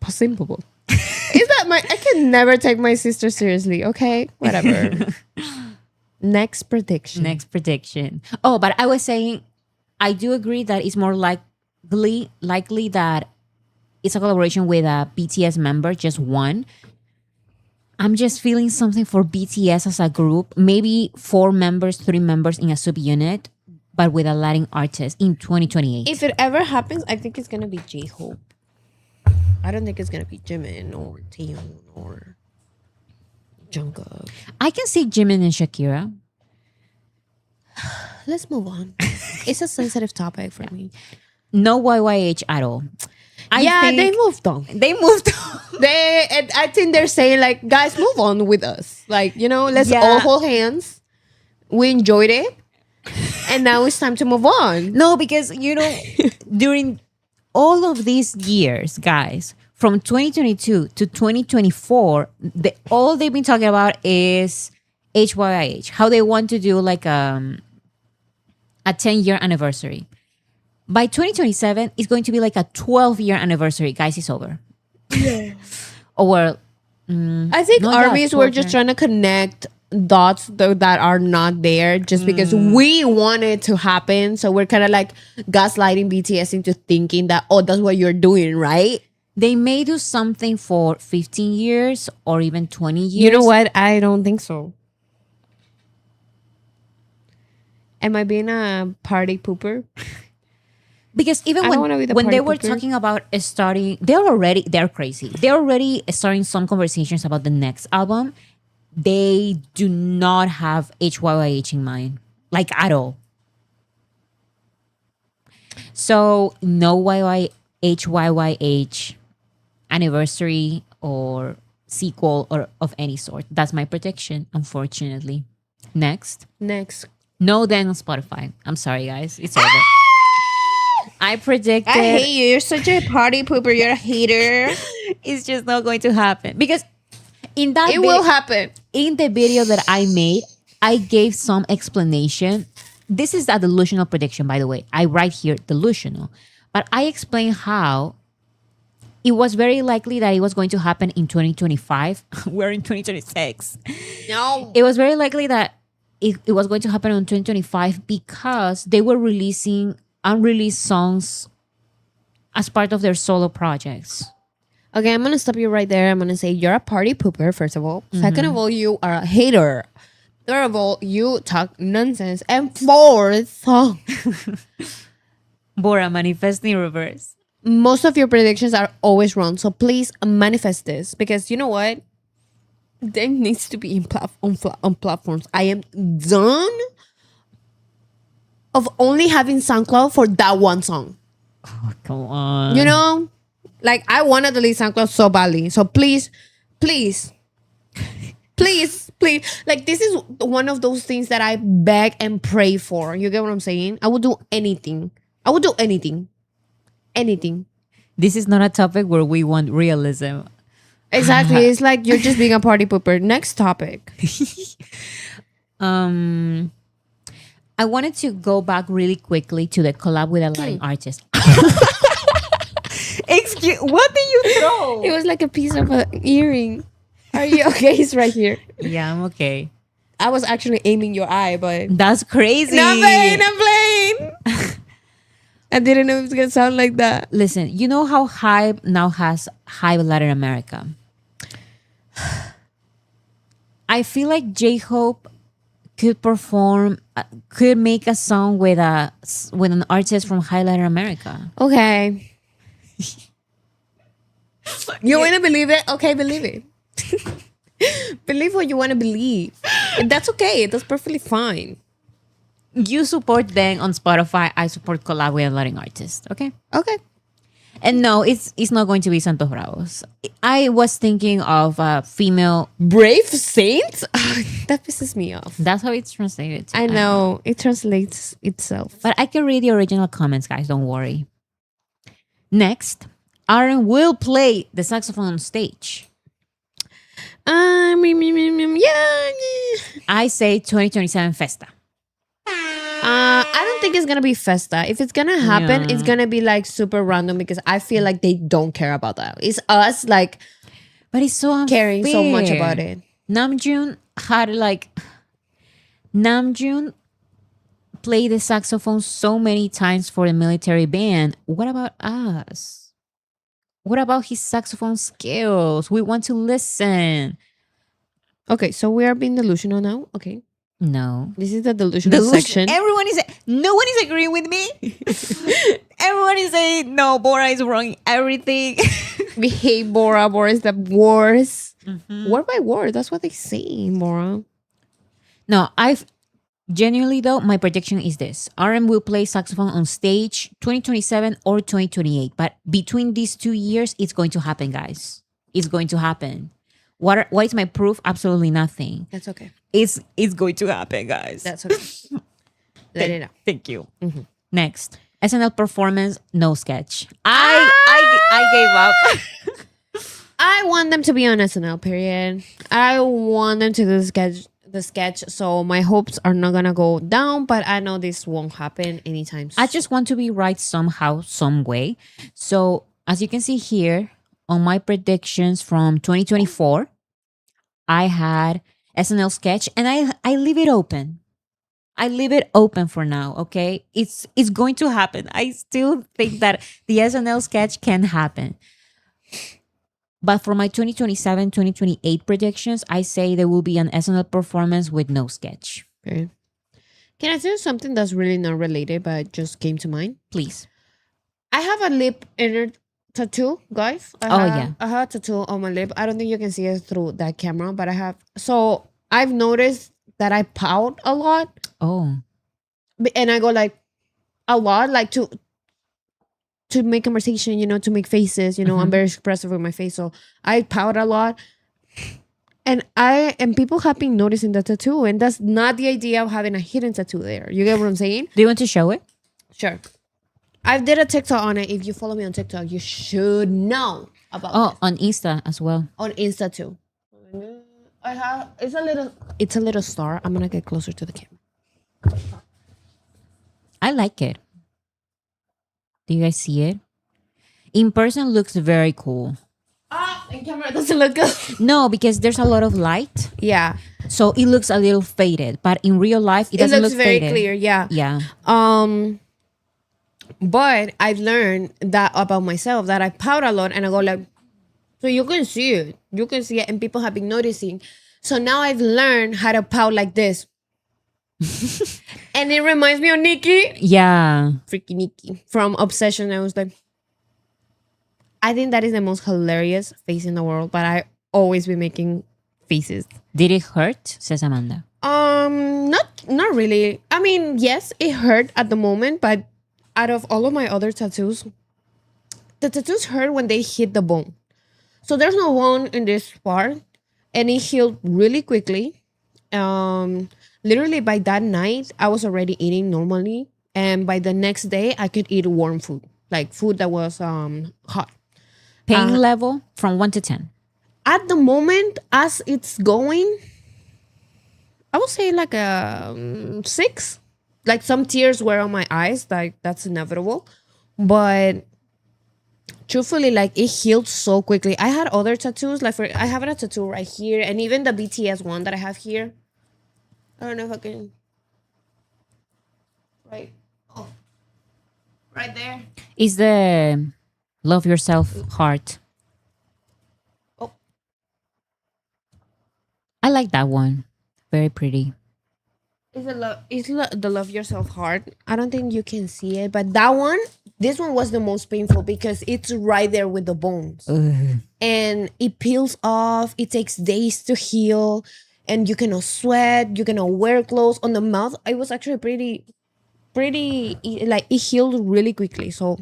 Possible. Is that I can never take my sister seriously, okay? Whatever. Next prediction. Next prediction. Oh, but I was saying, I do agree that it's more likely that it's a collaboration with a BTS member, just one. I'm just feeling something for BTS as a group. Maybe 4 members, 3 members in a subunit, but with a Latin artist in 2028. If it ever happens, I think it's gonna be J-Hope. I don't think it's gonna be Jimin or Taeyeon or Jungkook. I can see Jimin and Shakira. Let's move on. It's a sensitive topic for me. No YYH at all. They think moved on. they moved on. I think they're saying like, guys, move on with us. Like, let's Yeah. all hold hands. We enjoyed it, and now it's time to move on. No, because during all of these years, guys, from 2022 to 2024, all they've been talking about is HYIH, how they want to do like a 10-year anniversary. By 2027, it's going to be like a 12-year anniversary. Guys, it's over. Yeah. Or I think No, yeah, armies were just 12 trying to connect dots that are not there just because we want it to happen. So we're kind of like gaslighting BTS into thinking that, oh, that's what you're doing, right? they may do something for 15 years or even 20 years. You know what? I don't think so. Am I being a party pooper? Because even I don't wanna be the when they party were pooper. talking about starting, they're crazy. They're already starting some conversations about the next album. They do not have HYYH in mind, like at all. So no HYYH anniversary or sequel or of any sort. That's my prediction, unfortunately. Next. Next. No then on Spotify. I'm sorry guys. It's over. I predicted I hate you. You're such a party pooper. You're a hater. it's just not going to happen because in that It will happen. in the video that I made, I gave some explanation. This is a delusional prediction, by the way. I write here delusional, but I explain how it was very likely that it was going to happen in 2025. We're in 2026. No. It was very likely that it was going to happen on 2025 because they were releasing unreleased songs as part of their solo projects. Okay, I'm gonna stop you right there. I'm gonna say you're a party pooper, first of all. Second of all, you are a hater. Third of all, you talk nonsense. And fourth, Bora, manifest in reverse. most of your predictions are always wrong. So please manifest this because you know what? There needs to be on platforms. I am done of only having SoundCloud for that one song. Oh, come on. You know, like I want to delete SoundCloud so badly. So please, please, please, please. Like this is one of those things that I beg and pray for. You get what I'm saying? I would do anything. I would do anything. Anything. This is not a topic where we want realism. Exactly. It's like you're just being a party pooper. Next topic. I wanted to go back really quickly to the collab with a Latin artist. Excuse, what did you throw? It was like a piece of an earring. Are you okay? It's right here. Yeah, I'm okay. I was actually aiming your eye, but That's crazy. I'm playing. I didn't know it was gonna sound like that. Listen, you know how Hype now has Hype Latin America. I feel like J-Hope could perform, could make a song with an artist from Hype Latin America. Okay. You want to believe it? Okay, believe it. Believe what you want to believe. And that's okay. That's perfectly fine. You support them on Spotify. I support collab with a Latin artist. Okay. Okay. And no, it's not going to be Santos Bravos. I was thinking of a female. Brave Saints? That pisses me off. That's how it's translated. I know. It translates itself. But I can read the original comments, guys. Don't worry. Next, Aaron will play the saxophone on stage. Yeah. I say 2027 Festa. I don't think it's gonna be Festa. If it's gonna happen, Yeah. it's gonna be like super random because I feel like they don't care about that. It's us like But it's so unfair. caring so much about it. Namjoon played the saxophone so many times for the military band. What about us? What about his saxophone skills? We want to listen. Okay, so we are being delusional now. Okay, No. this is the delusional section. No one is agreeing with me. Everyone is saying, no, Bora is wrong in everything. We hate Bora. Bora is the worst. Word by word. That's what they say, Bora. No, genuinely though, my prediction is this. RM will play saxophone on stage 2027 or 2028. But between these 2 years, it's going to happen, guys. It's going to happen. What is my proof? Absolutely nothing. That's okay. It's going to happen, guys. That's okay. Let it out. Thank you. Next, SNL performance, no sketch. I gave up. I want them to be on SNL. Period. I want them to do the sketch. So my hopes are not gonna go down. But I know this won't happen anytime soon. I just want to be right somehow, some way. So as you can see here on my predictions from 2024, I had SNL sketch and I leave it open. I leave it open for now, okay? It's going to happen. I still think that the SNL sketch can happen. But for my 2027, 2028 predictions, I say there will be an SNL performance with no sketch. Okay. Can I tell you something that's really not related but just came to mind? Please. I have a lip inner tattoo, guys. Yeah. I have a tattoo on my lip. I don't think you can see it through that camera, but I have. So I've noticed that I pout a lot. Oh. And I go like a lot, like to make conversation, to make faces, I'm very expressive with my face. So I pout a lot. And people have been noticing the tattoo. And that's not the idea of having a hidden tattoo there. You get what I'm saying? Do you want to show it? Sure. I did a TikTok on it. If you follow me on TikTok, you should know about this. On Insta as well. On Insta too. It's a little star. I'm gonna get closer to the camera. I like it. Do you guys see it? In person looks very cool. In camera doesn't look good. No, because there's a lot of light, Yeah. so it looks a little faded. But in real life, it It doesn't looks look very faded. clear. Yeah. Yeah. But I've learned that about myself, that I pout a lot and I go like, so you can see it. You can see it. And people have been noticing. So now I've learned how to pout like this. And it reminds me of Nikki. Yeah. Freaking Nikki from Obsession. I was like, I think that is the most hilarious face in the world, but I always be making faces. Did it hurt? Says Amanda. Not really. I mean, yes, it hurt at the moment, but out of all of my other tattoos, the tattoos hurt when they hit the bone. So there's no bone in this part, and it healed really quickly. Literally by that night, I was already eating normally, and by the next day, I could eat warm food, like food that was hot. Pain level from 1 to 10. At the moment, as it's going, I would say like a 6. Like some tears were on my eyes, like that's inevitable. But truthfully, like it healed so quickly. I had other tattoos, like I have a tattoo right here, and even the BTS one that I have here. I don't know if I can. Right. Oh. Right there. Is the love yourself heart? Oh. I like that one. Very pretty. Is the love yourself heart? I don't think you can see it, but that one, this one was the most painful because it's right there with the bones, and it peels off. It takes days to heal, and you cannot sweat. You cannot wear clothes on the mouth. It was actually pretty like it healed really quickly. So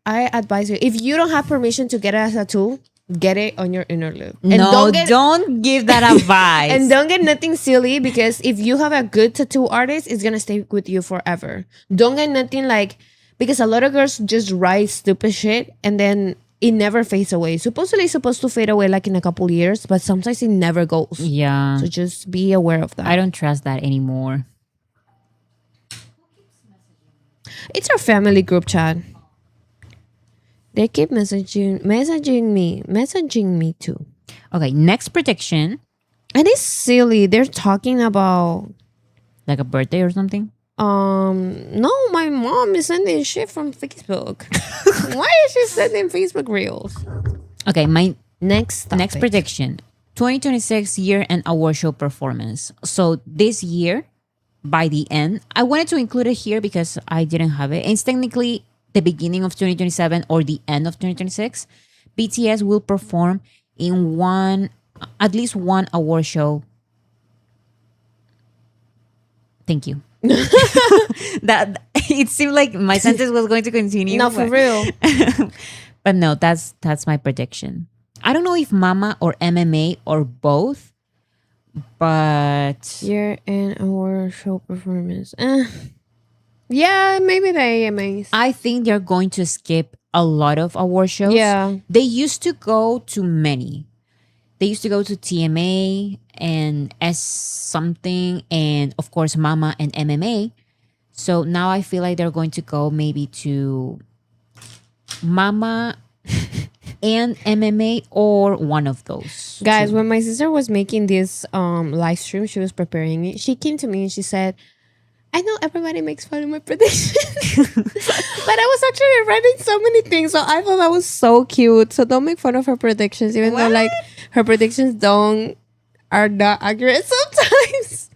I advise you, if you don't have permission to get a tattoo, get it on your inner lip. And don't give that advice. and don't get nothing silly, because if you have a good tattoo artist, it's gonna stay with you forever. Don't get nothing like, because a lot of girls just write stupid shit and then it never fades away. Supposedly it's supposed to fade away like in a couple years, but sometimes it never goes. Yeah. So just be aware of that. I don't trust that anymore. It's our family group chat. They keep messaging me too. Okay, next prediction. And it's silly. They're talking about Like a birthday or something? no, my mom is sending shit from Facebook. Why is she sending Facebook reels? Okay, my Next topic. prediction. 2026 year-end award show performance. So this year, by the end, I wanted to include it here because I didn't have it. It's technically the beginning of 2027 or the end of 2026. BTS will perform in at least one award show. Thank you. That it seemed like my sentence was going to continue. No, for but- real. But no, that's my prediction. I don't know if Mama or MMA or both, but Year and award show performance. Yeah, maybe the AMAs. I think they're going to skip a lot of award shows. Yeah. They used to go to many. They used to go to TMA and S something, and of course Mama and MMA. So now I feel like they're going to go maybe to Mama and MMA or one of those. Guys, when my sister was making this live stream, she was preparing it. She came to me and she said, I know everybody makes fun of my predictions, but I was actually writing so many things, so I thought that was so cute. So don't make fun of her predictions, even though like her predictions are not accurate sometimes.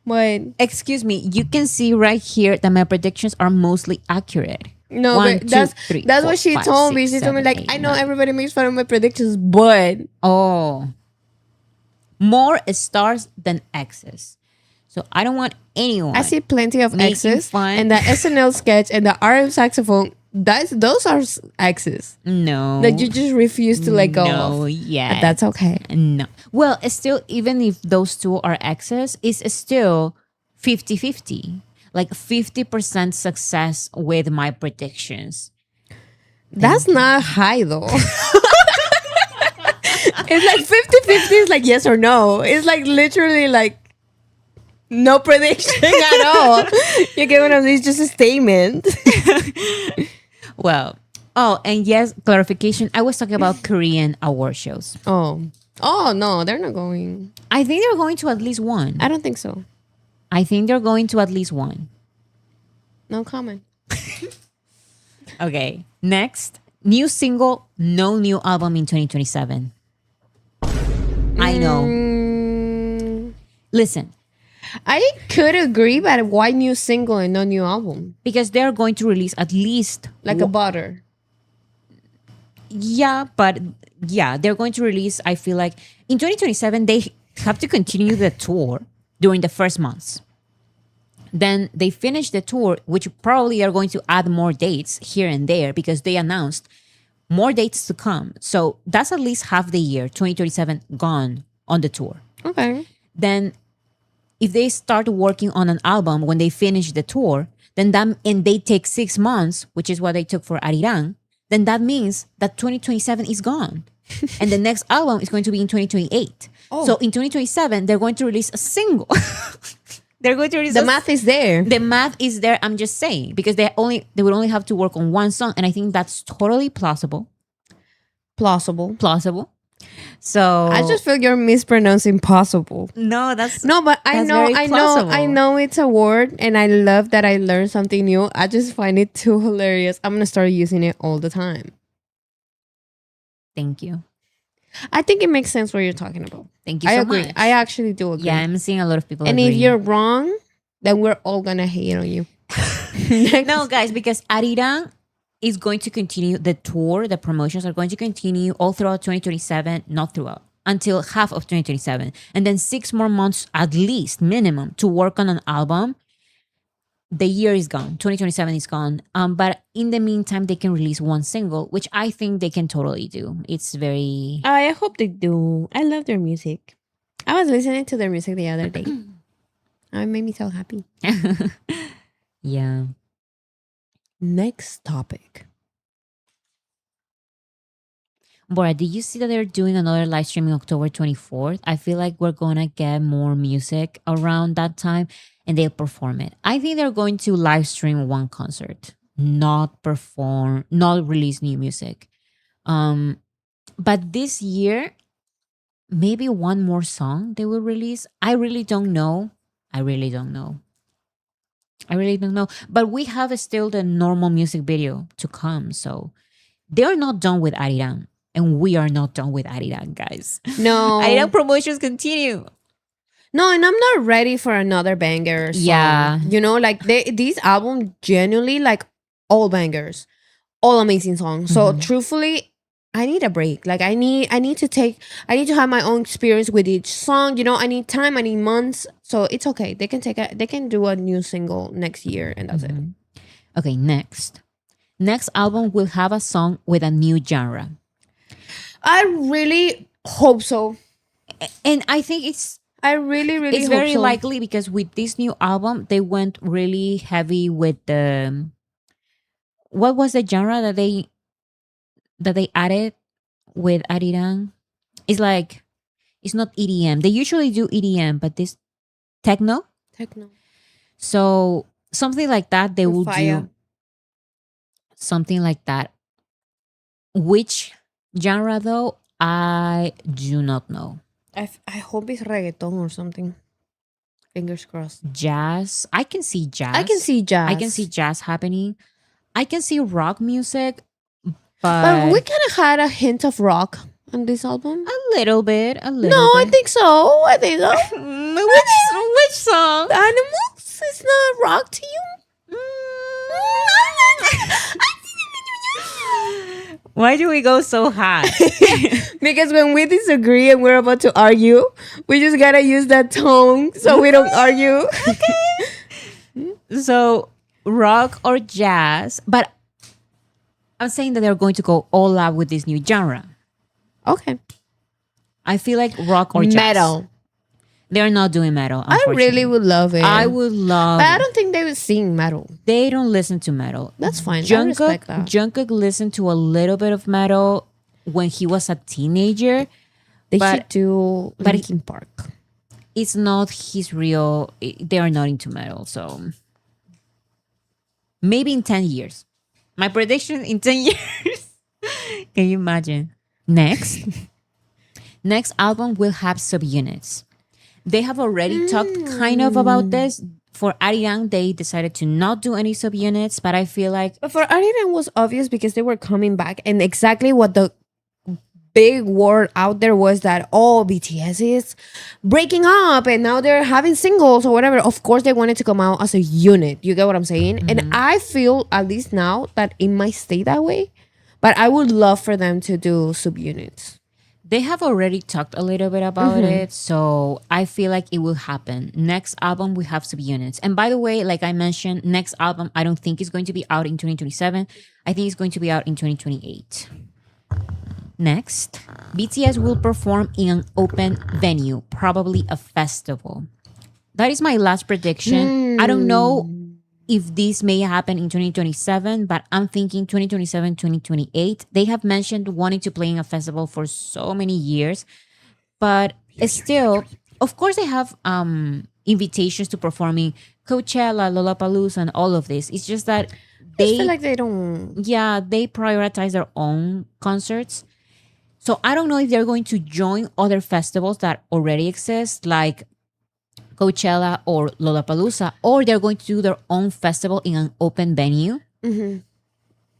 But Excuse me, you can see right here that my predictions are mostly accurate. no, 1, but 2, 3, that's 4, what she 5, told me. 6, She told me 7, like, 8, I know 9. everybody makes fun of my predictions, but Oh, more stars than X's. So I don't want anyone. I see plenty of Making X's fun. and the SNL sketch and the RM saxophone. Those are X's No. that you just refuse to let go No, of. yeah. But that's okay. No. Well, it's still, even if those two are X's, it's still 50-50. Like 50% success with my predictions. That's not high though. It's like 50-50 is like yes or no. It's like literally like no prediction at all. You get one of these, just a statement. Well, Oh, and yes, clarification. I was talking about Korean award shows. Oh no, they're not going. I think they're going to at least one. I don't think so. I think they're going to at least one. No comment. Okay. Next, new single, no new album in 2027. I know. Listen, I could agree, but why new single and no new album? because they're going to release at least Like a butter. yeah, but yeah, they're going to release. I feel like in 2027 they have to continue the tour during the first months. Then they finish the tour, which probably are going to add more dates here and there because they announced more dates to come. So that's at least half the year, 2027, gone on the tour. Okay. Then if they start working on an album when they finish the tour, then that and they take 6 months, which is what they took for Arirang, then that means that 2027 is gone. And the next album is going to be in 2028. Oh. So in 2027, they're going to release a single. They're going to release The math is there. the math is there. I'm just saying because they would only have to work on one song, and I think that's totally plausible. Plausible. So I just feel you're mispronouncing possible. no, that's No, but I That's know, very I plausible. know it's a word, and I love that I learned something new. I just find it too hilarious. I'm gonna start using it all the time. Thank you, I think it makes sense what you're talking about. thank you. I so agree. much. I actually do agree. Yeah, I'm seeing a lot of people. and if agree. you're wrong, then we're all gonna hate on you. no, guys, because Arirang is going to continue the tour. The promotions are going to continue all throughout 2027, not throughout, until half of 2027. And then 6 more months at least, minimum, to work on an album. The year is gone. 2027 is gone. But in the meantime, they can release one single, which I think they can totally do. It's very... I hope they do. I love their music. I was listening to their music the other day. It made me so happy. yeah. Next topic. Bora, did you see that they're doing another live streaming October 24th? I feel like we're going to get more music around that time and they'll perform it. I think they're going to live stream one concert, not perform, not release new music. But this year, maybe one more song they will release. I really don't know. But we have still the normal music video to come. So they're not done with Arirang. And we are not done with Arirang, guys. No. Arirang promotions continue. No, and I'm not ready for another banger song. Yeah. You know, like these albums genuinely like all bangers, all amazing songs. So truthfully, I need a break. Like I need to have my own experience with each song. You know, I need time, I need months. So it's okay. They can do a new single next year and that's it. Okay, next. Next album will have a song with a new genre. I really hope so. And I think I really, really it's hope very so. likely because with this new album, they went really heavy with the what was the genre that they added with Arirang? It's like it's not EDM. They usually do EDM, but this techno. So something like that they will Fire. do. Something like that. Which genre though? I do not know. I hope it's reggaeton or something. Fingers crossed. Jazz. I can see jazz. I can see jazz. I can see jazz happening. I can see rock music, But we kind of had a hint of rock on this album. a little bit. No, I think so. Which song? Animals is not rock to you. Why do we go so high? Because when we disagree and we're about to argue, we just gotta use that tone so we don't argue. So rock or jazz, but I'm saying that they're going to go all out with this new genre. Okay. I feel like rock or jazz. Metal. They're not doing metal. I really would love it. I would love. But I don't think they would sing metal. They don't listen to metal. That's fine. I respect that. Jungkook listened to a little bit of metal when he was a teenager. They but- should do but- Linkin Park. It's not his real. They are not into metal. So maybe in 10 years. My prediction in 10 years. Can you imagine? Next. Next album will have subunits. They have already talked kind of about this. For Ariang, they decided to not do any subunits, but I feel like But for Ariana was obvious because they were coming back, and exactly what the big word out there was that BTS is breaking up and now they're having singles or whatever. Of course, they wanted to come out as a unit. You get what I'm saying? And I feel at least now that it might stay that way, but I would love for them to do subunits. they have already talked a little bit about it. So I feel like it will happen. Next album, we have subunits. And by the way, like I mentioned, next album, I don't think it's going to be out in 2027. I think it's going to be out in 2028. Next, BTS will perform in an open venue, probably a festival. That is my last prediction. I don't know if this may happen in 2027, but I'm thinking 2027, 2028. They have mentioned wanting to play in a festival for so many years, but still, of course, they have invitations to performing Coachella, Lollapalooza, and all of this. It's just that I just feel like they don't. they prioritize their own concerts. So I don't know if they're going to join other festivals that already exist, like Coachella or Lollapalooza, or they're going to do their own festival in an open venue.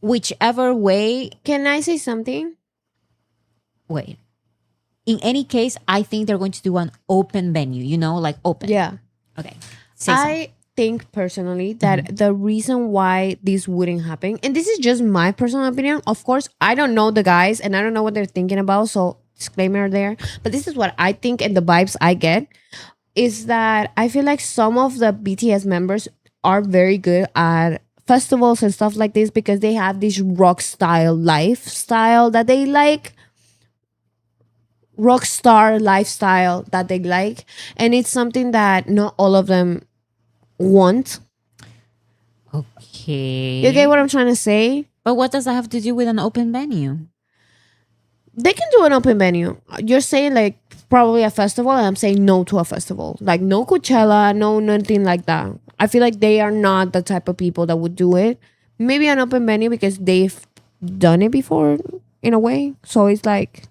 Whichever way, Can I say something? wait. In any case, I think they're going to do an open venue, like open. Yeah. Okay. Say something. I think personally that the reason why this wouldn't happen, and this is just my personal opinion, of course, I don't know the guys and I don't know what they're thinking about, so disclaimer there. But this is what I think and the vibes I get is that I feel like some of the BTS members are very good at festivals and stuff like this because they have this rock style lifestyle that they like. Rock star lifestyle that they like. And it's something that not all of them want. Okay. You get what I'm trying to say? But what does that have to do with an open venue? They can do an open venue. You're saying like probably a festival, and I'm saying no to a festival. Like no Coachella, no nothing like that. I feel like they are not the type of people that would do it. Maybe an open venue because they've done it before in a way. So it's like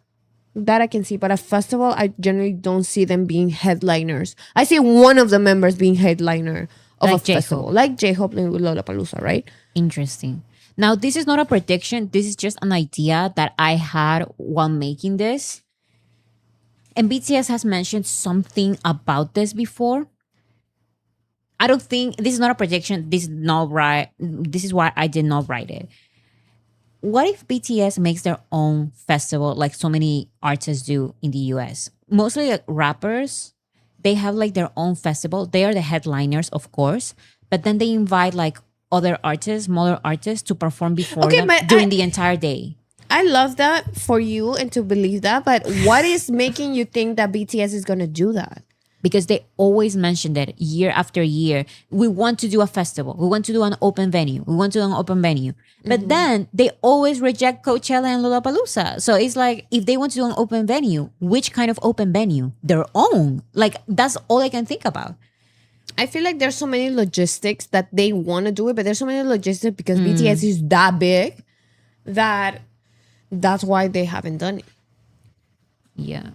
that I can see. But a festival, I generally don't see them being headliners. I see one of the members being headliner of Like a festival. J-Hope. Like J-Hope with Lollapalooza, right? Interesting. Now, this is not a prediction. This is just an idea that I had while making this. And BTS has mentioned something about this before. I don't think this is not a prediction. This is not right. This is why I did not write it. What if BTS makes their own festival like so many artists do in the US? Mostly like rappers, they have like their own festival. They are the headliners, of course, but then they invite like other artists, smaller artists to perform before Okay, them but during the entire day. I love that for you and to believe that. But what is making you think that BTS is going to do that? Because they always mention that year after year. We want to do a festival. We want to do an open venue. We want to do an open venue. But then they always reject Coachella and Lollapalooza. So it's like, if they want to do an open venue, which kind of open venue? Their own. Like, that's all I can think about. I feel like there's so many logistics that they want to do it, but there's so many logistics because BTS is that big that that's why they haven't done it. Yeah.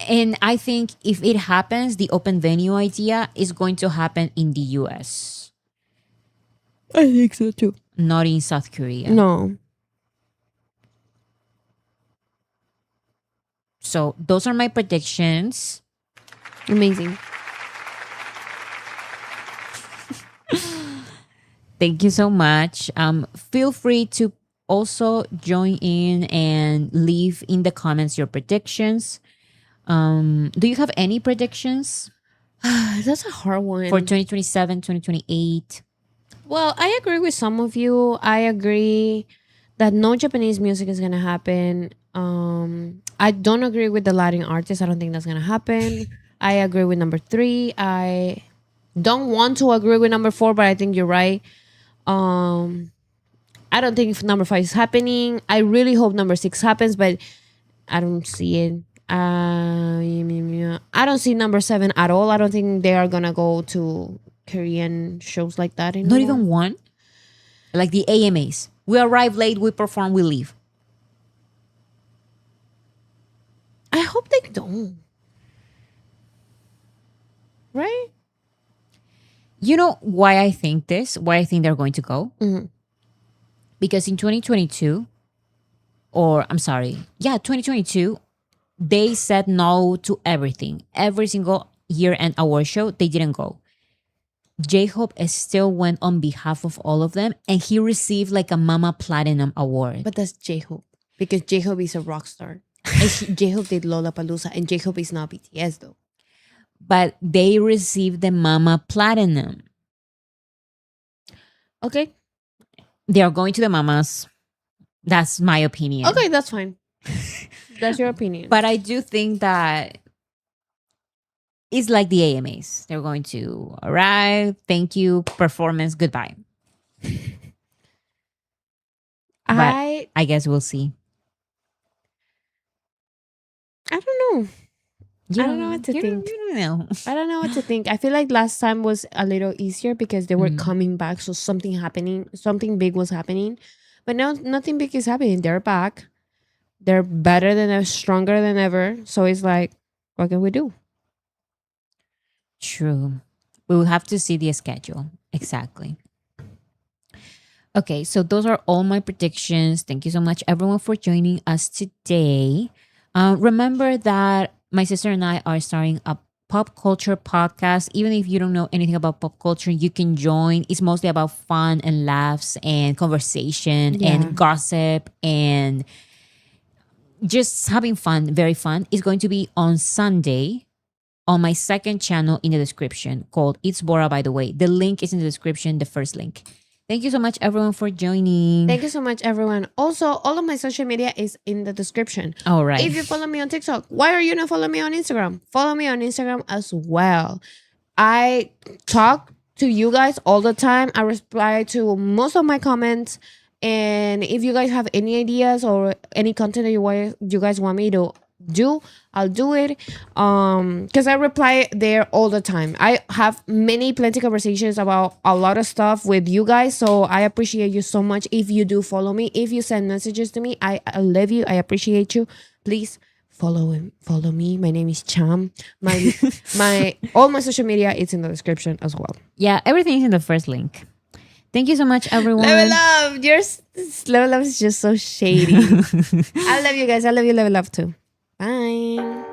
And I think if it happens, the open venue idea is going to happen in the US, I think so too. not in South Korea. No. So those are my predictions. Amazing. Thank you so much. Feel free to also join in and leave in the comments your predictions. Do you have any predictions That's a hard one. for 2027, 2028? Well, I agree with some of you. I agree that no Japanese music is gonna happen. I don't agree with the Latin artists. I don't think that's gonna happen. I agree with number 3. I don't want to agree with number 4, but I think you're right. I don't think if number 5 is happening. I really hope number 6 happens, but I don't see it. I don't see number 7 at all. I don't think they are gonna go to Korean shows like that anymore. Not even one? like the AMAs. We arrive late, we perform, we leave. I hope they don't. Right? You know why I think this? Why I think they're going to go? Because in 2022, or I'm sorry, yeah, 2022, they said no to everything. Every single year-end award show, they didn't go. J-Hope still went on behalf of all of them, and he received like a Mama Platinum Award. But that's J-Hope. Because J-Hope is a rock star. And J-Hope did Lollapalooza. And J-Hope is not BTS though. But they received the Mama Platinum. Okay. They are going to the Mamas. That's my opinion. Okay, that's fine. That's your opinion. But I do think that it's like the AMAs. They're going to arrive, thank you, performance, goodbye. I guess we'll see. don't know. I don't know what to think. You don't know. I don't know what to think. I feel like last time was a little easier because they were coming back. So something big was happening. But now nothing big is happening. They're back. They're better than ever, stronger than ever. So it's like, what can we do? True. We will have to see the schedule. Exactly. Okay, so those are all my predictions. Thank you so much, everyone, for joining us today. Remember that my sister and I are starting a pop culture podcast. Even if you don't know anything about pop culture, you can join. It's mostly about fun and laughs and conversation and gossip and just having fun, very fun. It's going to be on Sunday on my second channel in the description called It's Bora, by the way. The link is in the description, the first link. Thank you so much, everyone, for joining. Thank you so much, everyone. Also, all of my social media is in the description. All right. If you follow me on TikTok, why are you not following me on Instagram? Follow me on Instagram as well. I talk to you guys all the time. I reply to most of my comments. And if you guys have any ideas or any content that you guys want me to do, I'll do it. Because I reply there all the time. I have plenty conversations about a lot of stuff with you guys. So I appreciate you so much if you do follow me. If you send messages to me, I love you. I appreciate you. Please follow me. My name is Cham. My all my social media is in the description as well. Yeah, everything is in the first link. Thank you so much, everyone. Level Up. Level Up is just so shady. I love you guys. I love you, Level Up too. Bye.